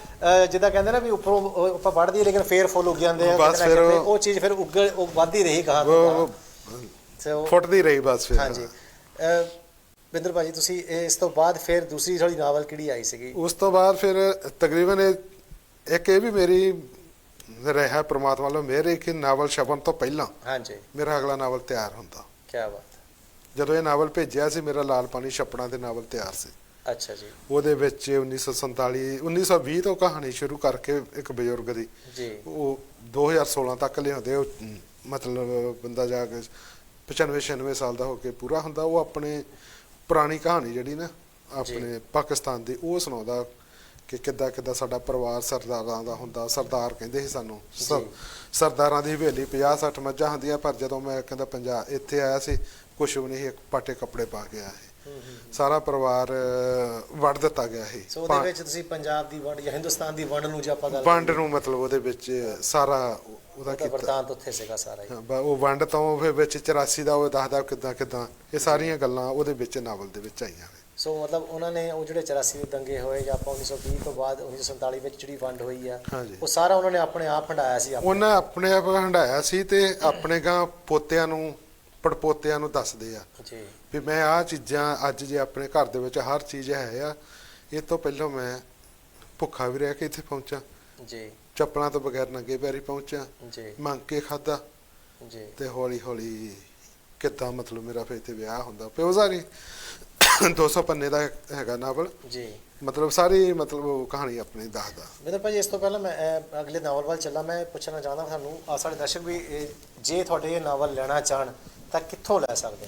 ਜਿੱਦਾਂ ਕਹਿੰਦੇ ਨਾ ਵੀ ਉੱਪਰੋਂ ਆਪਾਂ ਵੱਢ ਦਈਏ ਲੇਕਿਨ ਫੇਰ ਫੁੱਲ ਉੱਗ ਜਾਂਦੇ ਆ, ਉਹ ਚੀਜ਼ ਫਿਰ ਉਹ ਵੱਧਦੀ ਰਹੀ ਕਹਾਂ
ਫੁੱਟਦੀ ਰਹੀ ਬਸ ਫਿਰ।
ਹਾਂਜੀ। ਬਿੰਦਰ ਭਾਜੀ, ਤੁਸੀਂ ਇਸ ਤੋਂ ਬਾਅਦ ਫਿਰ ਦੂਸਰੀ ਥੋੜੀ ਨਾਵਲ ਕਿਹੜੀ ਆਈ ਸੀਗੀ?
ਉਸ ਤੋਂ ਬਾਅਦ ਫਿਰ ਤਕਰੀਬਨ ਇੱਕ ਇਹ ਵੀ ਮੇਰੀ ਰਿਹਾ ਪ੍ਰਮਾਤਮਾ ਵੱਲੋਂ ਮੇਰੇ ਕਿ ਨਾਵਲ ਛਪਣ ਤੋਂ ਪਹਿਲਾਂ
ਹਾਂਜੀ
ਮੇਰਾ ਅਗਲਾ ਨਾਵਲ ਤਿਆਰ ਹੁੰਦਾ।
ਕੀ ਬਾਤ।
ਜਦੋਂ ਇਹ ਨਾਵਲ ਭੇਜਿਆ ਸੀ ਮੇਰਾ ਲਾਲ ਪਾਣੀ ਛਪਣਾ ਦੇ ਨਾਵਲ ਤਿਆਰ ਸੀ।
ਅੱਛਾ ਜੀ।
ਉਹਦੇ ਵਿੱਚ 1947 1920 ਤੋਂ ਕਹਾਣੀ ਸ਼ੁਰੂ ਕਰਕੇ ਇੱਕ ਬਜ਼ੁਰਗ ਦੀ ਜੀ ਉਹ 2016 ਤੱਕ ਲਿਆਉਂਦੇ। ਉਹ ਮਤਲਬ ਬੰਦਾ ਜਾ ਕੇ 95-96 ਸਾਲ ਦਾ ਹੋ ਕੇ ਪੂਰਾ ਹੁੰਦਾ, ਉਹ ਆਪਣੇ ਪੁਰਾਣੀ ਕਹਾਣੀ ਜਿਹੜੀ ਨਾ ਆਪਣੇ ਪਾਕਿਸਤਾਨ ਦੀ ਉਹ ਸੁਣਾਉਂਦਾ ਕਿ ਕਿੱਦਾਂ ਕਿੱਦਾਂ ਸਾਡਾ ਪਰਿਵਾਰ ਸਰਦਾਰਾਂ ਦਾ ਹੁੰਦਾ। ਸਰਦਾਰ ਕਹਿੰਦੇ ਸੀ ਸਾਨੂੰ, ਸਰਦਾਰਾਂ ਦੀ ਹਵੇਲੀ 50-60 ਮੱਝਾਂ ਹੁੰਦੀਆਂ, ਪਰ ਜਦੋਂ ਮੈਂ ਕਹਿੰਦਾ ਪੰਜਾਬ ਇੱਥੇ ਆਇਆ ਸੀ ਕੁਛ ਵੀ ਨਹੀਂ, ਪਾਟੇ ਕੱਪੜੇ ਪਾ ਕੇ ਆਇਆ ਸੀ, ਸਾਰਾ ਪਰਿਵਾਰ ਵੰਡ ਦਿੱਤਾ ਗਿਆ ਸੀ।
ਸੋ ਉਹਦੇ ਵਿੱਚ ਤੁਸੀਂ ਪੰਜਾਬ ਦੀ ਵੰਡ ਜਾਂ ਹਿੰਦੁਸਤਾਨ ਦੀ ਵੰਡ ਨੂੰ ਜੇ ਆਪਾਂ ਗੱਲ
ਵੰਡ ਨੂੰ ਮਤਲਬ ਉਹਦੇ ਵਿੱਚ ਸਾਰਾ ਉਹਦਾ
ਵਰਤਾਂਤ ਉੱਥੇ ਸੀਗਾ ਸਾਰਾ ਹੀ।
ਉਹ ਵੰਡ ਤੋਂ ਫਿਰ ਵਿੱਚ 84 ਦਾ ਉਹ ਦੱਸਦਾ ਕਿੱਦਾਂ ਕਿੱਦਾਂ ਇਹ ਸਾਰੀਆਂ ਗੱਲਾਂ ਉਹਦੇ ਵਿੱਚ ਨਾਵਲ ਦੇ ਵਿੱਚ ਆਈਆਂ ਨੇ।
ਸੋ ਮਤਲਬ ਉਹਨਾਂ ਨੇ ਉਹ ਜਿਹੜੇ 84 ਦੇ ਦੰਗੇ ਹੋਏ ਜਾਂ ਆਪਾਂ 1920 ਤੋਂ ਬਾਅਦ 1947 ਵਿੱਚ ਜਿਹੜੀ ਵੰਡ ਹੋਈ ਆ ਉਹ ਸਾਰਾ ਉਹਨਾਂ ਨੇ ਆਪਣੇ ਆਪ ਹੰਢਾਇਆ ਸੀ।
ਉਹਨਾਂ ਆਪਣੇ ਆਪ ਹੰਢਾਇਆ ਸੀ ਤੇ ਆਪਣੇ ਗਾਂ ਪੋਤਿਆਂ ਨੂੰ ਪੜਪੋਤਿਆਂ ਨੂੰ ਦੱਸਦੇ ਆ ਵੀ ਮੈਂ ਆਹ ਚੀਜ਼ਾਂ ਅੱਜ ਜੇ ਆਪਣੇ ਘਰ ਦੇ ਵਿੱਚ ਹਰ ਚੀਜ਼ ਹੈ ਆ, ਇਹ ਤੋਂ ਪਹਿਲਾਂ ਮੈਂ ਭੁੱਖਾ ਵੀ ਰਹਿ ਕੇ ਇੱਥੇ ਪਹੁੰਚਾ ਜੀ, ਚੱਪਲਾਂ ਤੋਂ ਬਗੈਰ ਨੰਗੇ ਪੈਰੀ ਪਹੁੰਚਿਆ, ਮੰਗ ਕੇ ਖਾਧਾ ਤੇ ਹੌਲੀ ਹੌਲੀ ਕਿੱਦਾਂ ਮਤਲਬ ਮੇਰਾ ਫਿਰ ਇੱਥੇ ਵਿਆਹ ਹੁੰਦਾ ਪਿਓਜ਼ਾਰੀ 200 ਪੰਨੇ ਦਾ ਹੈਗਾ ਨਾਵਲ
ਜੀ।
ਮਤਲਬ ਸਾਰੀ ਮਤਲਬ ਉਹ ਕਹਾਣੀ ਆਪਣੀ ਦੱਸਦਾ।
ਮੇਰੇ ਭਾਜੀ ਇਸ ਤੋਂ ਪਹਿਲਾਂ ਮੈਂ ਅਗਲੇ ਨਾਵਲ ਵੱਲ ਚੱਲਾਂ, ਮੈਂ ਪੁੱਛਣਾ ਚਾਹੁੰਦਾ ਤੁਹਾਨੂੰ ਸਾਡੇ ਦਰਸ਼ਕ ਵੀ ਜੇ ਤੁਹਾਡੇ ਇਹ ਨਾਵਲ ਲੈਣਾ ਚਾਹਣ ਤਾਂ ਕਿੱਥੋਂ ਲੈ ਸਕਦੇ?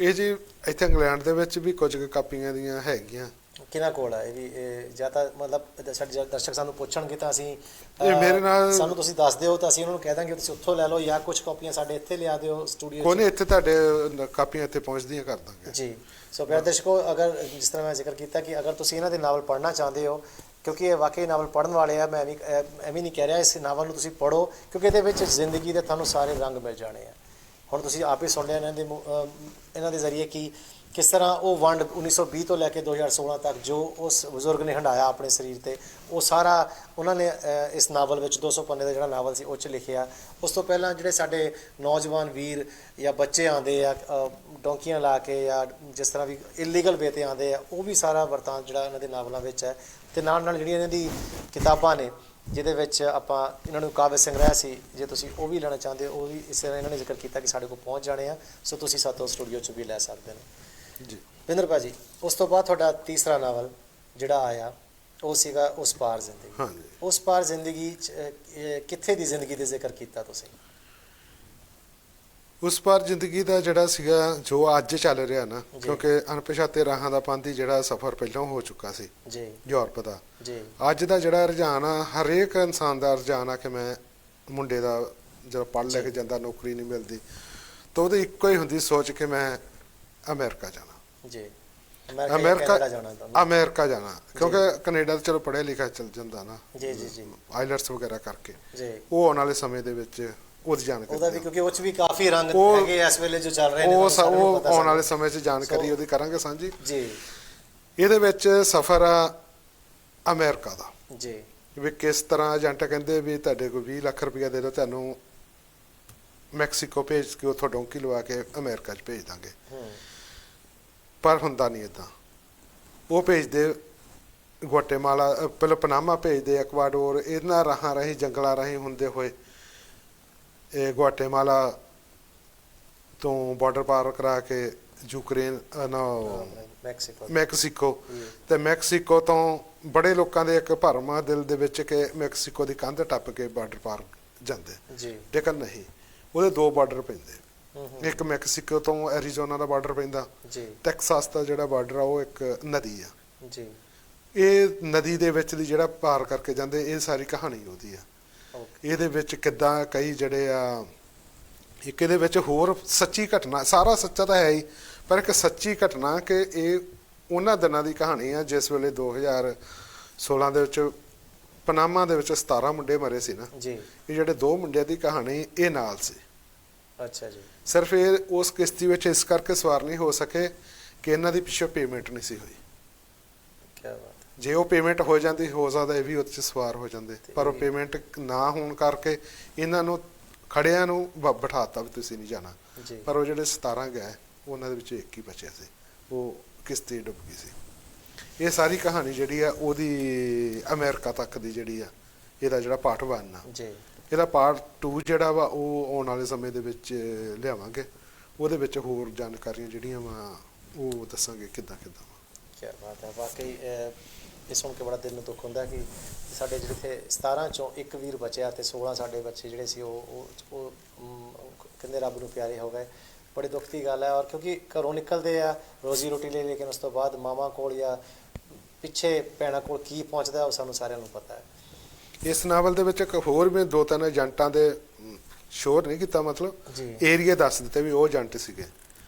ਇਹ ਜੀ ਇੱਥੇ ਇੰਗਲੈਂਡ ਦੇ ਵਿੱਚ ਵੀ ਕੁਝ ਕੁ ਕਾਪੀਆਂ ਦੀਆਂ ਹੈਗੀਆਂ।
ਕਿਹਨਾਂ ਕੋਲ ਆ ਇਹ ਵੀ? ਜਾਂ ਤਾਂ ਮਤਲਬ ਸਾਡੇ ਦਰਸ਼ਕ ਸਾਨੂੰ ਪੁੱਛਣਗੇ ਤਾਂ ਅਸੀਂ
ਇਹ ਮੇਰੇ ਨਾਲ
ਸਾਨੂੰ ਤੁਸੀਂ ਦੱਸ ਦਿਓ ਤਾਂ ਅਸੀਂ ਉਹਨਾਂ ਨੂੰ ਕਹਿ ਦਾਂਗੇ ਤੁਸੀਂ ਉੱਥੋਂ ਲੈ ਲਓ, ਜਾਂ ਕੁਝ ਕਾਪੀਆਂ ਸਾਡੇ ਇੱਥੇ ਲਿਆ ਦਿਓ ਸਟੂਡੀਓ 'ਚ।
ਕੋਈ ਨਹੀਂ, ਇੱਥੇ ਤੁਹਾਡੇ ਕਾਪੀਆਂ ਇੱਥੇ ਪਹੁੰਚਦੀਆਂ ਕਰ ਦਾਂਗੇ
ਜੀ। ਸੋ ਪਿਆਰੇ ਦਰਸ਼ਕੋ, ਅਗਰ ਜਿਸ ਤਰ੍ਹਾਂ ਮੈਂ ਜ਼ਿਕਰ ਕੀਤਾ ਕਿ ਅਗਰ ਤੁਸੀਂ ਇਹਨਾਂ ਦੇ ਨਾਵਲ ਪੜ੍ਹਨਾ ਚਾਹੁੰਦੇ ਹੋ, ਕਿਉਂਕਿ ਇਹ ਵਾਕਈ ਨਾਵਲ ਪੜ੍ਹਨ ਵਾਲੇ ਆ, ਮੈਂ ਐਵੇਂ ਨਹੀਂ ਕਹਿ ਰਿਹਾ, ਇਸ ਨਾਵਲ ਨੂੰ ਤੁਸੀਂ ਪੜ੍ਹੋ ਕਿਉਂਕਿ ਇਹਦੇ ਵਿੱਚ ਜ਼ਿੰਦਗੀ ਦੇ ਤੁਹਾਨੂੰ ਸਾਰੇ ਰੰਗ ਮਿਲ ਜਾਣੇ ਆ। ਹੁਣ ਤੁਸੀਂ ਆਪ ਹੀ ਸੁਣ ਲਿਆ ਇਹਨਾਂ ਦੇ ਜ਼ਰੀਏ ਕਿ ਕਿਸ ਤਰ੍ਹਾਂ ਉਹ ਵੰਡ 1920 ਤੋਂ ਲੈ ਕੇ 2016 ਤੱਕ ਜੋ ਉਸ ਬਜ਼ੁਰਗ ਨੇ ਹੰਢਾਇਆ ਆਪਣੇ ਸਰੀਰ ਤੇ, ਉਹ ਸਾਰਾ ਉਹਨਾਂ ਨੇ ਇਸ ਨਾਵਲ ਵਿੱਚ 200 ਪੰਨੇ ਦਾ ਜਿਹੜਾ ਨਾਵਲ ਸੀ ਉਹ 'ਚ ਲਿਖਿਆ। ਉਸ ਤੋਂ ਪਹਿਲਾਂ ਜਿਹੜੇ ਸਾਡੇ ਨੌਜਵਾਨ ਵੀਰ ਜਾਂ ਬੱਚੇ ਆਉਂਦੇ ਆ ਡੋਂਕੀਆਂ ਲਾ ਕੇ ਜਾਂ ਜਿਸ ਤਰ੍ਹਾਂ ਵੀ ਇਲੀਗਲ ਵੇ 'ਤੇ ਆਉਂਦੇ ਆ, ਉਹ ਵੀ ਸਾਰਾ ਵਰਤਾਂਤ ਜਿਹੜਾ ਇਹਨਾਂ ਦੇ ਨਾਵਲਾਂ ਵਿੱਚ ਹੈ। ਅਤੇ ਨਾਲ ਨਾਲ ਜਿਹੜੀਆਂ ਇਹਨਾਂ ਦੀ ਕਿਤਾਬਾਂ ਨੇ ਜਿਹਦੇ ਵਿੱਚ ਆਪਾਂ ਇਹਨਾਂ ਨੂੰ ਕਾਵਿ ਸੰਗ੍ਰਹਿ ਸੀ, ਜੇ ਤੁਸੀਂ ਉਹ ਵੀ ਲੈਣਾ ਚਾਹੁੰਦੇ ਹੋ ਉਹ ਵੀ ਇਸ ਤਰ੍ਹਾਂ ਇਹਨਾਂ ਨੇ ਜ਼ਿਕਰ ਕੀਤਾ ਕਿ ਸਾਡੇ ਕੋਲ ਪਹੁੰਚ ਜਾਣੇ ਆ। ਸੋ ਤੁਸੀਂ ਸਾਤੋਂ ਸਟੂਡੀਓ 'ਚ ਵੀ ਲੈ ਸਕਦੇ ਨੇ
ਜੀ।
ਵਿੰਦਰ ਭਾਜੀ, ਉਸ ਤੋਂ ਬਾਅਦ ਤੁਹਾਡਾ ਤੀਸਰਾ ਨਾਵਲ ਜਿਹੜਾ ਆਇਆ ਉਹ ਸੀਗਾ ਉਸ ਪਾਰ ਜ਼ਿੰਦਗੀ।
ਹਾਂਜੀ।
ਉਸ ਪਾਰ ਜ਼ਿੰਦਗੀ 'ਚ ਕਿੱਥੇ ਦੀ ਜ਼ਿੰਦਗੀ ਦੇ ਜ਼ਿਕਰ ਕੀਤਾ ਤੁਸੀਂ?
ਉਸ ਪਾਰ ਜ਼ਿੰਦਗੀ ਦਾ ਜਿਹੜਾ ਸੀਗਾ ਜੋ ਅੱਜ ਚੱਲ ਰਿਹਾ ਨਾ, ਕਿਉਂਕਿ ਅਣਪਛਾਤੇ ਰਾਹਾਂ ਦਾ ਪੰਥੀ ਜਿਹੜਾ ਸਫ਼ਰ ਪਹਿਲਾਂ ਹੋ ਚੁੱਕਾ ਸੀ
ਜੀ
ਯੂਰਪ ਦਾ,
ਜੀ।
ਅੱਜ ਦਾ ਜਿਹੜਾ ਰੁਝਾਨ ਆ, ਹਰੇਕ ਇਨਸਾਨ ਦਾ ਰੁਝਾਨ ਆ ਕਿ ਮੈਂ ਮੁੰਡੇ ਦਾ ਜਦੋਂ ਪੜ੍ਹ ਲੈ ਕੇ ਜਾਂਦਾ ਨੌਕਰੀ ਨਹੀਂ ਮਿਲਦੀ ਤਾਂ ਉਹਦੀ ਇੱਕੋ ਹੀ ਹੁੰਦੀ ਸੋਚ ਕਿ ਮੈਂ ਅਮਰੀਕਾ ਜਾਣਾ।
ਜੀ।
ਅਮਰੀਕਾ ਜਾਣਾ, ਕਿਉਂਕਿ ਕੈਨੇਡਾ ਤਾਂ ਚਲੋ ਪੜ੍ਹਿਆ ਲਿਖਿਆ ਚੱਲ ਜਾਂਦਾ ਨਾ,
ਜੀ ਜੀ ਜੀ,
ਆਈਲੈਟਸ ਵਗੈਰਾ ਕਰਕੇ।
ਜੀ।
ਉਹ ਆਉਣ ਵਾਲੇ ਸਮੇਂ ਦੇ ਵਿੱਚ ਉਹਦੀ ਜਾਣਕਾਰੀ
ਉਹਦਾ ਵੀ, ਕਿਉਂਕਿ ਉਹ 'ਚ ਵੀ ਕਾਫੀ ਰੰਗ ਹੈਗੇ ਇਸ ਵੇਲੇ ਜੋ ਚੱਲ ਰਹੇ ਨੇ,
ਉਹ ਆਉਣ ਵਾਲੇ ਸਮੇਂ 'ਚ ਜਾਣਕਾਰੀ ਉਹਦੀ ਕਰਾਂਗੇ ਸਾਂਝੀ।
ਜੀ।
ਇਹਦੇ ਵਿੱਚ ਸਫ਼ਰ ਆ ਅਮਰੀਕਾ ਦਾ।
ਜੀ।
ਵੀ ਕਿਸ ਤਰ੍ਹਾਂ ਏਜੰਟ ਕਹਿੰਦੇ ਵੀ ਤੁਹਾਡੇ ਕੋਲ 20 ਲੱਖ ਰੁਪਇਆ ਦੇ ਦਿਓ, ਤੁਹਾਨੂੰ ਮੈਕਸੀਕੋ ਭੇਜ ਕੇ ਉੱਥੋਂ ਡੋਂਕੀ ਲਵਾ ਕੇ ਅਮਰੀਕਾ 'ਚ ਭੇਜ ਦਾਂਗੇ। ਪਰ ਹੁੰਦਾ ਨਹੀਂ ਇੱਦਾਂ। ਉਹ ਭੇਜਦੇ ਗੁਆਟੇਮਾਲਾ, ਪਹਿਲਾਂ ਪਨਾਮਾ ਭੇਜਦੇ, ਐਕਵਾਡੋਰ, ਇਹਨਾਂ ਰਾਹਾਂ ਰਾਹੀਂ ਜੰਗਲਾਂ ਰਾਹੀਂ ਹੁੰਦੇ ਹੋਏ ਇਹ ਗੁਆਟੇਮਾਲਾ ਤੋਂ ਬਾਰਡਰ ਪਾਰ ਕਰਾ ਕੇ ਯੂਕਰੇਨ ਮੈਕਸੀਕੋ, ਤੇ ਮੈਕਸੀਕੋ ਤੋਂ ਬੜੇ ਲੋਕਾਂ ਦੇ ਇੱਕ ਭਰਮ ਆ ਦਿਲ ਦੇ ਵਿੱਚ ਕਿ ਮੈਕਸੀਕੋ ਦੀ ਕੰਧ ਟੱਪ ਕੇ ਬਾਰਡਰ ਪਾਰ ਜਾਂਦੇ, ਲੇਕਿਨ ਨਹੀਂ, ਉਹਦੇ ਦੋ ਬਾਰਡਰ ਪੈਂਦੇ। ਇੱਕ ਮੈਕਸੀਕੋ ਤੋਂ ਐਰੀਜ਼ੋਨਾ ਦਾ ਬਾਰਡਰ ਪੈਂਦਾ, ਟੈਕਸਾਸ ਦਾ ਜਿਹੜਾ ਬਾਰਡਰ ਆ ਉਹ ਇੱਕ ਨਦੀ ਆ। ਇਹ ਨਦੀ ਦੇ ਵਿੱਚ ਦੀ ਜਿਹੜਾ ਪਾਰ ਕਰਕੇ ਜਾਂਦੇ, ਇਹ ਸਾਰੀ ਕਹਾਣੀ ਉਹਦੀ ਆ। ਇਹਦੇ ਵਿੱਚ ਕਿੱਦਾਂ ਕਈ ਜਿਹੜੇ ਆ, ਇੱਕ ਇਹਦੇ ਵਿੱਚ ਹੋਰ ਸੱਚੀ ਘਟਨਾ, ਸਾਰਾ ਸੱਚਾ ਤਾਂ ਹੈ ਹੀ, ਪਰ ਇੱਕ ਸੱਚੀ ਘਟਨਾ ਕਿ ਇਹ ਉਹਨਾਂ ਦਿਨਾਂ ਦੀ ਕਹਾਣੀ ਆ ਜਿਸ ਵੇਲੇ 2016 ਦੇ ਵਿੱਚ ਪਨਾਮਾ ਦੇ ਵਿੱਚ 17 ਮੁੰਡੇ ਮਰੇ ਸੀ ਨਾ। ਇਹ ਜਿਹੜੇ ਦੋ ਮੁੰਡਿਆਂ ਦੀ ਕਹਾਣੀ ਇਹ ਨਾਲ ਸੀ।
ਅੱਛਾ ਜੀ।
ਸਿਰਫ ਇਹ ਉਸ ਕਿਸ਼ਤੀ ਵਿੱਚ ਇਸ ਕਰਕੇ ਸਵਾਰ ਨਹੀਂ ਹੋ ਸਕੇ ਕਿ ਇਹਨਾਂ ਦੀ ਪਿੱਛੋਂ ਪੇਮੈਂਟ ਨਹੀਂ ਸੀ ਹੋਈ।
ਕੀ ਬਾਤ।
ਜੇ ਉਹ ਪੇਮੈਂਟ ਹੋ ਜਾਂਦੀ, ਹੋ ਸਕਦਾ ਇਹ ਵੀ ਉਹਦੇ 'ਚ ਸਵਾਰ ਹੋ ਜਾਂਦੇ, ਪਰ ਉਹ ਪੇਮੈਂਟ ਨਾ ਹੋਣ ਕਰਕੇ ਇਹਨਾਂ ਨੂੰ ਖੜਿਆਂ ਨੂੰ ਬਿਠਾਤਾ ਵੀ ਤੁਸੀਂ ਨਹੀਂ ਜਾਣਾ। ਪਰ ਉਹ ਜਿਹੜੇ 17 ਗਏ ਉਹਨਾਂ ਦੇ ਵਿੱਚ ਇੱਕ ਹੀ ਬਚਿਆ ਸੀ, ਉਹ ਕਿਸ਼ਤੀ ਡੁੱਬ ਗਈ ਸੀ। ਇਹ ਸਾਰੀ ਕਹਾਣੀ ਜਿਹੜੀ ਆ ਉਹਦੀ ਅਮਰੀਕਾ ਤੱਕ ਦੀ ਜਿਹੜੀ ਆ, ਇਹਦਾ ਜਿਹੜਾ ਪਾਰਟ 1 ਆ। ਇਹਦਾ ਪਾਰਟ 2 ਜਿਹੜਾ ਵਾ ਉਹ ਆਉਣ ਵਾਲੇ ਸਮੇਂ ਦੇ ਵਿੱਚ ਲਿਆਵਾਂਗੇ। ਉਹਦੇ ਵਿੱਚ ਹੋਰ ਜਾਣਕਾਰੀਆਂ ਜਿਹੜੀਆਂ ਵਾ ਉਹ ਦੱਸਾਂਗੇ ਕਿੱਦਾਂ ਕਿੱਦਾਂ ਵਾ।
ਕੀ ਬਾਤ ਹੈ। ਵਾਕਈ ਇਹ ਸੁਣ ਕੇ ਬੜਾ ਦਿਲ ਨੂੰ ਦੁੱਖ ਹੁੰਦਾ ਕਿ ਸਾਡੇ ਜਿਹੜੇ 17 ਚੋਂ ਇੱਕ ਵੀਰ ਬਚਿਆ ਅਤੇ 16 ਸਾਡੇ ਬੱਚੇ ਜਿਹੜੇ ਸੀ ਉਹ ਕਹਿੰਦੇ ਰੱਬ ਨੂੰ ਪਿਆਰੇ ਹੋ ਗਏ। ਬੜੀ ਦੁੱਖ ਦੀ ਗੱਲ ਹੈ। ਔਰ ਕਿਉਂਕਿ ਘਰੋਂ ਨਿਕਲਦੇ ਆ ਰੋਜ਼ੀ ਰੋਟੀ ਲਈ, ਲੇਕਿਨ ਉਸ ਤੋਂ ਬਾਅਦ ਮਾਵਾਂ ਕੋਲ ਜਾਂ ਪਿੱਛੇ ਭੈਣਾਂ ਕੋਲ ਕੀ ਪਹੁੰਚਦਾ ਉਹ ਸਾਨੂੰ ਸਾਰਿਆਂ ਨੂੰ ਪਤਾ ਹੈ। ਇਸ
ਨਾਵਲ ਦੇ ਵਿੱਚ ਇੱਕ ਹੋਰ ਵੀ 2-3 ਏਜੰਟਾਂ ਦੇ ਸ਼ੋਅ ਨਹੀਂ ਕੀਤਾ, ਮਤਲਬ ਏਰੀਆ ਦੱਸ ਦਿੱਤੇ ਵੀ ਉਹ ਏਜੰਟ ਸੀਗੇ।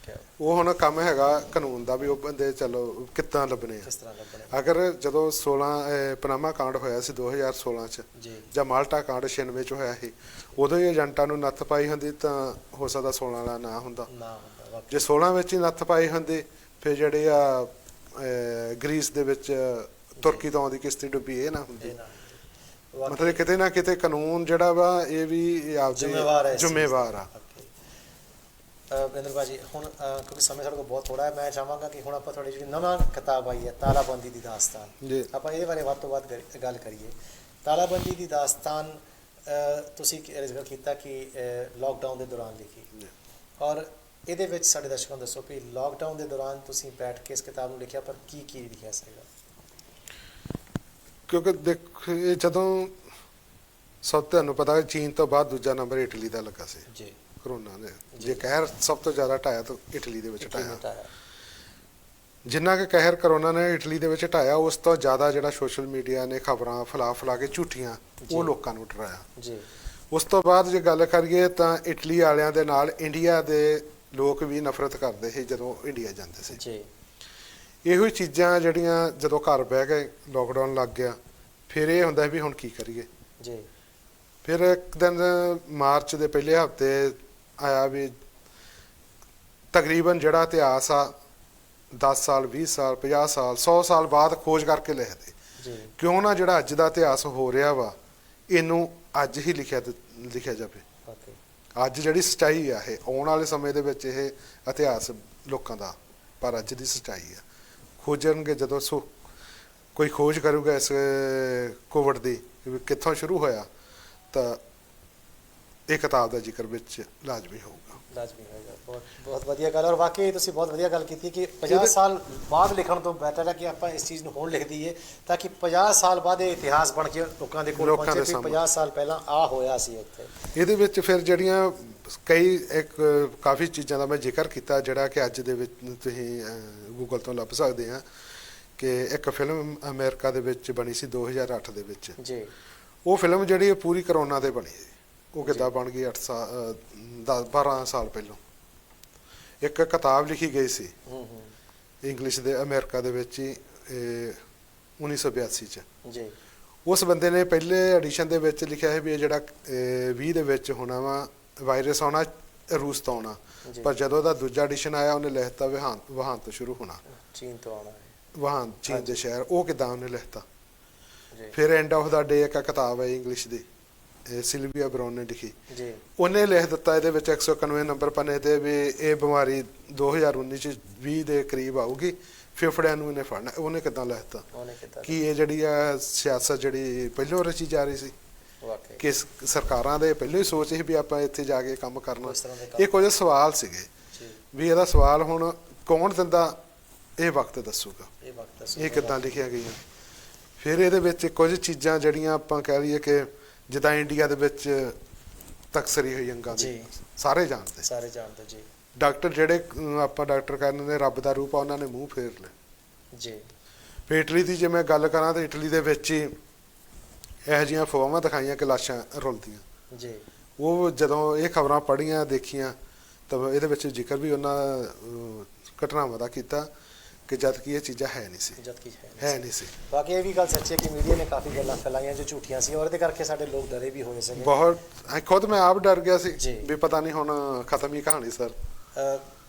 ਉਹ ਹੁਣ ਕੰਮ ਹੈਗਾ ਕਾਨੂੰਨ ਦਾ ਵੀ ਉਹ ਬੰਦੇ ਚਲੋ ਕਿੱਦਾਂ ਲੱਭਣੇ ਆ। ਅਗਰ ਜਦੋਂ 16 ਪਨਾਮਾ ਕਾਂਡ ਹੋਇਆ ਸੀ 2016 'ਚ, ਜਾਂ ਮਾਲਟਾ ਕਾਂਡ 96 'ਚ ਹੋਇਆ ਸੀ, ਉਦੋਂ ਹੀ ਏਜੰਟਾਂ ਨੂੰ ਨੱਥ ਪਾਈ ਹੁੰਦੀ ਤਾਂ ਹੋ ਸਕਦਾ 16 ਵਾਲਾ ਨਾ ਹੁੰਦਾ। ਜੇ 16 ਵਿੱਚ ਹੀ ਨੱਥ ਪਾਈ ਹੁੰਦੀ ਫਿਰ ਜਿਹੜੇ ਆ ਗ੍ਰੀਸ ਦੇ ਵਿੱਚ ਤੁਰਕੀ ਤੋਂ ਆਉਂਦੀ ਕਿਸ਼ਤੀ ਡੁੱਬੀ ਇਹ ਨਾ ਹੁੰਦੀ। ਮਤਲਬ ਕਿਤੇ ਨਾ ਕਿਤੇ ਕਾਨੂੰਨ ਜਿਹੜਾ ਵਾ ਇਹ ਵੀ ਆਪਦੇ ਜ਼ਿੰਮੇਵਾਰ ਆ।
ਵਿੰਦਰ ਭਾਜੀ, ਹੁਣ ਕਿਉਂਕਿ ਸਮੇਂ ਸਾਡੇ ਕੋਲ ਬਹੁਤ ਥੋੜ੍ਹਾ ਹੈ, ਮੈਂ ਚਾਹਾਂਗਾ ਕਿ ਹੁਣ ਆਪਾਂ ਤੁਹਾਡੀ ਜਿਹੜੀ ਨਵਾਂ ਕਿਤਾਬ ਆਈ ਹੈ ਤਾਲਾਬੰਦੀ ਦੀ ਦਾਸਤਾਨ, ਆਪਾਂ ਇਹਦੇ ਬਾਰੇ ਵੱਧ ਤੋਂ ਵੱਧ ਗੱਲ ਕਰੀਏ। ਤਾਲਾਬੰਦੀ ਦੀ ਦਾਸਤਾਨ ਤੁਸੀਂ ਜ਼ਿਕਰ ਕੀਤਾ ਕਿ ਲੋਕਡਾਊਨ ਦੇ ਦੌਰਾਨ ਲਿਖੀ, ਔਰ ਇਹਦੇ ਵਿੱਚ ਸਾਡੇ ਦਰਸ਼ਕਾਂ ਨੂੰ ਦੱਸੋ ਕਿ ਲਾਕਡਾਊਨ ਦੇ ਦੌਰਾਨ ਤੁਸੀਂ ਬੈਠ ਕੇ ਇਸ ਕਿਤਾਬ ਨੂੰ ਲਿਖਿਆ, ਪਰ ਕੀ ਕੀ ਲਿਖਿਆ ਸੀਗਾ?
ਕਿਉਂਕਿ ਦੇਖ ਇਹ ਜਦੋਂ ਸਭ ਤੁਹਾਨੂੰ ਪਤਾ ਚੀਨ ਤੋਂ ਬਾਅਦ ਦੂਜਾ ਨੰਬਰ ਇਟਲੀ ਦਾ ਲੱਗਾ ਸੀ
ਜੀ,
ਕਰੋਨਾ ਨੇ। ਜੇ ਕਹਿਰ ਸਭ ਤੋਂ ਜ਼ਿਆਦਾ ਢਾਇਆ ਤਾਂ ਇਟਲੀ ਦੇ ਵਿੱਚ ਢਾਇਆ।
ਢਾਇਆ।
ਜਿੰਨਾ ਕਿ ਕਹਿਰ ਕਰੋਨਾ ਨੇ ਇਟਲੀ ਦੇ ਵਿੱਚ ਢਾਇਆ, ਉਸ ਤੋਂ ਜ਼ਿਆਦਾ ਜਿਹੜਾ ਸੋਸ਼ਲ ਮੀਡੀਆ ਨੇ ਖਬਰਾਂ ਫੈਲਾ ਕੇ ਝੂਠੀਆਂ ਉਹ ਲੋਕਾਂ ਨੂੰ ਡਰਾਇਆ
ਜੀ।
ਉਸ ਤੋਂ ਬਾਅਦ ਜੇ ਗੱਲ ਕਰੀਏ ਤਾਂ ਇਟਲੀ ਵਾਲਿਆਂ ਦੇ ਨਾਲ ਇੰਡੀਆ ਦੇ ਲੋਕ ਵੀ ਨਫ਼ਰਤ ਕਰਦੇ ਸੀ ਜਦੋਂ ਇੰਡੀਆ ਜਾਂਦੇ ਸੀ
ਜੀ।
ਇਹੋ ਹੀ ਚੀਜ਼ਾਂ ਜਿਹੜੀਆਂ ਜਦੋਂ ਘਰ ਬਹਿ ਕੇ ਲੋਕਡਾਊਨ ਲੱਗ ਗਿਆ, ਫਿਰ ਇਹ ਹੁੰਦਾ ਵੀ ਹੁਣ ਕੀ ਕਰੀਏ।
ਜੀ।
ਫਿਰ ਇੱਕ ਦਿਨ ਮਾਰਚ ਦੇ ਪਹਿਲੇ ਹਫਤੇ ਆਇਆ ਵੀ ਤਕਰੀਬਨ ਜਿਹੜਾ ਇਤਿਹਾਸ ਆ 10 ਸਾਲ 20 ਸਾਲ 50 ਸਾਲ 100 ਸਾਲ ਬਾਅਦ ਖੋਜ ਕਰਕੇ ਲਿਖਦੇ
ਜੀ।
ਕਿਉਂ ਨਾ ਜਿਹੜਾ ਅੱਜ ਦਾ ਇਤਿਹਾਸ ਹੋ ਰਿਹਾ ਵਾ ਇਹਨੂੰ ਅੱਜ ਹੀ ਲਿਖਿਆ ਜਾਵੇ।
ਓਕੇ।
ਅੱਜ ਜਿਹੜੀ ਸੱਚਾਈ ਆ ਇਹ ਆਉਣ ਵਾਲੇ ਸਮੇਂ ਦੇ ਵਿੱਚ ਇਹ ਇਤਿਹਾਸ ਲੋਕਾਂ ਦਾ, ਪਰ ਅੱਜ ਦੀ ਸੱਚਾਈ ਆ ਖੋਜਣਗੇ ਜਦੋਂ ਕੋਈ ਖੋਜ ਕਰੂਗਾ ਇਸ ਕੋਵਿਡ ਦੀ ਕਿੱਥੋਂ ਸ਼ੁਰੂ ਹੋਇਆ ਤਾਂ ਇਹ ਕਿਤਾਬ ਦਾ ਜ਼ਿਕਰ ਵਿੱਚ ਲਾਜ਼ਮੀ ਹੋਊਗਾ।
ਲਾਜ਼ਮੀ ਹੋਏਗਾ। ਬਹੁਤ ਵਧੀਆ ਗੱਲ। ਔਰ ਵਾਕਈ ਤੁਸੀਂ ਬਹੁਤ ਵਧੀਆ ਗੱਲ ਕੀਤੀ ਕਿ 50 ਸਾਲ ਬਾਅਦ ਲਿਖਣ ਤੋਂ ਬਿਹਤਰ ਹੈ ਕਿ ਆਪਾਂ ਇਸ ਚੀਜ਼ ਨੂੰ ਹੁਣ ਲਿਖ ਦਈਏ ਤਾਂ ਕਿ 50 ਸਾਲ ਬਾਅਦ ਇਹ ਇਤਿਹਾਸ ਬਣ ਕੇ ਲੋਕਾਂ ਦੇ ਕੋਲ ਪਹੁੰਚੇ ਕਿ 50 ਸਾਲ ਪਹਿਲਾਂ ਆ ਹੋਇਆ ਸੀ ਇੱਥੇ।
ਇਹਦੇ ਵਿੱਚ ਫਿਰ ਜਿਹੜੀਆਂ ਕਾਫੀ ਚੀਜ਼ਾਂ ਦਾ ਮੈਂ ਜ਼ਿਕਰ ਕੀਤਾ ਜਿਹੜਾ ਕਿ ਅੱਜ ਦੇ ਵਿੱਚ ਤੁਸੀਂ ਗੂਗਲ ਤੋਂ ਲੱਭ ਸਕਦੇ ਆ ਕਿ ਇੱਕ ਫਿਲਮ ਅਮਰੀਕਾ ਦੇ ਵਿੱਚ ਬਣੀ ਸੀ 2008 ਦੇ ਵਿੱਚ
ਜੀ।
ਉਹ ਫਿਲਮ ਜਿਹੜੀ ਪੂਰੀ ਕਰੋਨਾ ਤੇ ਬਣੀ ਸੀ। ਉਹ ਕਿੱਦਾਂ ਬਣ ਗਈ 12 ਸਾਲ ਪਹਿਲਾਂ। ਇੱਕ ਕਿਤਾਬ ਲਿਖੀ ਗਈ ਸੀ ਇੰਗਲਿਸ਼ ਦੇ ਅਮਰੀਕਾ ਦੇ ਵਿੱਚ ਹੀ 1982 ਚ।
ਜੀ।
ਉਸ ਬੰਦੇ ਨੇ ਪਹਿਲੇ ਐਡੀਸ਼ਨ ਦੇ ਵਿੱਚ ਲਿਖਿਆ ਹੈ ਵੀ ਇਹ ਜਿਹੜਾ 20 ਦੇ ਵਿੱਚ ਹੋਣਾ ਵਾ ਵਾਇਰਸ ਆਉਣਾ ਰੂਸ ਤੋਂ ਆਉਣਾ, ਪਰ ਜਦੋਂ ਉਹਦਾ ਦੂਜਾ ਐਡੀਸ਼ਨ ਆਇਆ ਉਹਨੇ ਲਿਖਤਾ ਵੁਹਾਨ ਤੋਂ ਸ਼ੁਰੂ ਹੋਣਾ,
ਚੀਨ ਤੋਂ ਆਉਣਾ ਹੈ।
ਵੁਹਾਨ ਚੀਨ ਦੇ ਸ਼ਹਿਰ। ਉਹ ਕਿੱਦਾਂ ਉਹਨੇ ਲਿਖਤਾ।
ਜੀ।
ਫਿਰ ਐਂਡ ਆਫ ਦਾ ਡੇ ਇੱਕ ਕਿਤਾਬ ਹੈ ਇੰਗਲਿਸ਼ ਦੀ, ਸਿਲਵੀਆ ਬਰਾਉਨ ਨੇ ਲਿਖੀ।
ਜੀ।
ਉਹਨੇ ਲਿਖ ਦਿੱਤਾ ਇਹਦੇ ਵਿੱਚ 191 ਨੰਬਰ ਪੰਨੇ ਤੇ ਵੀ ਇਹ ਬਿਮਾਰੀ 2019 ਚ 20 ਦੇ ਕਰੀਬ ਆਊਗੀ, ਫੇਫੜਿਆਂ ਨੂੰ ਇਹਨੇ ਫੜਨਾ। ਉਹਨੇ ਕਿੱਦਾਂ ਲਿਖਤਾ ਕਿ ਇਹ ਜਿਹੜੀ ਆ ਸਿਆਸਤ ਜਿਹੜੀ ਪਹਿਲਾਂ ਰਚੀ ਜਾ ਰਹੀ ਸੀ ਕਿ ਸਰਕਾਰਾਂ ਦੇ ਪਹਿਲਾਂ ਹੀ ਸੋਚ ਸੀ ਵੀ ਆਪਾਂ ਇੱਥੇ ਜਾ ਕੇ ਕੰਮ ਕਰਨਾ। ਇਹ ਕੁਝ ਸਵਾਲ ਸੀਗੇ ਵੀ ਇਹਦਾ ਸਵਾਲ ਹੁਣ ਕੌਣ ਦਿੰਦਾ, ਇਹ ਵਕਤ ਦੱਸੂਗਾ ਇਹ ਕਿੱਦਾਂ ਲਿਖਿਆ ਗਿਆ। ਫਿਰ ਇਹਦੇ ਵਿੱਚ ਕੁਝ ਚੀਜ਼ਾਂ ਜਿਹੜੀਆਂ ਆਪਾਂ ਕਹਿ ਲਈਏ ਕਿ ਜਿੱਦਾਂ ਇੰਡੀਆ ਦੇ ਵਿੱਚ ਤਕਸਰੀ ਹੋਈ ਅੰਗਾਂ ਦੀ ਸਾਰੇ ਜਾਣਦੇ ਜੀ। ਡਾਕਟਰ ਜਿਹੜੇ ਆਪਾਂ ਡਾਕਟਰ ਕਹਿੰਦੇ ਨੇ ਰੱਬ ਦਾ ਰੂਪ ਆ, ਉਹਨਾਂ ਨੇ ਮੂੰਹ ਫੇਰ ਲਿਆ ਜੀ। ਫਿਰ ਇਟਲੀ ਦੀ ਜੇ ਮੈਂ ਗੱਲ ਕਰਾਂ ਤਾਂ ਇਟਲੀ ਦੇ ਵਿੱਚ ਹੀ ਇਹੋ ਜਿਹੀਆਂ ਅਫਵਾਹਾਂ ਦਿਖਾਈਆਂ ਕਿ ਲਾਸ਼ਾਂ ਰੁਲਦੀਆਂ ਜੀ। ਉਹ ਜਦੋਂ ਇਹ ਖਬਰਾਂ ਪੜ੍ਹੀਆਂ ਦੇਖੀਆਂ ਤਾਂ ਇਹਦੇ ਵਿੱਚ ਜ਼ਿਕਰ ਵੀ ਉਹਨਾਂ ਘਟਨਾਵਾਂ ਦਾ ਕੀਤਾ ਕਿ ਜਦ ਕਿ ਇਹ ਚੀਜ਼ਾਂ ਹੈ ਨਹੀਂ ਸੀ।
ਬਾਕੀ ਇਹ ਵੀ ਗੱਲ ਸੱਚੀ ਹੈ ਕਿ ਮੀਡੀਆ ਨੇ ਕਾਫੀ ਗੱਲਾਂ ਫੈਲਾਈਆਂ ਜੋ ਝੂਠੀਆਂ ਸੀ, ਔਰ ਇਹਦੇ ਕਰਕੇ ਸਾਡੇ ਲੋਕ ਡਰੇ ਵੀ ਹੋਏ ਸੀਗੇ
ਬਹੁਤ। ਖੁਦ ਮੈਂ ਆਪ ਡਰ ਗਿਆ ਸੀ ਵੀ ਪਤਾ ਨਹੀਂ ਹੁਣ ਖਤਮ ਹੀ ਕਹਾਣੀ ਸਰ।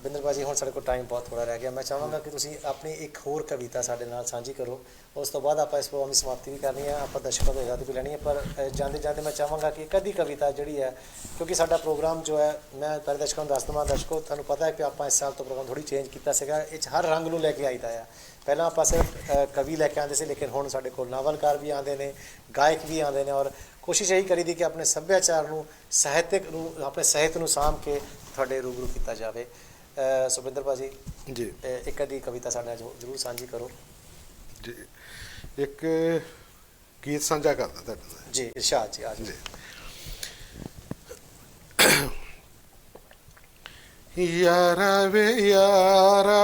ਬਿੰਦਰ ਬਾਜੀ, ਹੁਣ ਸਾਡੇ ਕੋਲ ਟਾਈਮ ਬਹੁਤ ਥੋੜਾ ਰਹਿ ਗਿਆ। ਮੈਂ ਚਾਹਾਂਗਾ ਕਿ ਤੁਸੀਂ ਆਪਣੀ ਇੱਕ ਹੋਰ ਕਵਿਤਾ ਸਾਡੇ ਨਾਲ ਸਾਂਝੀ ਕਰੋ, ਉਸ ਤੋਂ ਬਾਅਦ ਆਪਾਂ ਇਸ ਪ੍ਰੋਗਰਾਮ ਦੀ ਸਮਾਪਤੀ ਵੀ ਕਰਨੀ ਹੈ, ਆਪਾਂ ਦਰਸ਼ਕਾਂ ਤੋਂ ਇਜਾਜ਼ਤ ਵੀ ਲੈਣੀ ਹੈ। ਪਰ ਜਾਂਦੇ ਜਾਂਦੇ ਮੈਂ ਚਾਹਾਂਗਾ ਕਿ ਇੱਕ ਅੱਧੀ ਕਵਿਤਾ ਜਿਹੜੀ ਹੈ, ਕਿਉਂਕਿ ਸਾਡਾ ਪ੍ਰੋਗਰਾਮ ਜੋ ਹੈ, ਮੈਂ ਪਹਿਲੇ ਦਰਸ਼ਕਾਂ ਨੂੰ ਦੱਸ ਦੇਵਾਂ, ਦਰਸ਼ਕੋ ਤੁਹਾਨੂੰ ਪਤਾ ਹੈ ਕਿ ਆਪਾਂ ਇਸ ਸਾਲ ਤੋਂ ਪ੍ਰੋਗਰਾਮ ਥੋੜ੍ਹੀ ਚੇਂਜ ਕੀਤਾ ਸੀਗਾ। ਇਹ 'ਚ ਹਰ ਰੰਗ ਨੂੰ ਲੈ ਕੇ ਆਈਦਾ ਆ। ਪਹਿਲਾਂ ਆਪਾਂ ਸਿਰਫ ਕਵੀ ਲੈ ਕੇ ਆਉਂਦੇ ਸੀ, ਲੇਕਿਨ ਹੁਣ ਸਾਡੇ ਕੋਲ ਨਾਵਲਕਾਰ ਵੀ ਆਉਂਦੇ ਨੇ, ਗਾਇਕ ਵੀ ਆਉਂਦੇ ਨੇ, ਔਰ ਕੋਸ਼ਿਸ਼ ਇਹੀ ਕਰੀਦੀ ਕਿ ਆਪਣੇ ਸੱਭਿਆਚਾਰ ਨੂੰ, ਸਾਹਿਤਕ ਨੂੰ, ਆਪਣੇ ਸਾਹਿਤ ਨੂੰ ਸਾਂਭ ਕੇ ਤੁਹਾਡੇ ਰੂਬਰੂ ਕੀਤਾ ਜਾਵੇ। ਸੁਖਵਿੰਦਰ ਭਾਜੀ ਜੀ, ਇੱਕ ਅੱਧੀ ਕਵਿਤਾ ਸਾਡੇ ਨਾਲ ਜ਼ਰੂਰ ਸਾਂਝੀ ਕਰੋ
ਜੀ। ਇੱਕ ਗੀਤ ਸਾਂਝਾ ਕਰਦਾ ਤੁਹਾਡੇ ਨਾਲ
ਜੀ। ਇਰਸ਼ਾਦ ਜੀ। ਆਜ
ਯਾਰਾ ਵੇ ਯਾਰਾ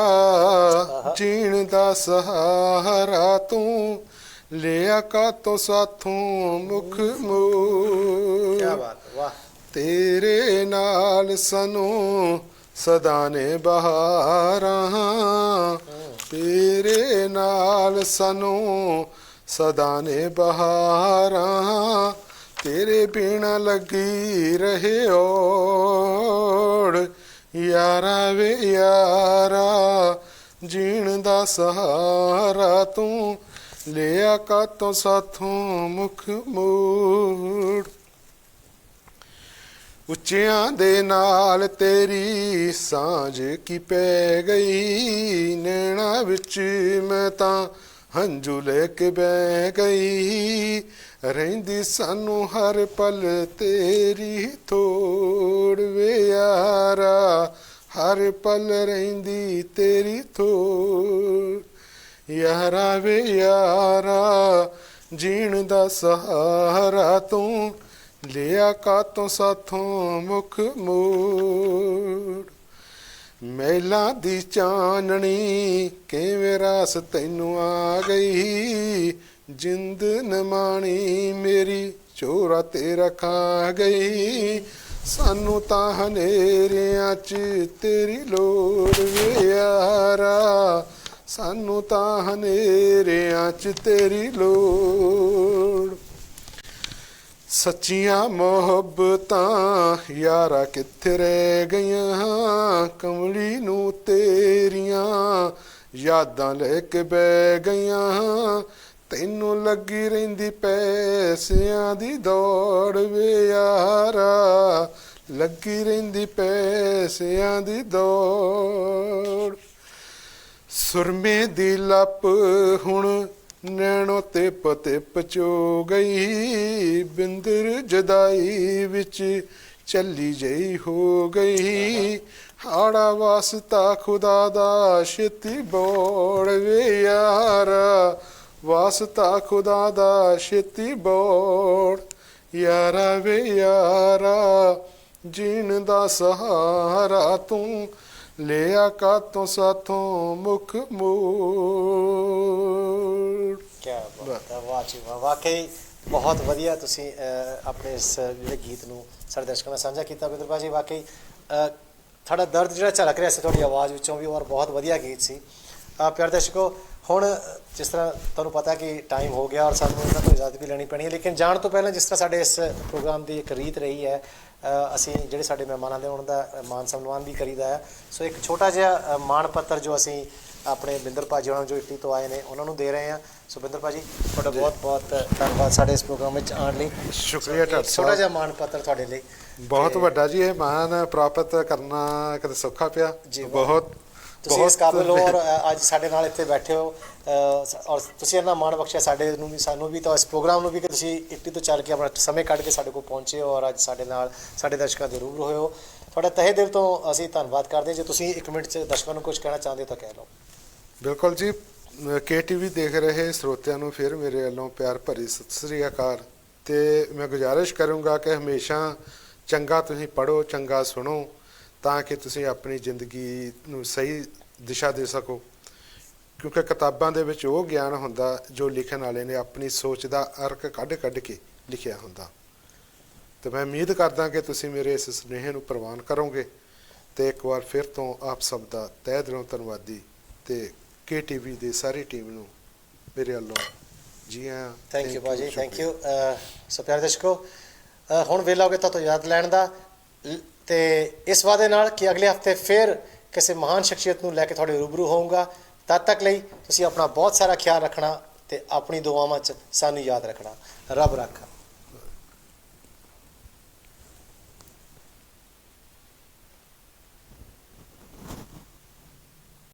ਜੀਣ ਦਾ ਸਹਾਰਾ ਤੂੰ ਲਿਆ ਕਾਤੋਂ ਸਾਥੋਂ ਮੁਖ ਮੋੜ।
ਕੀ ਬਾਤ, ਵਾਹ।
ਤੇਰੇ ਨਾਲ ਸਾਨੂੰ ਸਦਾ ਨੇ ਬਹਾਰਾਂ, ਤੇਰੇ ਨਾਲ ਸਾਨੂੰ ਸਦਾ ਨੇ ਬਹਾਰਾਂ, ਤੇਰੇ ਬਿਨਾ ਲੱਗੀ ਰਹੇ ਓੜ। ਯਾਰਾ ਵੇ ਯਾਰਾ ਜੀਣ ਦਾ ਸਹਾਰਾ ਤੂੰ ਲਿਆ ਕਾਤੋਂ ਸਾਥੋਂ ਮੁਖ ਮੋੜ। ਉੱਚਿਆਂ ਦੇ ਨਾਲ ਤੇਰੀ ਸਾਂਝ ਕੀ ਪੈ ਗਈ, ਨੈਣਾ ਵਿੱਚ ਮੈਂ ਤਾਂ ਹੰਝੂ ਲੈ ਕੇ ਬਹਿ ਗਈ, ਰਹਿੰਦੀ ਸਾਨੂੰ ਹਰ ਪਲ ਤੇਰੀ ਥੋੜ ਵੇ ਯਾਰਾ ਹਰ ਪਲ ਰਹਿੰਦੀ ਤੇਰੀ ਥੋੜ। ਯਾਰਾ ਵੇ ਯਾਰਾ ਜੀਣ ਦਾ ਸਹਾਰਾ ਤੂੰ, ਲਿਆ ਕਾਤੋਂ ਸਾਥੋਂ ਮੁਖ ਮੋੜ। ਮਹਿਲਾਂ ਦੀ ਚਾਨਣੀ ਕਿਵੇਂ ਰਾਸ ਤੈਨੂੰ ਆ ਗਈ, ਜਿੰਦ ਨਮਾਣੀ ਮੇਰੀ ਚੋਰਾ ਤੇ ਰਖਾ ਗਈ। ਸਾਨੂੰ ਤਾਂ ਹਨੇਰਿਆਂ 'ਚ ਤੇਰੀ ਲੋੜ ਵੇ ਯਾਰਾ, ਸਾਨੂੰ ਤਾਂ ਹਨੇਰਿਆਂ 'ਚ ਤੇਰੀ ਲੋੜ। ਸੱਚੀਆਂ ਮੁਹੱਬਤਾਂ ਯਾਰਾ ਕਿੱਥੇ ਰਹਿ ਗਈਆਂ, ਕਮਲੀ ਨੂੰ ਤੇਰੀਆਂ ਯਾਦਾਂ ਲੈ ਕੇ ਬਹਿ ਗਈਆਂ। ਤੈਨੂੰ ਲੱਗੀ ਰਹਿੰਦੀ ਪੈਸਿਆਂ ਦੀ ਦੌੜ ਵੇ ਯਾਰਾ, ਲੱਗੀ ਰਹਿੰਦੀ ਪੈਸਿਆਂ ਦੀ ਦੌੜ। ਸੁਰਮੇ ਦੀ ਲੱਪ ਹੁਣ ਨੈਣੋ ਤੇ ਪਤੇ ਪਚੋ ਗਈ, ਬਿੰਦਰ ਜਦਾਈ ਵਿੱਚ ਚੱਲੀ ਜਈ ਹੋ ਗਈ। ਹਾੜਾ ਵਾਸਤਾ ਖੁਦਾ ਦਾ ਛੇਤੀ ਬੋੜ ਵੇ ਯਾਰਾ, ਵਾਸਤਾ ਖੁਦਾ ਦਾ ਛੇਤੀ ਬੋੜ। ਯਾਰਾ ਵੇ ਯਾਰਾ ਜੀਣ ਦਾ ਸਹਾਰਾ ਤੂੰ, ਲਿਆ ਕਾਤੋਂ ਸਾਥੋਂ ਮੁਖ ਮੋੜ।
ਕਿਆ ਬਾਤ ਹੈ, ਵਾਹ ਜੀ ਵਾਹ। ਵਾਕਈ ਬਹੁਤ ਵਧੀਆ ਤੁਸੀਂ ਆਪਣੇ ਇਸ ਜਿਹੜੇ ਗੀਤ ਨੂੰ ਸਾਡੇ ਦਰਸ਼ਕਾਂ ਨਾਲ ਸਾਂਝਾ ਕੀਤਾ ਬਿੰਦਰ ਭਾਜੀ। ਵਾਕਈ ਤੁਹਾਡਾ ਦਰਦ ਜਿਹੜਾ ਝਲਕ ਰਿਹਾ ਸੀ ਤੁਹਾਡੀ ਆਵਾਜ਼ ਵਿੱਚੋਂ ਵੀ, ਔਰ ਬਹੁਤ ਵਧੀਆ ਗੀਤ ਸੀ। ਪਿਆਰੇ ਦਰਸ਼ਕੋ, ਹੁਣ ਜਿਸ ਤਰ੍ਹਾਂ ਤੁਹਾਨੂੰ ਪਤਾ ਕਿ ਟਾਈਮ ਹੋ ਗਿਆ ਔਰ ਸਾਨੂੰ ਇਹਨਾਂ ਤੋਂ ਇਜਾਜ਼ਤ ਵੀ ਲੈਣੀ ਪੈਣੀ ਹੈ, ਲੇਕਿਨ ਜਾਣ ਤੋਂ ਪਹਿਲਾਂ ਜਿਸ ਤਰ੍ਹਾਂ ਸਾਡੇ ਇਸ ਪ੍ਰੋਗਰਾਮ ਦੀ ਇੱਕ ਰੀਤ ਰਹੀ ਹੈ, ਅਸੀਂ ਜਿਹੜੇ ਸਾਡੇ ਮਹਿਮਾਨ ਆਉਂਦੇ ਉਹਨਾਂ ਦਾ ਮਾਨ ਸਨਮਾਨ ਵੀ ਕਰੀਦਾ ਹੈ। ਸੋ ਇੱਕ ਛੋਟਾ ਜਿਹਾ ਮਾਣ ਪੱਤਰ ਜੋ ਅਸੀਂ ਆਪਣੇ ਬਿੰਦਰ ਭਾਜੀ ਉਹਨਾਂ ਨੂੰ ਜੋ ਇਟਲੀ ਤੋਂ ਆਏ ਨੇ ਉਹਨਾਂ ਨੂੰ ਦੇ ਰਹੇ ਹਾਂ। ਸੋ ਬਿੰਦਰ ਭਾਜੀ ਤੁਹਾਡਾ ਬਹੁਤ ਬਹੁਤ ਧੰਨਵਾਦ ਸਾਡੇ ਇਸ ਪ੍ਰੋਗਰਾਮ ਵਿੱਚ ਆਉਣ ਲਈ।
ਸ਼ੁਕਰੀਆ ਡਾਕਟਰ ਸਾਹਿਬ।
ਛੋਟਾ ਜਿਹਾ ਮਾਣ ਪੱਤਰ ਤੁਹਾਡੇ ਲਈ
ਬਹੁਤ ਵੱਡਾ ਜੀ, ਇਹ ਮਾਣ ਪ੍ਰਾਪਤ ਕਰਨਾ ਕਦੇ ਸੌਖਾ ਪਿਆ
ਜੀ।
ਬਹੁਤ
ਤੁਸੀਂ ਇਸ ਕਾਬਿਲ ਹੋ ਔਰ ਅੱਜ ਸਾਡੇ ਨਾਲ ਇੱਥੇ ਬੈਠੇ ਹੋ, ਔਰ ਤੁਸੀਂ ਇੰਨਾ ਮਾਣ ਬਖਸ਼ਿਆ ਸਾਡੇ ਨੂੰ ਵੀ, ਸਾਨੂੰ ਵੀ, ਤਾਂ ਇਸ ਪ੍ਰੋਗਰਾਮ ਨੂੰ ਵੀ, ਕਿ ਤੁਸੀਂ ਇਟਲੀ ਤੋਂ ਚੱਲ ਕੇ ਆਪਣਾ ਸਮੇਂ ਕੱਢ ਕੇ ਸਾਡੇ ਕੋਲ ਪਹੁੰਚੇ ਹੋ ਔਰ ਅੱਜ ਸਾਡੇ ਨਾਲ ਸਾਡੇ ਦਰਸ਼ਕਾਂ ਦੇ ਰੂਬਰੂ ਹੋਏ ਹੋ। ਤੁਹਾਡਾ ਤਹਿ ਦਿਲ ਤੋਂ ਅਸੀਂ ਧੰਨਵਾਦ ਕਰਦੇ ਹਾਂ। ਜੇ ਤੁਸੀਂ 1 ਮਿੰਟ 'ਚ ਦਰਸ਼ਕਾਂ ਨੂੰ ਕੁਝ ਕਹਿਣਾ ਚਾਹੁੰਦੇ ਹੋ ਤਾਂ ਕਹਿ ਲਓ।
ਬਿਲਕੁਲ ਜੀ, KTV ਦੇਖ ਰਹੇ ਸਰੋਤਿਆਂ ਨੂੰ ਫਿਰ ਮੇਰੇ ਵੱਲੋਂ ਪਿਆਰ ਭਰੀ ਸਤਿ ਸ੍ਰੀ ਅਕਾਲ। ਤੇ ਮੈਂ ਗੁਜ਼ਾਰਿਸ਼ ਕਰੂੰਗਾ ਕਿ ਹਮੇਸ਼ਾ ਚੰਗਾ ਤੁਸੀਂ ਪੜ੍ਹੋ, ਚੰਗਾ ਸੁਣੋ, ਤਾਂ ਕਿ ਤੁਸੀਂ ਆਪਣੀ ਜ਼ਿੰਦਗੀ ਨੂੰ ਸਹੀ ਦਿਸ਼ਾ ਦੇ ਸਕੋ। ਕਿਉਂਕਿ ਕਿਤਾਬਾਂ ਦੇ ਵਿੱਚ ਉਹ ਗਿਆਨ ਹੁੰਦਾ ਜੋ ਲਿਖਣ ਵਾਲੇ ਨੇ ਆਪਣੀ ਸੋਚ ਦਾ ਅਰਕ ਕੱਢ ਕੇ ਲਿਖਿਆ ਹੁੰਦਾ। ਤੇ ਮੈਂ ਉਮੀਦ ਕਰਦਾ ਕਿ ਤੁਸੀਂ ਮੇਰੇ ਇਸ ਸੁਨੇਹੇ ਨੂੰ ਪ੍ਰਵਾਨ ਕਰੋਗੇ। ਤੇ ਇੱਕ ਵਾਰ ਫਿਰ ਤੋਂ ਆਪ ਸਭ ਦਾ ਤਹਿ ਦਿਲੋਂ ਧੰਨਵਾਦੀ, ਤੇ KTV ਦੀ ਸਾਰੀ ਟੀਮ ਨੂੰ ਮੇਰੇ ਵੱਲੋਂ ਜੀ ਆਇਆਂ।
ਥੈਂਕ ਯੂ ਭਾਜੀ, ਥੈਂਕ ਯੂ। ਸੋ ਪਿਆਰੇ ਦਰਸ਼ਕੋ, ਹੁਣ ਵੇਲਾ ਹੋ ਗਿਆ ਤਾਂ ਯਾਦ ਲੈਣ ਦਾ, ਤੇ ਇਸ ਵਾਅਦੇ ਨਾਲ ਕਿ ਅਗਲੇ ਹਫਤੇ ਫਿਰ ਕਿਸੇ ਮਹਾਨ ਸ਼ਖਸੀਅਤ ਨੂੰ ਲੈ ਕੇ ਤੁਹਾਡੇ ਰੂਬਰੂ ਹੋਊਂਗਾ। ਤਦ ਤੱਕ ਲਈ ਤੁਸੀਂ ਆਪਣਾ ਬਹੁਤ ਸਾਰਾ ਖਿਆਲ ਰੱਖਣਾ ਤੇ ਆਪਣੀ ਦੁਆਵਾਂ 'ਚ ਸਾਨੂੰ ਯਾਦ ਰੱਖਣਾ। ਰੱਬ ਰਾਖਾ।